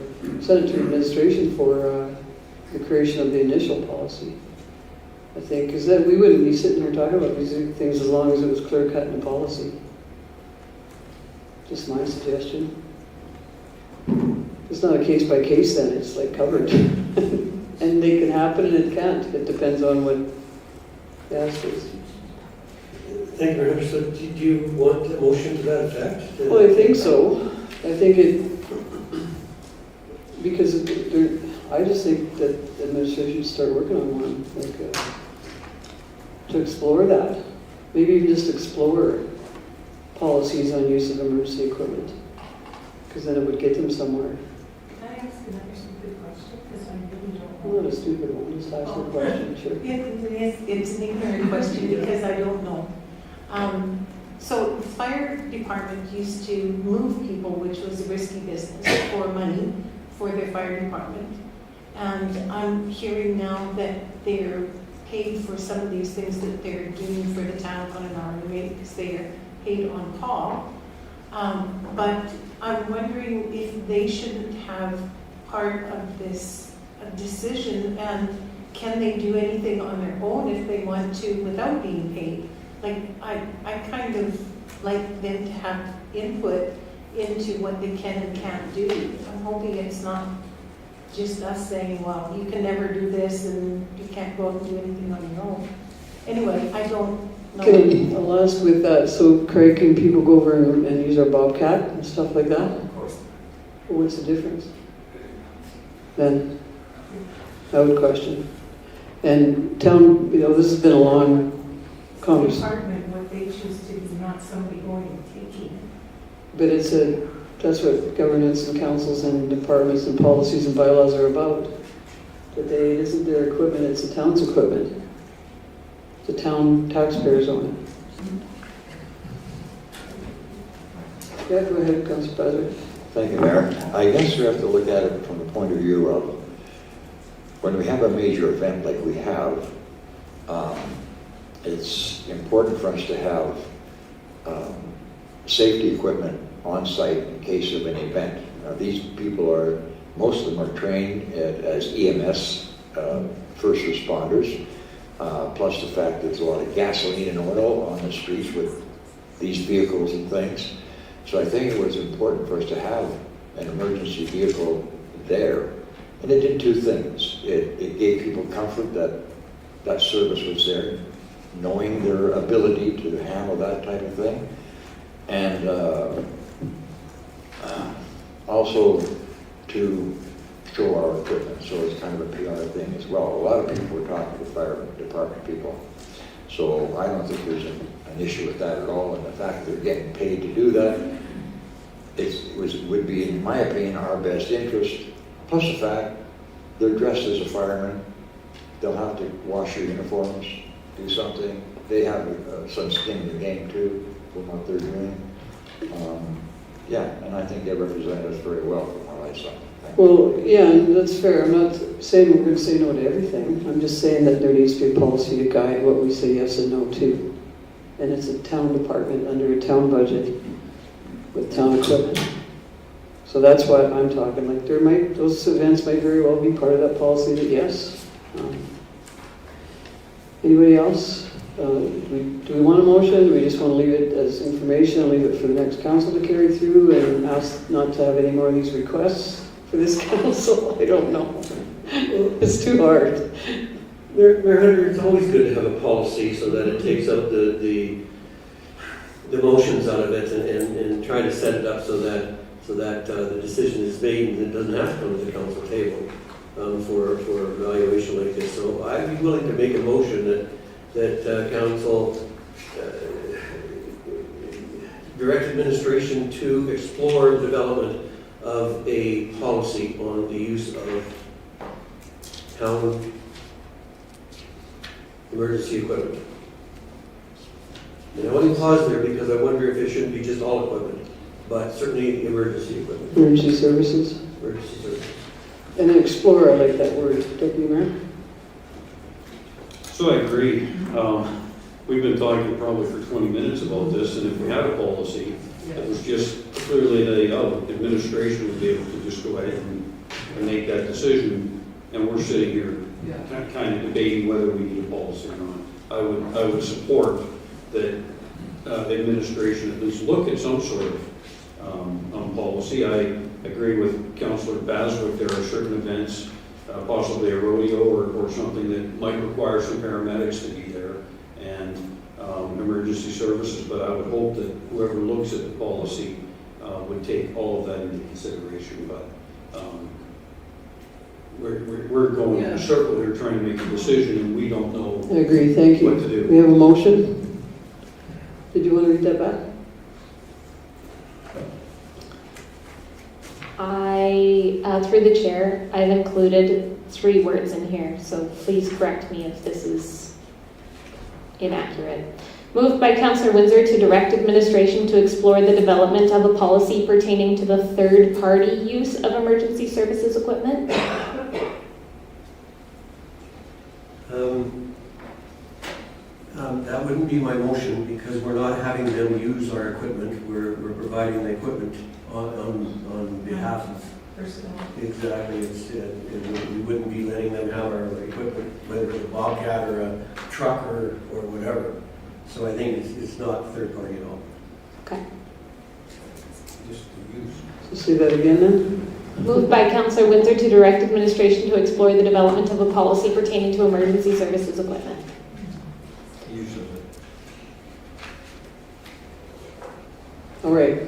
the creation of the initial policy. I think, because then we wouldn't be sitting here talking about these things as long as it was clear cut in the policy. Just my suggestion. It's not a case by case then, it's like covered. And they can happen and it can't. It depends on what the ask is. Thank you, Mayor. So do you want a motion to that effect? Well, I think so. I think because I just think that the administration should start working on one, like, to explore that. Maybe even just explore policies on use of emergency equipment, because then it would get them somewhere. Can I ask another stupid question? Because I really don't Not a stupid one, just ask a question, sure. It's an ignorant question because I don't know. So the fire department used to move people, which was a risky business, for money for their fire department. And I'm hearing now that they're paid for some of these things that they're doing for the town on an hourly rate because they are paid on call. But I'm wondering if they shouldn't have part of this decision, and can they do anything on their own if they want to without being paid? Like, I kind of like them to have input into what they can and can't do. I'm hoping it's not just us saying, well, you can never do this and you can't go out and do anything on your own. Anyway, I don't know. I'll ask with that, so Craig, can people go over and use our Bobcat and stuff like that? Of course. Well, what's the difference? Then, I would question. And town, this has been a long conversation. Department, what they choose to do, not somebody going and taking it. But that's what governance and councils and departments and policies and bylaws are about. That it isn't their equipment, it's the town's equipment. The town taxpayers own it. Yeah, go ahead, Councilor President. Thank you, Mayor. I guess we have to look at it from the point of view of when we have a major event like we have, it's important for us to have safety equipment on site in case of an event. These people most of them are trained as EMS, first responders, plus the fact that there's a lot of gasoline and oil on the streets with these vehicles and things. So I think it was important for us to have an emergency vehicle there. And it did two things. It gave people comfort that that service was there, knowing their ability to handle that type of thing. And also to show our equipment, so it's kind of a PR thing as well. A lot of people were talking to fire department people, so I don't think there's an issue with that at all, and the fact they're getting paid to do that, would be, in my opinion, our best interest, plus the fact they're dressed as a fireman, they'll have to wash their uniforms, do something, they have some skin in the game too, from what they're doing. Yeah, and I think they represent us very well from what I saw. Well, yeah, and that's fair. I'm not saying we're going to say no to everything. I'm just saying that there needs to be a policy to guide what we say yes and no to. And it's a town department under a town budget with town equipment. So that's why I'm talking, like those events might very well be part of that policy that yes. Anybody else? Do we want a motion? Do we just want to leave it as information and leave it for the next council to carry through and ask not to have any more of these requests for this council? I don't know. It's too hard. Mayor Hunter, it's always good to have a policy so that it takes out the emotions out of it and try to set it up so that the decision is made and it doesn't have to come to the council table for evaluation like this. So I'd be willing to make a motion that council direct administration to explore the development of a policy on the use of town emergency equipment. And I only pause there because I wonder if it shouldn't be just all equipment, but certainly emergency equipment, Emergency services. emergency services. And explore, I like that word. Deputy Mayor? So I agree. We've been talking probably for 20 minutes about this, and if we had a policy that was just clearly laid out, administration would be able to just go ahead and make that decision, and we're sitting here kind of debating whether we need a policy or not. I would support that the administration at least look at some sort of policy. I agree with Councillor Baswick. There are certain events, possibly a rodeo or something that might require some paramedics to be there and emergency services, but I would hope that whoever looks at the policy would take all of that into consideration. But we're going in a circle here trying to make a decision, and we don't know I agree. Thank you. what to do. We have a motion. Did you want to read that back? Through the chair, I've included 3 words in here, so please correct me if this is inaccurate. Moved by Councillor Windsor to direct administration to explore the development of a policy pertaining to the third-party use of emergency services equipment. That wouldn't be my motion because we're not having them use our equipment. We're providing the equipment on behalf of. Exactly. We wouldn't be letting them have our equipment, whether it's a Bobcat or a truck or whatever. So I think it's not third party at all. Okay. Just to use. So say that again then. Moved by Councillor Windsor to direct administration to explore the development of a policy pertaining to emergency services equipment. Use of it. All right.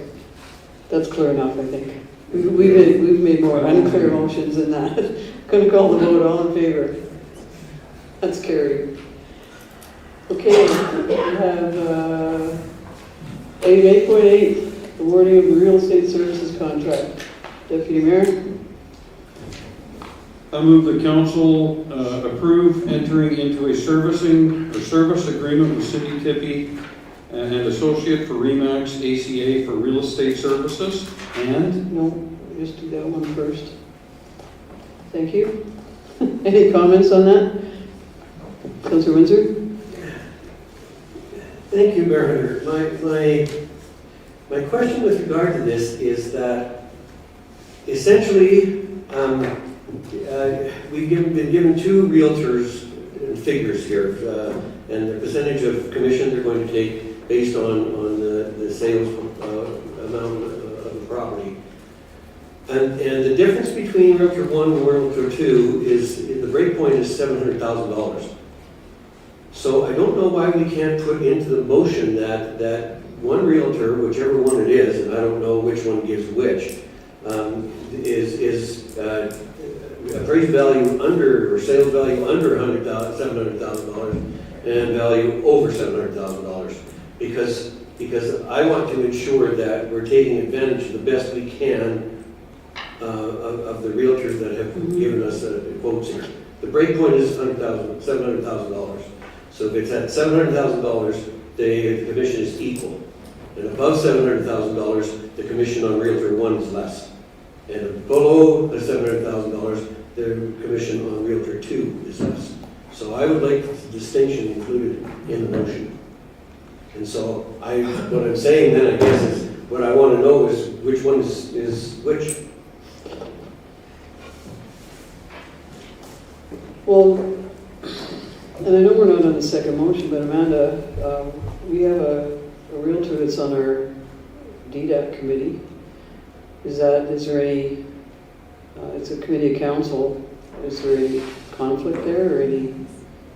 That's clear enough, I think. We've made more unclear motions than that. Going to call the vote. All in favor? That's carried. Okay, we have item 8.8, awarding of the real estate services contract. Deputy Mayor? I move the council approve entering into a service agreement with City Tippie and Associate for RE/MAX ACA for real estate services. And No, just do that one first. Thank you. Any comments on that? Councillor Windsor? Thank you, Mayor Hunter. My question with regard to this is that essentially we've been given 2 realtors figures here, and the percentage of commission they're going to take based on the sales amount of the property. And the difference between Realtor 1 and Realtor 2 is, the break point is $700,000. So I don't know why we can't put into the motion that one Realtor, whichever one it is, and I don't know which one gives which, is appraised value under, or sales value under $700,000 and value over $700,000. Because I want to ensure that we're taking advantage of the best we can of the realtors that have given us quotes here. The break point is $700,000. So if it's at $700,000, the commission is equal. And above $700,000, the commission on Realtor 1 is less. And below the $700,000, the commission on Realtor 2 is less. So I would like the distinction included in the motion. And so what I'm saying then, I guess, is what I want to know is which one is which. Well, and I know we're not on the second motion, but Amanda, we have a realtor that's on our DDAC committee. Is there any, it's a committee of council, is there any conflict there or any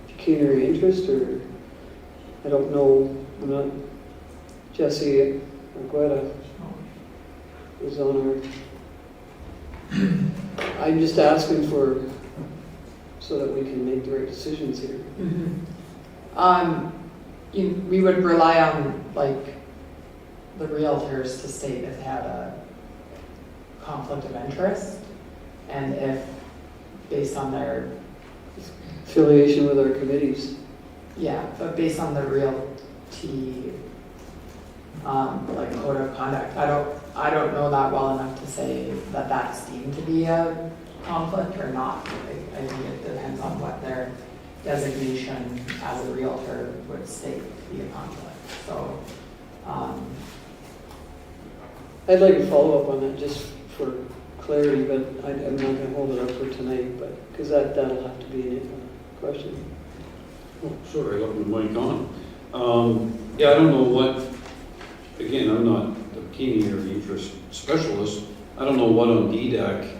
pecuniary interest, or, I don't know, I'm not, Jesse Agueda is on our, I'm just asking for, so that we can make the right decisions here. We would rely on, like, the realtors to state if they had a conflict of interest, and if, based on their, Affiliation with our committees. but based on the realty, like, code of conduct. I don't know that well enough to say that that's deemed to be a conflict or not. I think it depends on what their designation as a realtor would state to be a conflict. So, I'd like to follow up on that just for clarity, but I'm not going to hold it up for tonight, but, because that'll have to be a question. Oh, sorry, I left my mic on. Yeah, I don't know what, again, I'm not the pecuniary interest specialist. I don't know what on DDAC.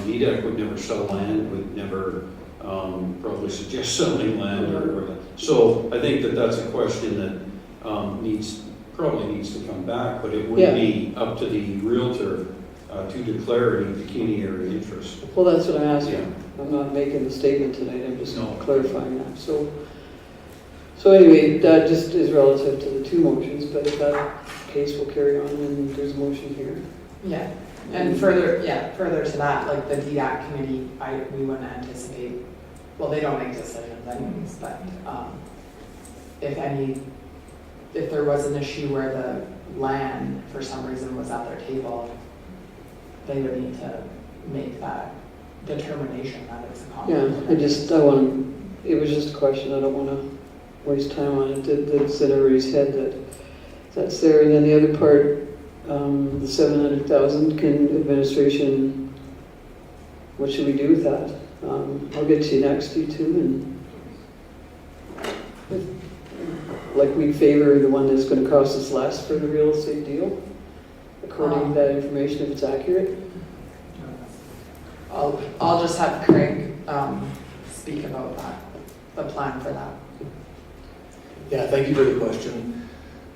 DDAC would never sell land, would never probably suggest selling land or so I think that's a question that probably needs to come back, but it would be up to the realtor to declare any pecuniary interest. Well, that's what I'm asking. Yeah. I'm not making the statement tonight, I'm just clarifying that. So anyway, that just is relative to the two motions, but if that case will carry on, and there's a motion here. yeah. And further to that, like the DDAC committee, we wouldn't anticipate, well, they don't make decisions anyways, but if there was an issue where the land for some reason was at their table, they would need to make that determination that it's a conflict. Yeah, it was just a question, I don't want to waste time on it. That's in everybody's head that's there. And then the other part, the 700,000, can administration, what should we do with that? I'll get to you next, you two, and like we favor the one that's going to cost us less for the real estate deal, according to that information, if it's accurate. I'll just have Craig speak about that, the plan for that. Yeah, thank you for the question.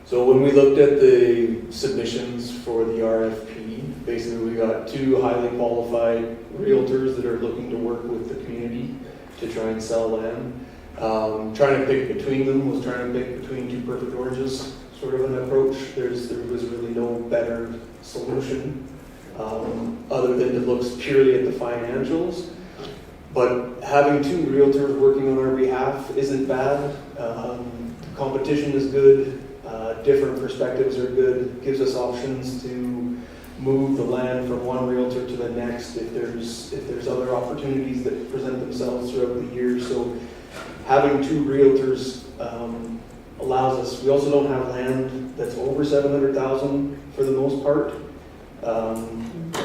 So when we looked at the submissions for the RFP, basically we got two highly qualified realtors that are looking to work with the community to try and sell land. Trying to pick between them was trying to pick between two perfect oranges, sort of an approach. There was really no better solution other than to look purely at the financials. But having two realtors working on our behalf isn't bad. The competition is good. Different perspectives are good. Gives us options to move the land from one realtor to the next if there's other opportunities that present themselves throughout the year. So having two realtors allows us. We also don't have land that's over 700,000 for the most part.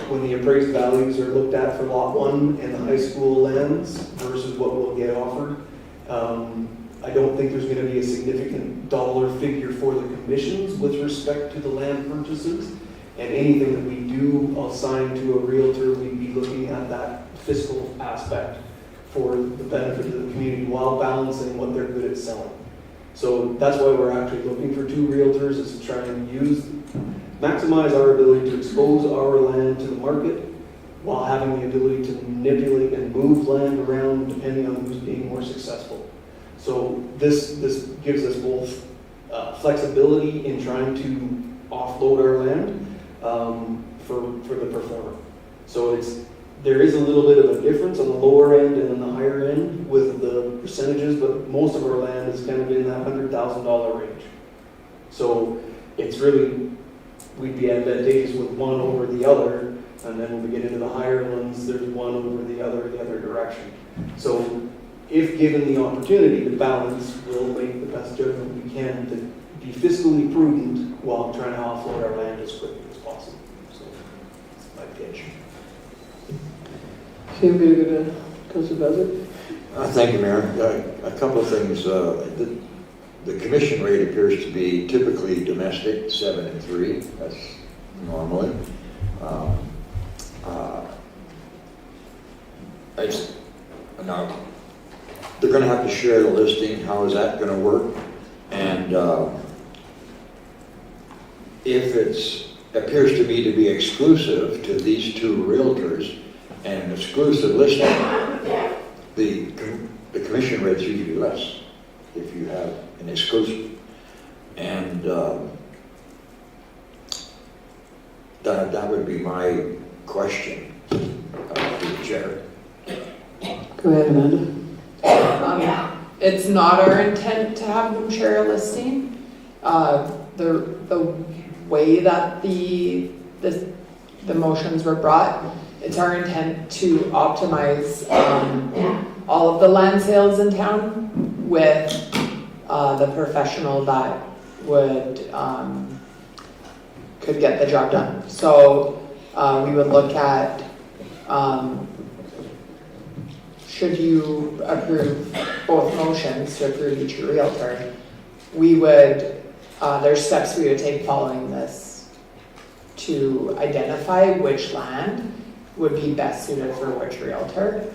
When the appraised values are looked at for lot 1 and the high school lands versus what we'll get offered, I don't think there's going to be a significant dollar figure for the commissions with respect to the land purchases. And anything that we do assign to a realtor, we'd be looking at that fiscal aspect for the benefit of the community while balancing what they're good at selling. So that's why we're actually looking for two realtors, is to try and use maximize our ability to expose our land to the market while having the ability to manipulate and move land around depending on who's being more successful. So this gives us both flexibility in trying to offload our land for the performer. So there is a little bit of a difference on the lower end and on the higher end with the percentages, but most of our land is kind of in that $100,000 range. So it's really, we'd be advantageous with one over the other, and then when we get into the higher ones, there's one over the other direction. So if given the opportunity to balance, we'll make the best judgment we can to be fiscally prudent while trying to offload our land as quickly as possible. So that's my pitch. So you're going to go to Councilor Bassett? Thank you, Mayor. A couple of things. The commission rate appears to be typically domestic, 7 and 3. That's normally. Now, they're going to have to share the listing. How is that going to work? And if it appears to me to be exclusive to these two realtors and an exclusive listing, the commission rate's usually less if you have an exclusive. And that would be my question to the chair. Go ahead, Amanda. It's not our intent to have them share a listing. The way that the motions were brought, it's our intent to optimize all of the land sales in town with the professional that could get the job done. So we would look at should you approve both motions to approve each realtor, we would, there's steps we would take following this to identify which land would be best suited for which realtor,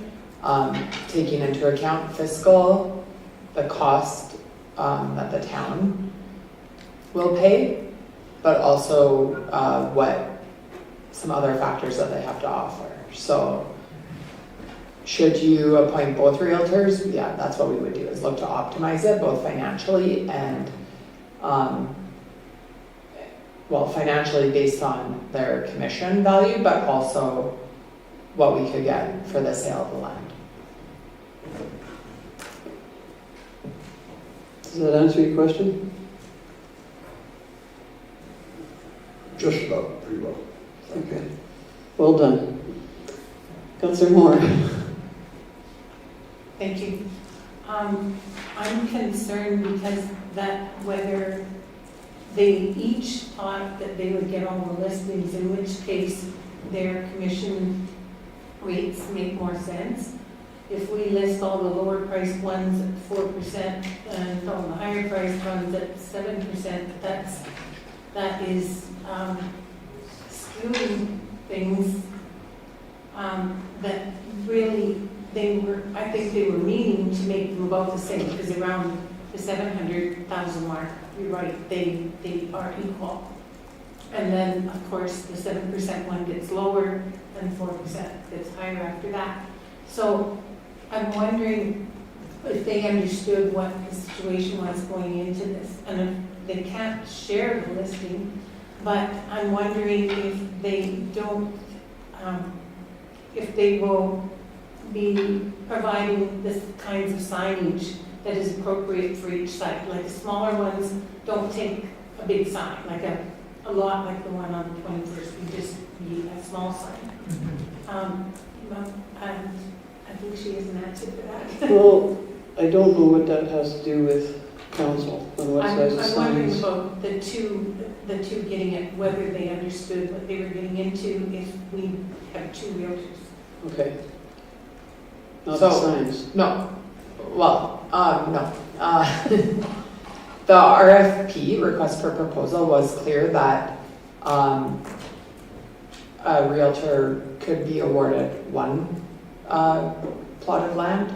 taking into account fiscal, the cost that the town will pay, but also what some other factors that they have to offer. So should you appoint both realtors? Yeah, that's what we would do, is look to optimize it both financially and, financially based on their commission value, but also what we could get for the sale of the land. Does that answer your question? Just about, pretty well. Okay. Well done. Councilor Moore. Thank you. I'm concerned because that whether they each thought that they would get all the listings, in which case their commission rates make more sense. If we list all the lower priced ones at 4% and all the higher priced ones at 7%, that is skewing things that really I think they were meaning to make them about the same, because around the 700,000 mark, you're right, they are equal. And then, of course, the 7% one gets lower and 4% gets higher after that. So I'm wondering if they understood what the situation was going into this. And if they can't share the listing, but I'm wondering if they don't, if they will be providing this kinds of signage that is appropriate for each site. Like the smaller ones don't take a big sign, like a lot like the one on the 21st, we just need a small sign. And I think she has an answer for that. Well, I don't know what that has to do with council and what size of I'm wondering signs. about the two getting it, whether they understood what they were getting into if we have two realtors. Okay. Not So- the signs. No. Well, no. The RFP, request for proposal, was clear that a realtor could be awarded one plot of land,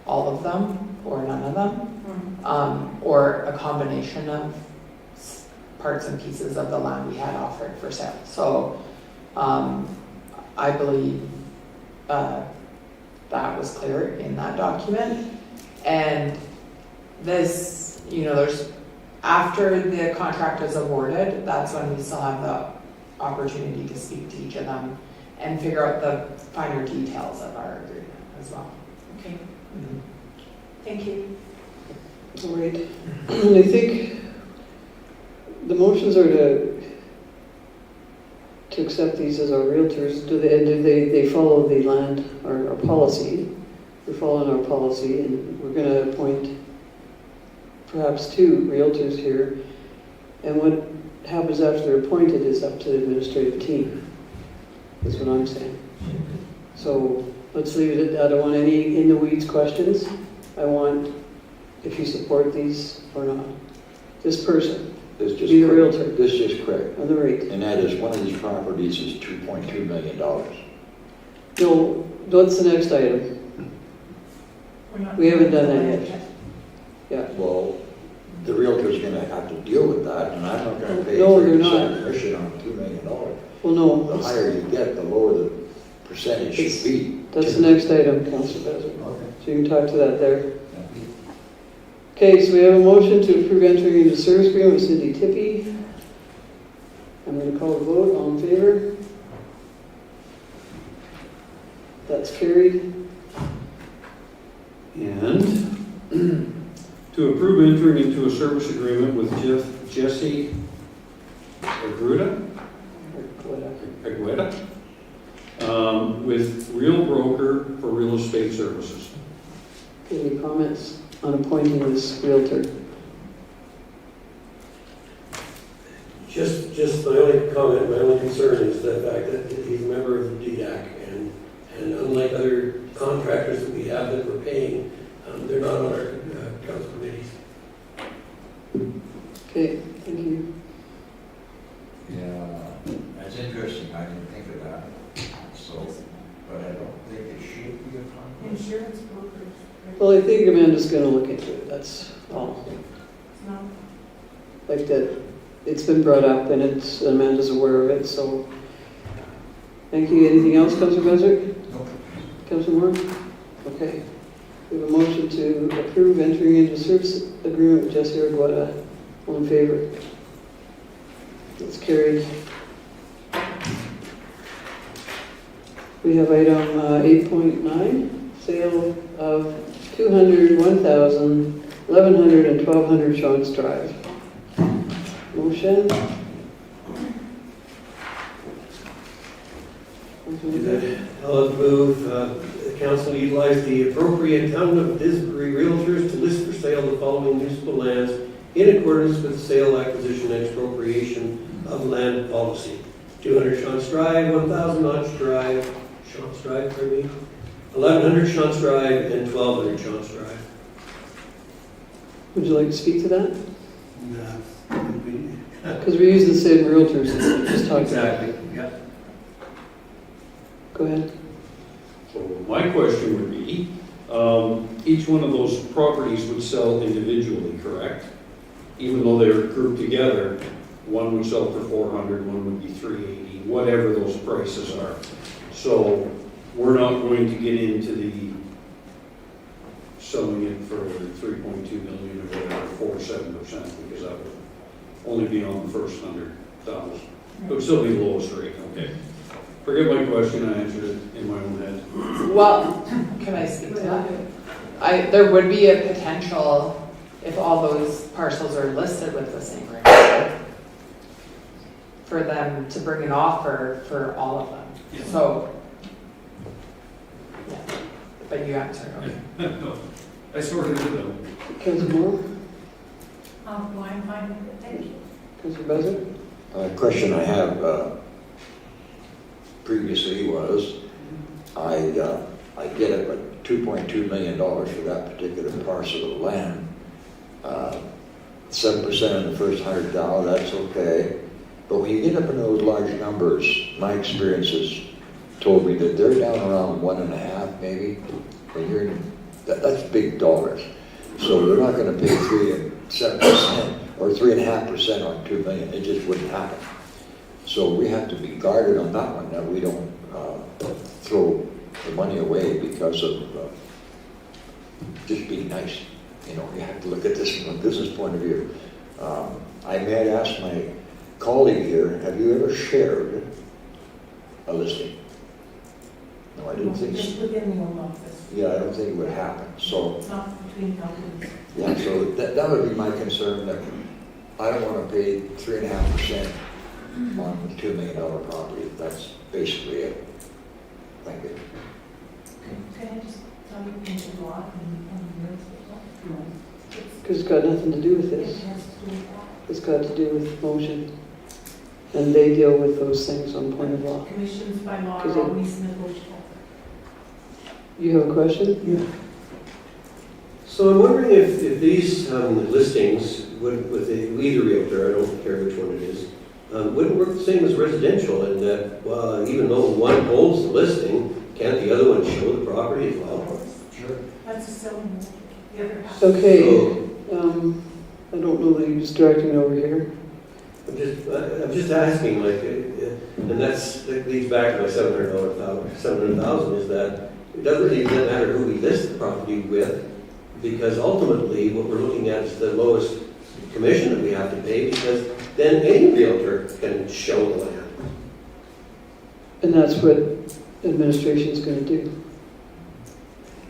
all of them, or none of them, or a combination of parts and pieces of the land we had offered for sale. So, I believe, that was clear in that document. And this, there's, after the contract is awarded, that's when we still have the opportunity to speak to each of them and figure out the finer details of our agreement as well. Okay, thank you. All right. I think the motions are to accept these as our realtors. Do they follow the land, our policy? We're following our policy, and we're going to appoint perhaps 2 realtors here. And what happens after they're appointed is up to the administrative team. That's what I'm saying. So let's leave it at that. I don't want any in the weeds questions. I want if you support these or not. This person, This just be the quick. realtor This just quick. on the rate. And that is, one of these properties is $2.2 million. No, what's the next item? We haven't done that yet. Well, the realtor's gonna have to deal with that, and I'm not gonna pay No, you're 30% not. commission on $2 million. Well, no, The that's, higher you get, the lower the percentage should be. that's the next item, Councilor Bezer. Okay. So you can talk to that there. Okay, so we have a motion to approve entering into service agreement with Cindy Tippie. I'm going to call the vote. All in favor? That's carried. And to approve entering into a service agreement with Jesse Agueda, with Real Broker for real estate services. Any comments on appointing this realtor? Just my only comment, my only concern is the fact that he's a member of the DDAC, and unlike other contractors that we have that we're paying, they're not on our council committees. Okay, thank you. Yeah, that's interesting, I didn't think of that, so, but I don't think it should be a conflict. Insurance brokers. Well, I think Amanda's going to look into it. That's all. No. Like that, it's been brought up and Amanda's aware of it, so. Thank you. Anything else, Councilor Bezer? Nope. Councilor Moore? Okay. We have a motion to approve entering into service agreement with Jesse Argueta. All in favor? That's carried. We have item 8.9, sale of 200, 1,000, 1,100, and 1,200 Shawns Drive. Motion? I'll move, the council utilize the appropriate town of Disbury realtors to list for sale the following municipal lands in accordance with the sale, acquisition, and expropriation of land policy. 200 Shawns Drive, 1,000 Notch Drive, 1,100 Shawns Drive, and 1,200 Shawns Drive. Would you like to speak to that? No. Because we're using the same realtors that we just talked about. Exactly, yeah. Go ahead. So my question would be, each one of those properties would sell individually, correct? Even though they're grouped together, one would sell for 400, one would be 380, whatever those prices are. So we're not going to get into the selling it for 3.2 million or whatever, 4.7%, because that would only be on the first 100,000. It would still be the lowest rate, okay. Forget my question, I answered it in my own head. Well, can I speak to that? There would be a potential if all those parcels are listed with the same rate for them to bring an offer for all of them. Yeah. So, yeah, but you answered, okay. No, I sort of did though. Councilor Moore? Well, I'm fine with it, thank you. Councilor Bezer? Question I have previously was, I get it, but $2.2 million for that particular parcel of land. 7% in the first 100,000, that's okay. But when you get up in those large numbers, my experience has told me that they're down around 1.5 maybe. When you're in, that's big dollars. So they're not going to pay 3 and 7%. or 3.5% on 2 million, it just wouldn't happen. So we have to be guarded on that one, that we don't throw the money away because of just being nice. You know, you have to look at this from a business point of view. I may ask my colleague here, have you ever shared a listing? No, I didn't think so. Just within the home office, Yeah, I don't think it would happen, so, not between companies. yeah, so that would be my concern, that I don't wanna pay 3.5% on a $2 million property, that's basically it. Thank you. Can I just tell you in the law and yours as well? Because it's got nothing to do with It this. has to do with that. It's got to do with motion. And they deal with those things on point of law. Commissions by law Is are it- always negotiable. You have a question? So I'm wondering if these listings, with either realtor, I don't care which one it is, wouldn't work the same as residential in that, well, even though one holds the listing, can't the other one show the property as well? Sure. That's a selling, the other half. Okay, So I don't know that you're just directing it over here. I'm just asking, like, and that leads back to my $700,000 is that it doesn't really matter who we list the property with, because ultimately what we're looking at is the lowest commission that we have to pay, because then any realtor can show the land. And that's what administration's gonna do.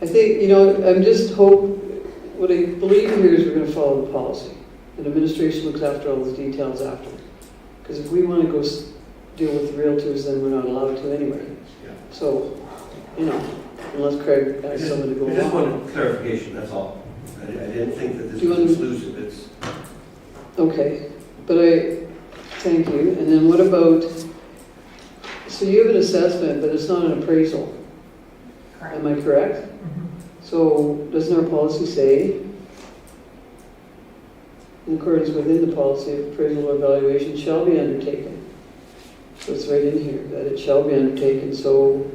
I think, you know, I'm just what I believe here is we're gonna follow the policy. And administration looks after all the details after. Because if we wanna go deal with the realtors, then we're not allowed to anyway. Yeah. So, you know, unless Craig has someone to go I just along. wanted clarification, that's all. I didn't think that this Do you was want to- exclusive, it's. Okay, but thank you. And then what about, so you have an assessment, but it's not an appraisal. Correct. Am I correct? So doesn't our policy say, in accordance within the policy, appraisal or evaluation shall be undertaken? So it's right in here, that it shall be undertaken, so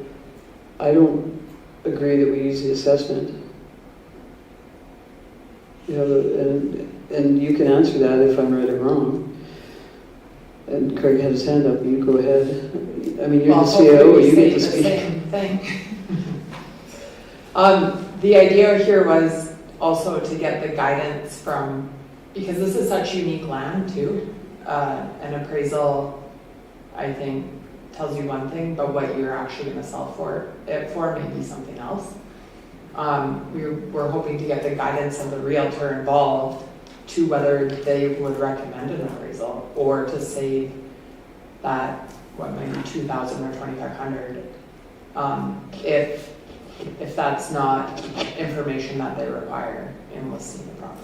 I don't agree that we use the assessment. You know, and you can answer that if I'm right or wrong. And Craig had his hand up, you go ahead. I mean, you're Well, the CIO, hopefully we you get to say the speak. same thing. The idea here was also to get the guidance from, because this is such unique land too. An appraisal, I think, tells you one thing, but what you're actually gonna sell it for may be something else. We're hoping to get the guidance of the realtor involved to whether they would recommend an appraisal or to save that, what might be 2,000 or 2,500. If that's not information that they require in listing the property.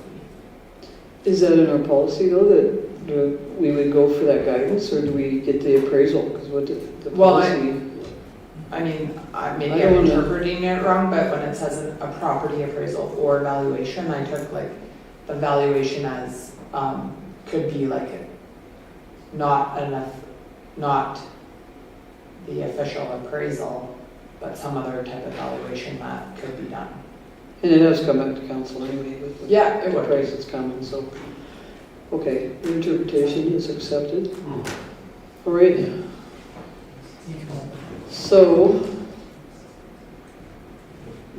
Is that in our policy though, that we would go for that guidance, or do we get the appraisal? Because what the Well, policy, I mean, maybe I don't I'm wanna- interpreting it wrong, but when it says a property appraisal or valuation, I took like the valuation as, could be like not the official appraisal, but some other type of valuation that could be done. and it has come back to council anyway with the Yeah, it the would. price that's coming, so. Okay, your interpretation is accepted. All right. So,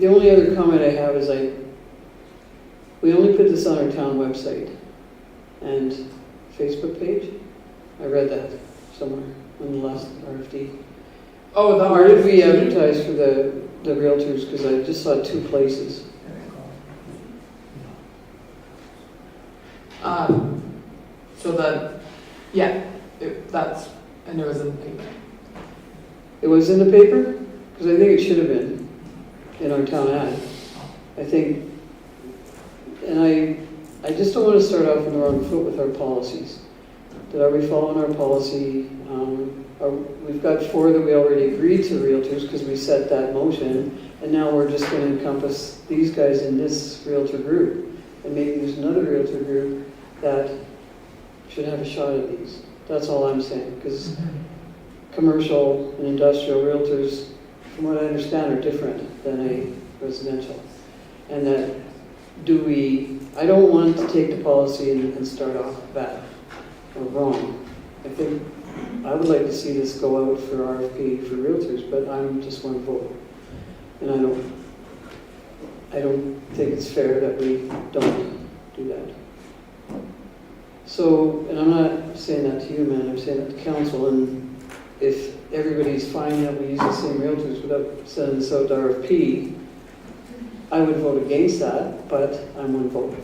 the only other comment I have is we only put this on our town website and Facebook page. I read that somewhere on the last RFD. Oh, the Where did we RFP? advertise for the realtors? Because I just saw 2 places. And it was in the paper. It was in the paper? Because I think it should have been in our town ad. I think, and I just don't want to start off on the wrong foot with our policies. That are we following our policy? We've got 4 that we already agreed to realtors because we set that motion, and now we're just going to encompass these guys in this realtor group. And maybe there's another realtor group that should have a shot at these. That's all I'm saying, because commercial and industrial realtors, from what I understand, are different than a residential. And that I don't want to take the policy and start off bad or wrong. I think, I would like to see this go out for RFP for realtors, but I'm just one vote. And I don't think it's fair that we don't do that. So, and I'm not saying that to you, man, I'm saying that to council, and if everybody's fine that we use the same realtors without sending this out to RFP, I would vote against that, but I'm one vote.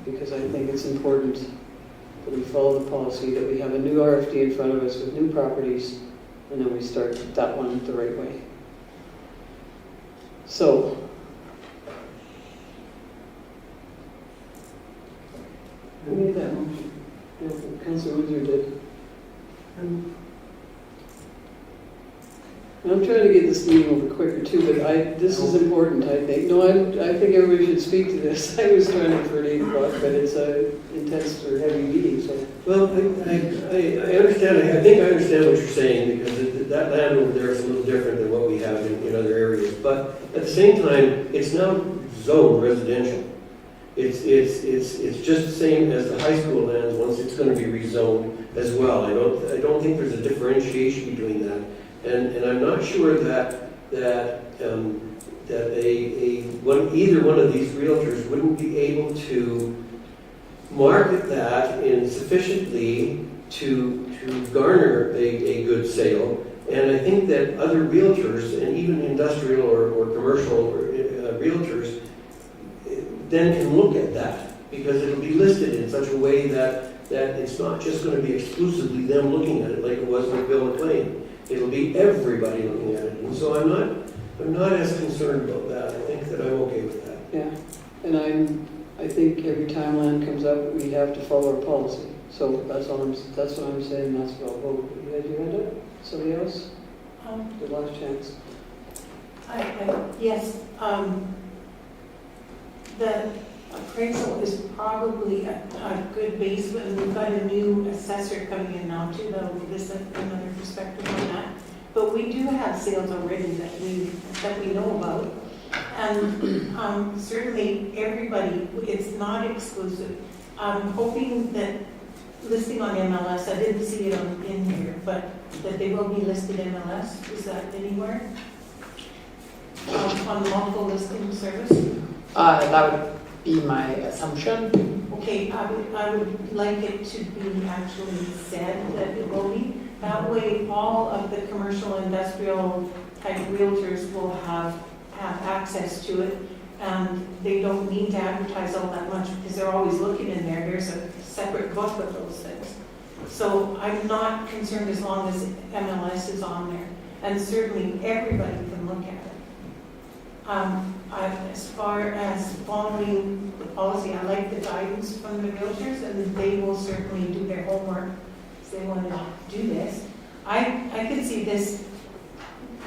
Because I think it's important that we follow the policy, that we have a new RFD in front of us with new properties, and then we start that one the right way. So, who made that motion? Councilor Windsor did. And I'm trying to get this meeting over quicker too, but this is important, I think. No, I think everybody should speak to this. I was trying it for 8 o'clock, but it's a intense or heavy meeting, so. Well, I understand, I think I understand what you're saying, because that land over there is a little different than what we have in other areas. But at the same time, it's now zoned residential. It's just the same as the high school lands once it's going to be rezoned as well. I don't think there's a differentiation between that. And I'm not sure that either one of these realtors wouldn't be able to market that in sufficiently to garner a good sale. And I think that other realtors, and even industrial or commercial realtors, then can look at that, because it'll be listed in such a way that it's not just going to be exclusively them looking at it like it was with Bill McLean. It'll be everybody looking at it. And so I'm not as concerned about that. I think that I'm okay with that. Yeah, and I think every time land comes up, we have to follow our policy. So that's what I'm saying, that's what I'll vote. You had your hand up? Somebody else? The last chance. Yes, the appraisal is probably a good base, but we've got a new assessor coming in now too, that'll give us another perspective on that. But we do have sales already that we know about. And certainly everybody, it's not exclusive. I'm hoping that listing on MLS, I didn't see it in here, but that they will be listed MLS, is that anywhere? On multiple listing service? That would be my assumption. Okay, I would like it to be actually said that it will be. That way, all of the commercial, industrial type realtors will have access to it. And they don't need to advertise all that much because they're always looking in there. There's a separate book of those things. So I'm not concerned as long as MLS is on there. And certainly everybody can look at it. As far as following the policy, I like the guidance from the realtors, and they will certainly do their homework if they want to do this. I could see this,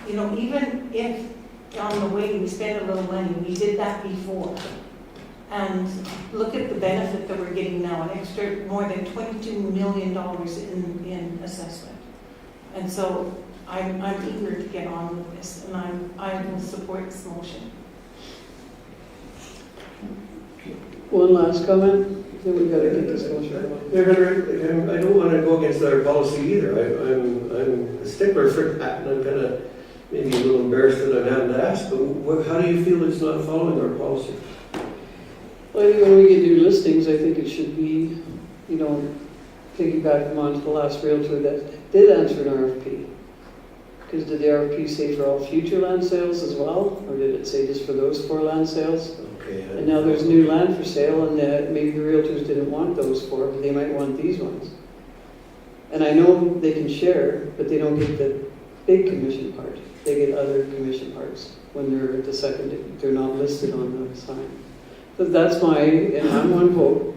even if on the way we spend a little money, we did that before. And look at the benefit that we're getting now, an extra more than $22 million in assessment. And so I'm eager to get on with this, and I will support this motion. One last comment, then we've got to get this motion going. Yeah, I don't want to go against our policy either. I'm a stickler for that, and I'm kind of maybe a little embarrassed that I haven't asked, but how do you feel it's not following our policy? Well, I think when we get new listings, I think it should be, piggyback them onto the last realtor that did answer an RFP. Because did the RFP say for all future land sales as well? Or did it say just for those 4 land sales? Okay. And now there's new land for sale, and maybe the realtors didn't want those 4, but they might want these ones. And I know they can share, but they don't get the big commission part. They get other commission parts when they're at the second, they're not listed on the sign. So that's and I'm one vote.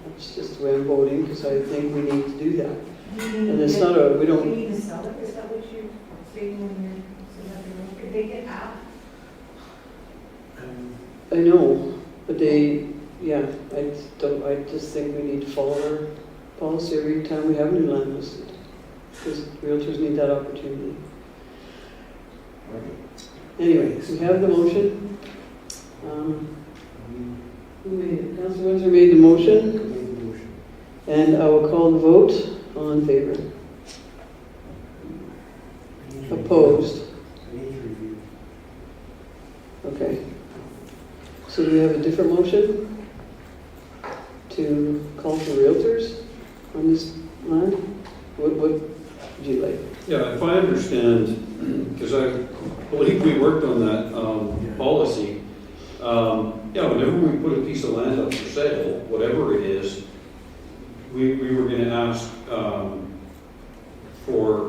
That's just the way I'm voting, because I think we need to do that. And it's not we don't. Do you need to sell it? Is that what you're saying when you're could they get out? I know, but I just think we need to follow our policy every time we have new land listed. Because realtors need that opportunity. Anyway, we have the motion. Who made it? Councilor Windsor made the motion, and I will call the vote. All in favor? Opposed? Okay. So do we have a different motion to call for realtors on this land? What would you like? Yeah, if I understand, because I believe we worked on that policy, yeah, whenever we put a piece of land up for sale, whatever it is, we were going to ask for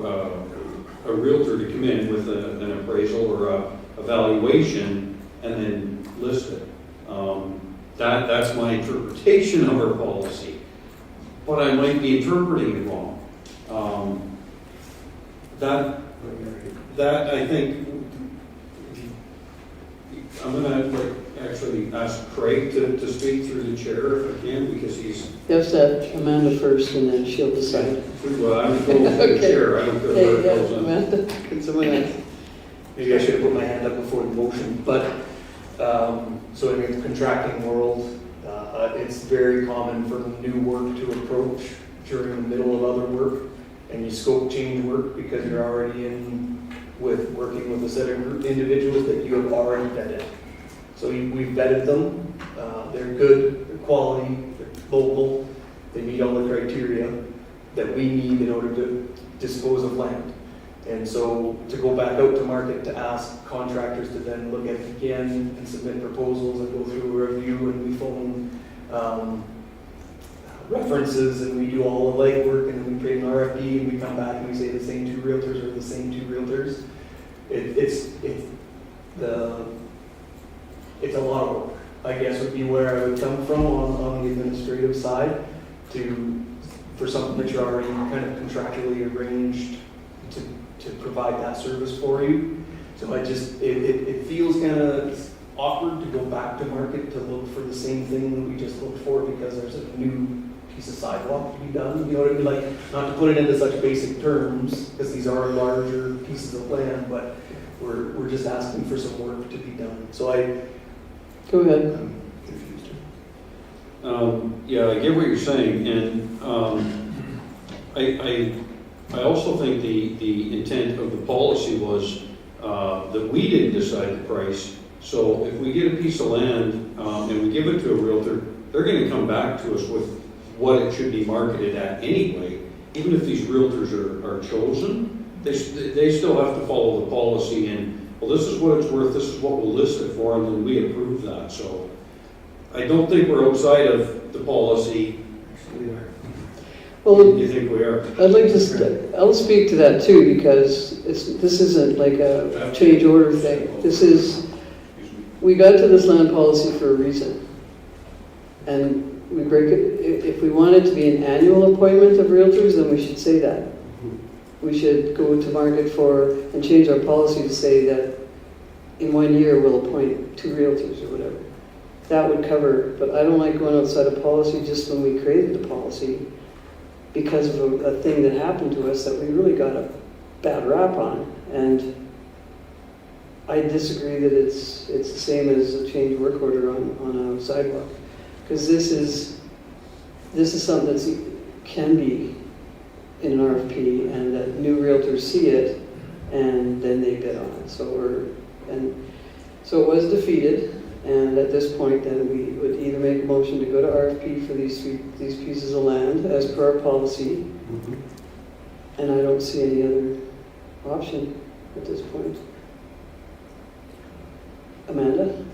a realtor to come in with an appraisal or a evaluation and then list it. That's my interpretation of our policy, but I might be interpreting it wrong. That I think, I'm gonna actually ask Craig to speak through the chair if I can, because he's, You have to have Amanda first, and then she'll decide. well, I'm going to the Okay. chair, I don't care where it Okay, goes yeah, on. Amanda, can someone else? Maybe I should have put my hand up before the motion, but, so in the contracting world, it's very common for new work to approach during the middle of other work, and you scope change work because you're already working with a set of individuals that you have already vetted. So we've vetted them, they're good, they're quality, they're local, they meet all the criteria that we need in order to dispose of land. And so to go back out to market to ask contractors to then look at it again and submit proposals and go through a review, and we phone references and we do all the legwork, and then we create an RFP and we come back and we say the same two realtors are the same two realtors. It's a lot of work, I guess, would be where I would come from on the administrative side for something that you're already kind of contractually arranged to provide that service for you. So it feels kind of awkward to go back to market to look for the same thing that we just looked for because there's a new piece of sidewalk to be done. You know what I mean? Like, not to put it into such basic terms, because these are larger pieces of land, but we're just asking for some work to be done. So Go ahead. I'm confused. Yeah, I get what you're saying, and I also think the intent of the policy was that we didn't decide the price. So if we get a piece of land and we give it to a realtor, they're going to come back to us with what it should be marketed at anyway. Even if these realtors are chosen, they still have to follow the policy and, well, this is what it's worth, this is what we'll list it for, and then we approve that. So I don't think we're outside of the policy. Well, You think we are? I'd like to, I'll speak to that too, because this isn't like a change order thing. We got to this land policy for a reason. And we break it, if we want it to be an annual appointment of realtors, then we should say that. We should go to market and change our policy to say that in 1 year we'll appoint 2 realtors or whatever. That would cover, but I don't like going outside of policy just when we created the policy because of a thing that happened to us that we really got a bad rap on. And I disagree that it's the same as a change work order on a sidewalk. Because this is something that can be in an RFP, and that new realtors see it, and then they bid on it. So it was defeated, and at this point, then we would either make a motion to go to RFP for these pieces of land as per our policy, and I don't see any other option at this point. Amanda?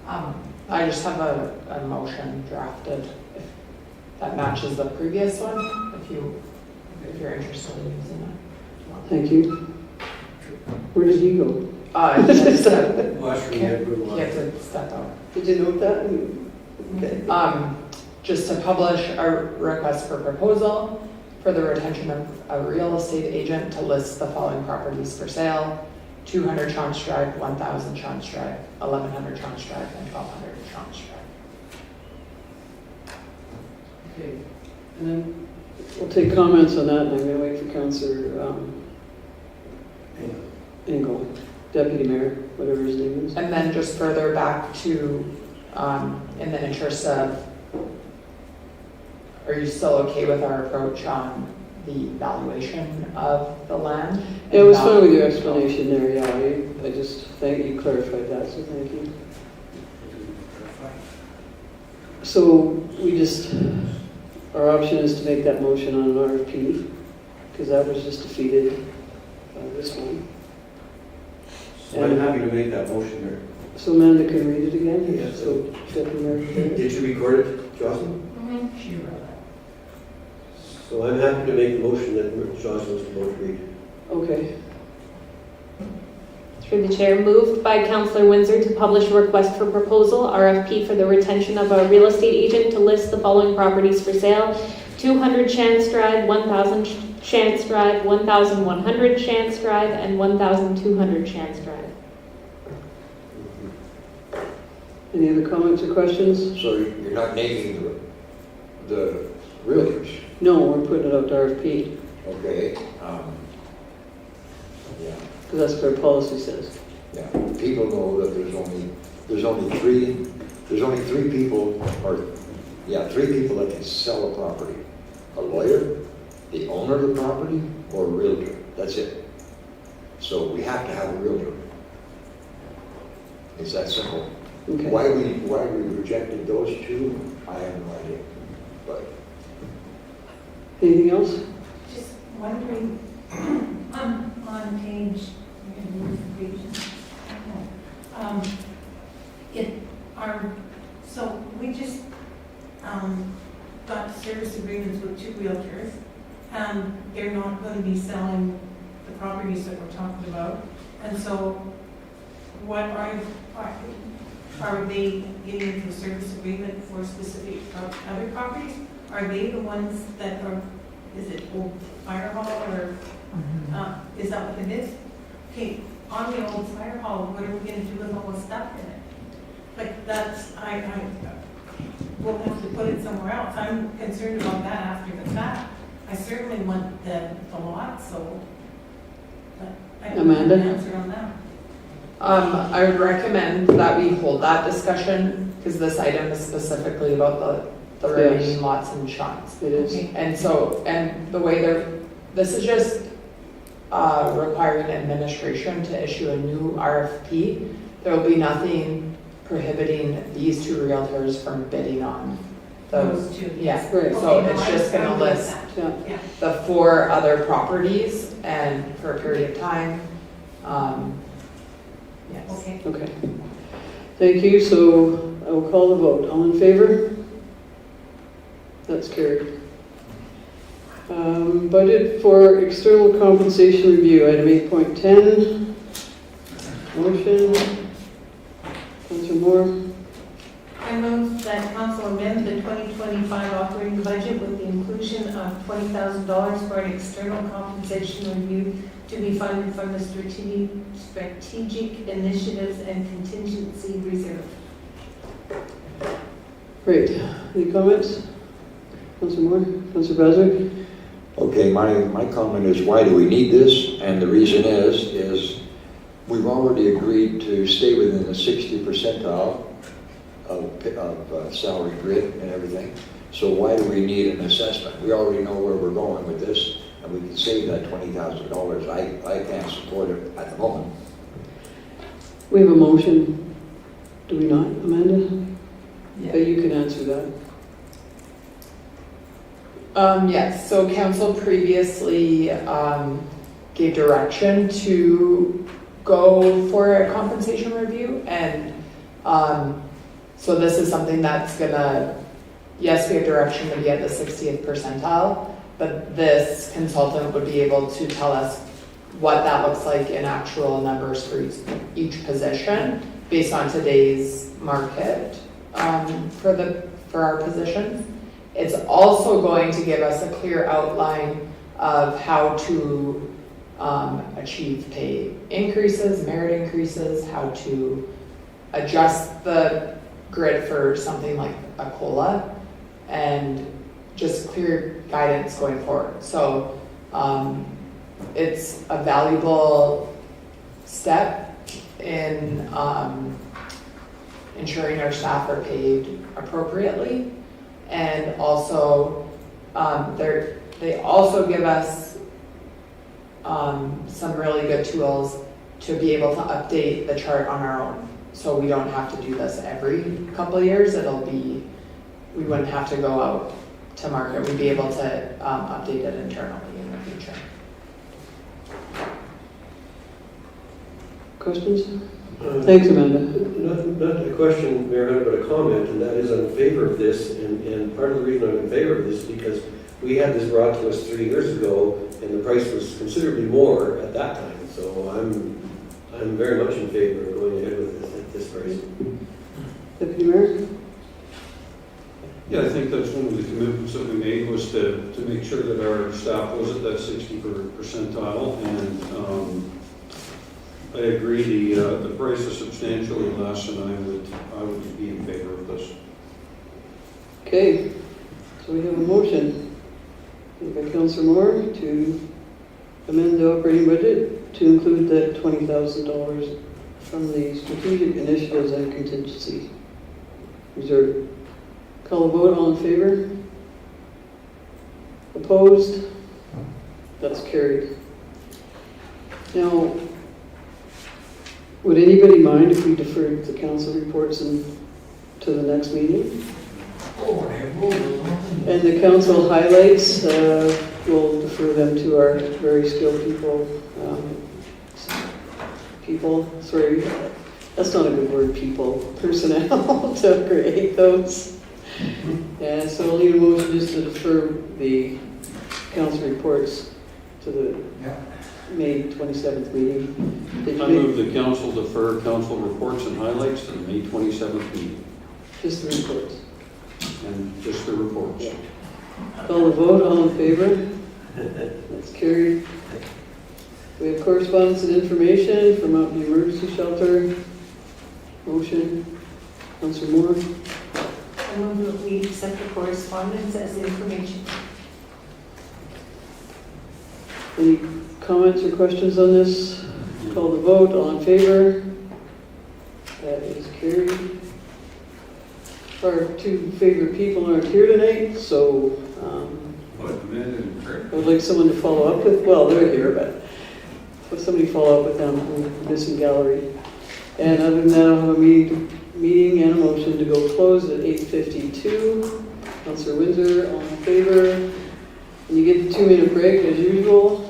I just have a motion drafted if that matches the previous one, if you're interested in using it. Thank you. Where did he go? He had to step out. Did you note that? Okay. Just to publish a request for proposal for the retention of a real estate agent to list the following properties for sale: 200 Chaunce Drive, 1000 Chaunce Drive, 1100 Chaunce Drive, and 1200 Chaunce Drive. Okay. And then we'll take comments on that, and I'm going to wait for Councillor Engel, Deputy Mayor, whatever his name is. And then just further back to in the interest of, are you still okay with our approach on the valuation of the land? Yeah, it was fun with your explanation there, yeah, I just, thank you clarified that, so thank you. So we just, our option is to make that motion on an RFP, because that was just defeated by this one. So I'm happy to make that motion there. So Amanda can read it again? Yes. So Deputy Mayor can read it. Did you record it, Jocelyn? She wrote it. So I'm happy to make the motion that Jocelyn's about to read. Okay, Through the chair, moved by Councillor Windsor to publish a request for proposal, RFP, for the retention of a real estate agent to list the following properties for sale: 200 Chance Drive, 1000 Chance Drive, 1100 Chance Drive, and 1200 Chance Drive. any other comments or questions? So you're not naming the realtors, No, we're putting it out to RFP, okay? Yeah, because that's what our policy says. yeah. People know that there's only three people, or, yeah, three people that can sell a property. A lawyer, the owner of the property, or a realtor. That's it. So we have to have a realtor. It's that simple. Okay. Why we rejected those two, I have no idea. But Anything else? Just wondering, on page, so we just, got service agreements with 2 realtors. They're not going to be selling the properties that we're talking about. And so what are they getting into a service agreement for specific other properties? Are they the ones that are, is it Old Fire Hall or, is that what it is? Okay, on the Old Fire Hall, what are we gonna do with all the stuff in it? Like, that's, we'll have to put it somewhere else. I'm concerned about that after the fact. I certainly want the lot sold, but I don't have an Amanda? answer on that. I would recommend that we hold that discussion, because this item is specifically about the remaining Yes. lots and shots. It is. Okay. And so, and the way this is just requiring administration to issue a new RFP. There will be nothing prohibiting these 2 realtors from bidding on those. Those two. Yeah, Right. so Okay, no, it's I just gonna agree with list that. Yeah. Yeah. the 4 other properties and for a period of time. Yes. Okay. Okay. Thank you, so I will call the vote. All in favor? That's carried. Budget for external compensation review, item 8.10. Motion. Councillor Moore. I move that council amend the 2025 operating budget with the inclusion of $20,000 for an external compensation review to be funded from the strategic initiatives and contingency reserve. Great. Any comments? Councillor Moore? Councillor Baswick? okay, my comment is, why do we need this? And the reason is we've already agreed to stay within the 60 percentile of salary grid and everything. So why do we need an assessment? We already know where we're going with this, and we can save that $20,000. I can't support it at the moment. We have a motion. Do we not, Amanda? Yeah. You can answer that. Yes, so council previously gave direction to go for a compensation review, and so this is something that's gonna, yes, we have direction to be at the 60th percentile, but this consultant would be able to tell us what that looks like in actual numbers for each position based on today's market for our positions. It's also going to give us a clear outline of how to achieve pay increases, merit increases, how to adjust the grid for something like a COLA, and just clear guidance going forward. So it's a valuable step in ensuring our staff are paid appropriately. And also, they also give us some really good tools to be able to update the chart on our own. So we don't have to do this every couple of years. We wouldn't have to go out to market. We'd be able to update it internally in the future. Questions? Thanks, Amanda. Not a question, Mayor Hunt, but a comment, and that is I'm in favor of this, and part of the reason I'm in favor of this is because we had this brought to us 3 years ago, and the price was considerably more at that time, so I'm very much in favor of going ahead with this at this price. Deputy Mayor? Yeah, I think that's one of the commitments that we made was to make sure that our staff was at that 60 percentile, and I agree the price is substantially less, and I would be in favor of this. Okay, so we have a motion made by Councillor Moore to amend the operating budget to include that $20,000 from the strategic initiatives and contingency reserve. Call a vote, all in favor? Opposed? That's carried. Now, would anybody mind if we deferred the council reports to the next meeting? And the council highlights, we'll defer them to our very skilled sorry, that's not a good word, personnel to create those. Yeah, so I'll need a motion just to defer the council reports to the May 27th meeting. Did I you move the council defer council reports and highlights to the May 27th meeting, just the reports? and just the reports. Call the vote, all in favor? That's carried. We have correspondence and information from Mountain View Emergency Shelter. Motion, Councillor Moore. I move that we accept the correspondence as information. Any comments or questions on this? Call the vote, all in favor? That is carried. Our two favorite people aren't here tonight, so What, Amanda and Craig? I would like someone to follow up with, well, they're here, but if somebody follow up with them in the missing gallery. And other than that, I'll have a meeting and a motion to go close at 8:52. Councillor Windsor, all in favor? And you get the 2-minute break as usual.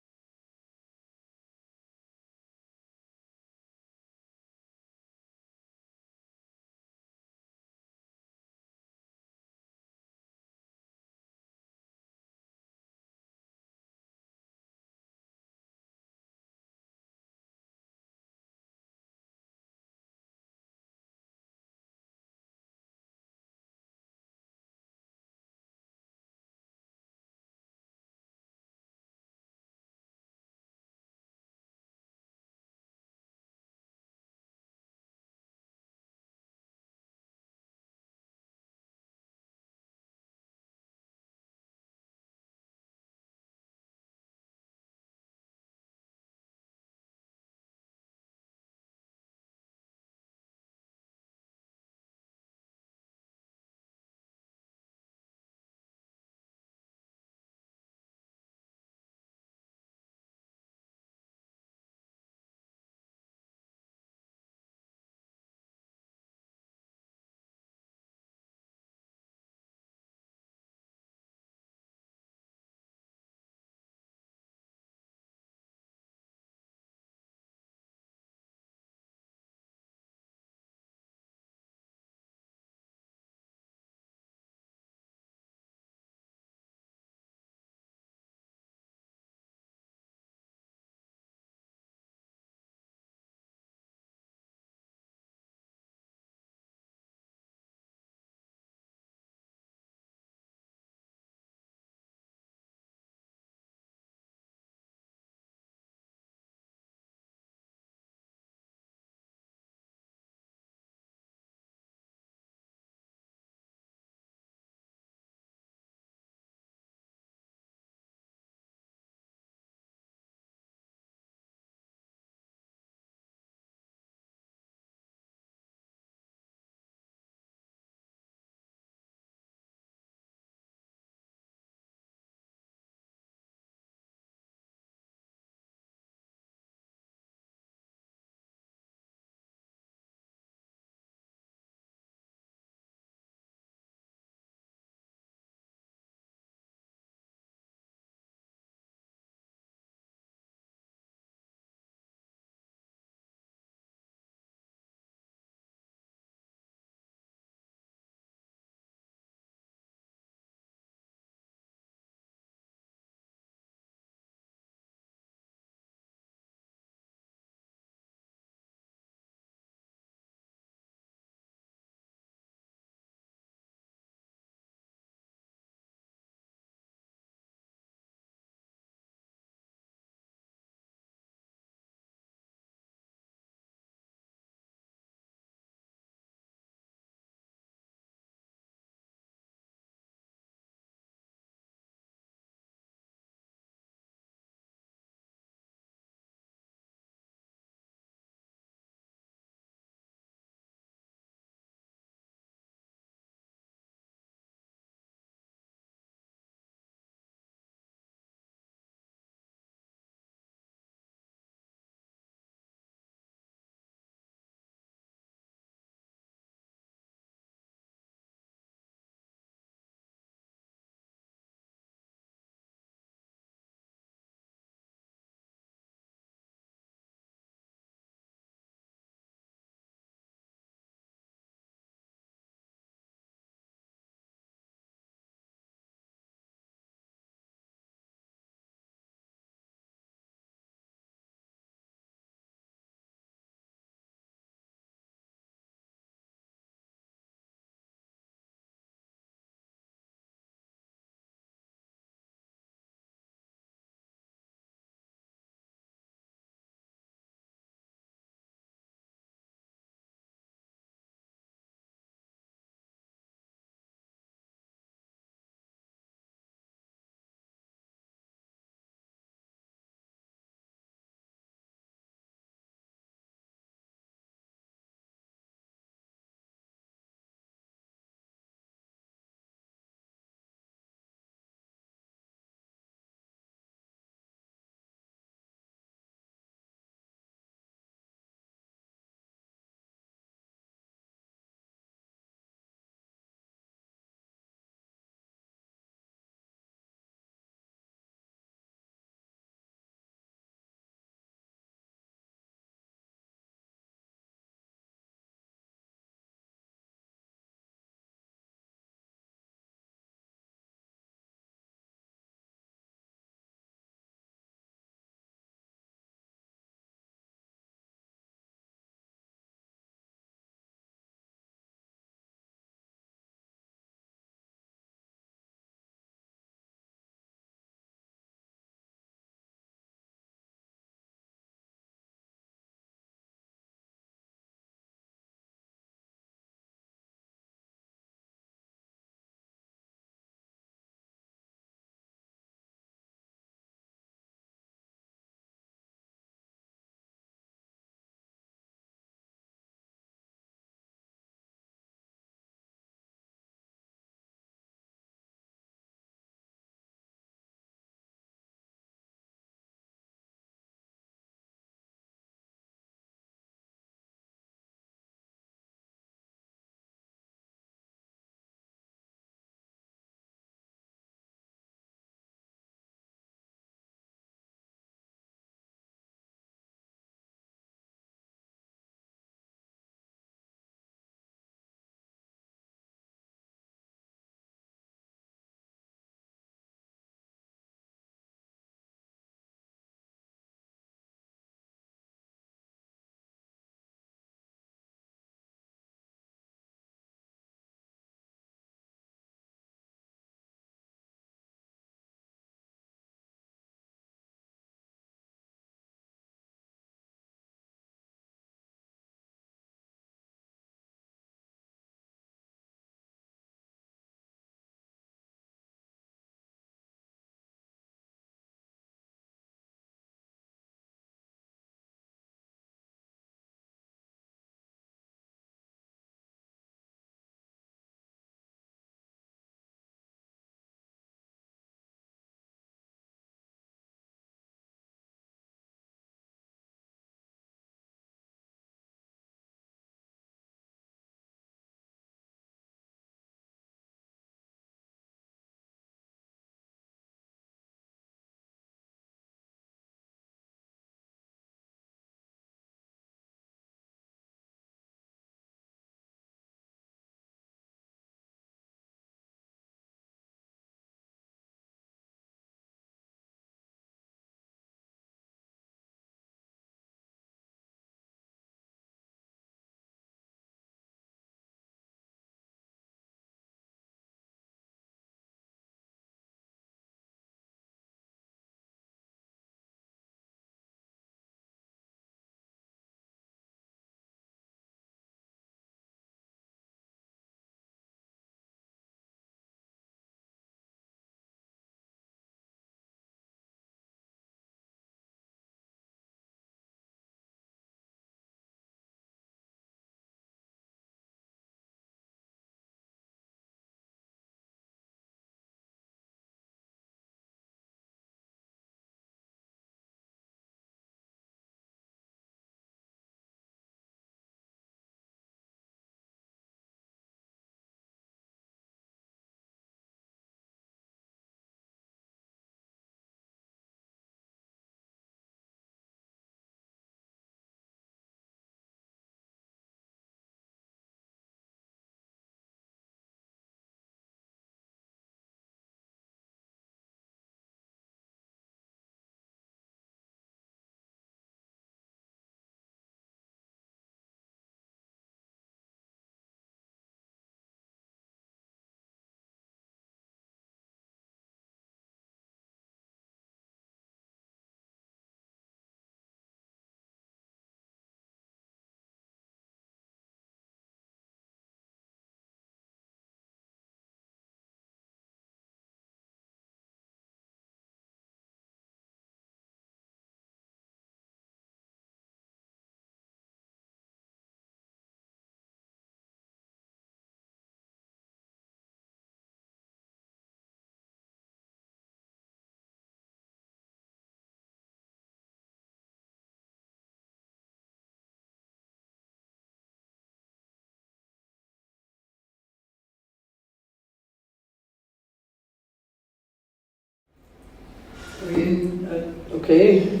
Okay,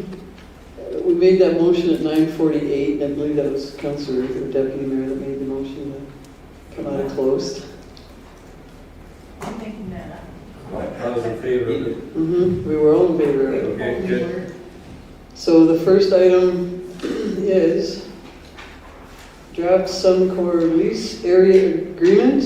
we made that motion at 9:48, I believe that was Councillor or Deputy Mayor that made the motion to come out of closed. I'm thinking that. I was in favor of it. We were all in favor of it. Okay, good. So the first item is draft Suncor lease area agreement.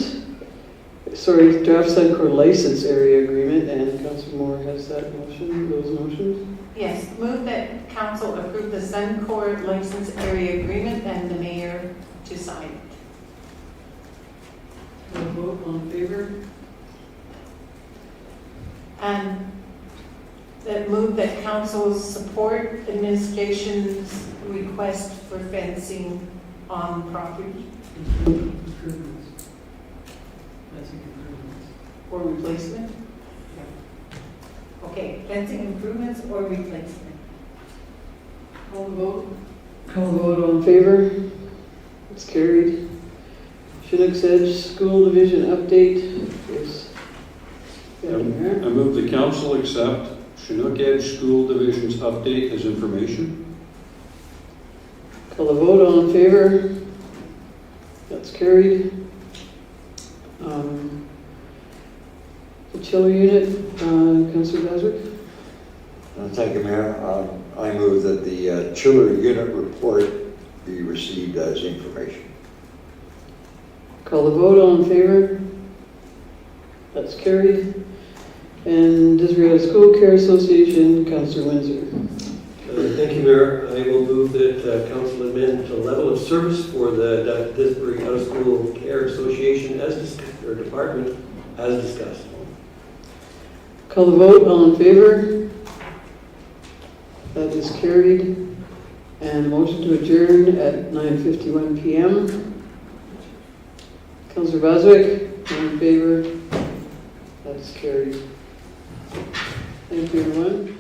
Sorry, draft Suncor license area agreement, and Councillor Moore has that motion, those motions. Yes, move that council approve the Suncor license area agreement and the mayor to sign it. Will vote all in favor? And that move that council support administration's request for fencing on property Improvements. I think improvements. or replacement. Okay, fencing improvements or replacement. Call the vote. Call the vote, all in favor? It's carried. Chinook Edge School Division update is down there. I move the council accept Chinook Edge School Division's update as information. Call the vote, all in favor? That's carried. The chiller unit, Councillor Baswick. Thank you, Mayor. I move that the chiller unit report be received as information. Call the vote, all in favor? That's carried. And Disraeli School Care Association, Councillor Windsor. Thank you, Mayor. I will move that council amend the level of service for the Disbury Out of School Care Association or department as discussed. Call the vote, all in favor? That is carried. And motion to adjourn at 9:51 p.m. Councillor Baswick, all in favor? That's carried. Thank you, everyone.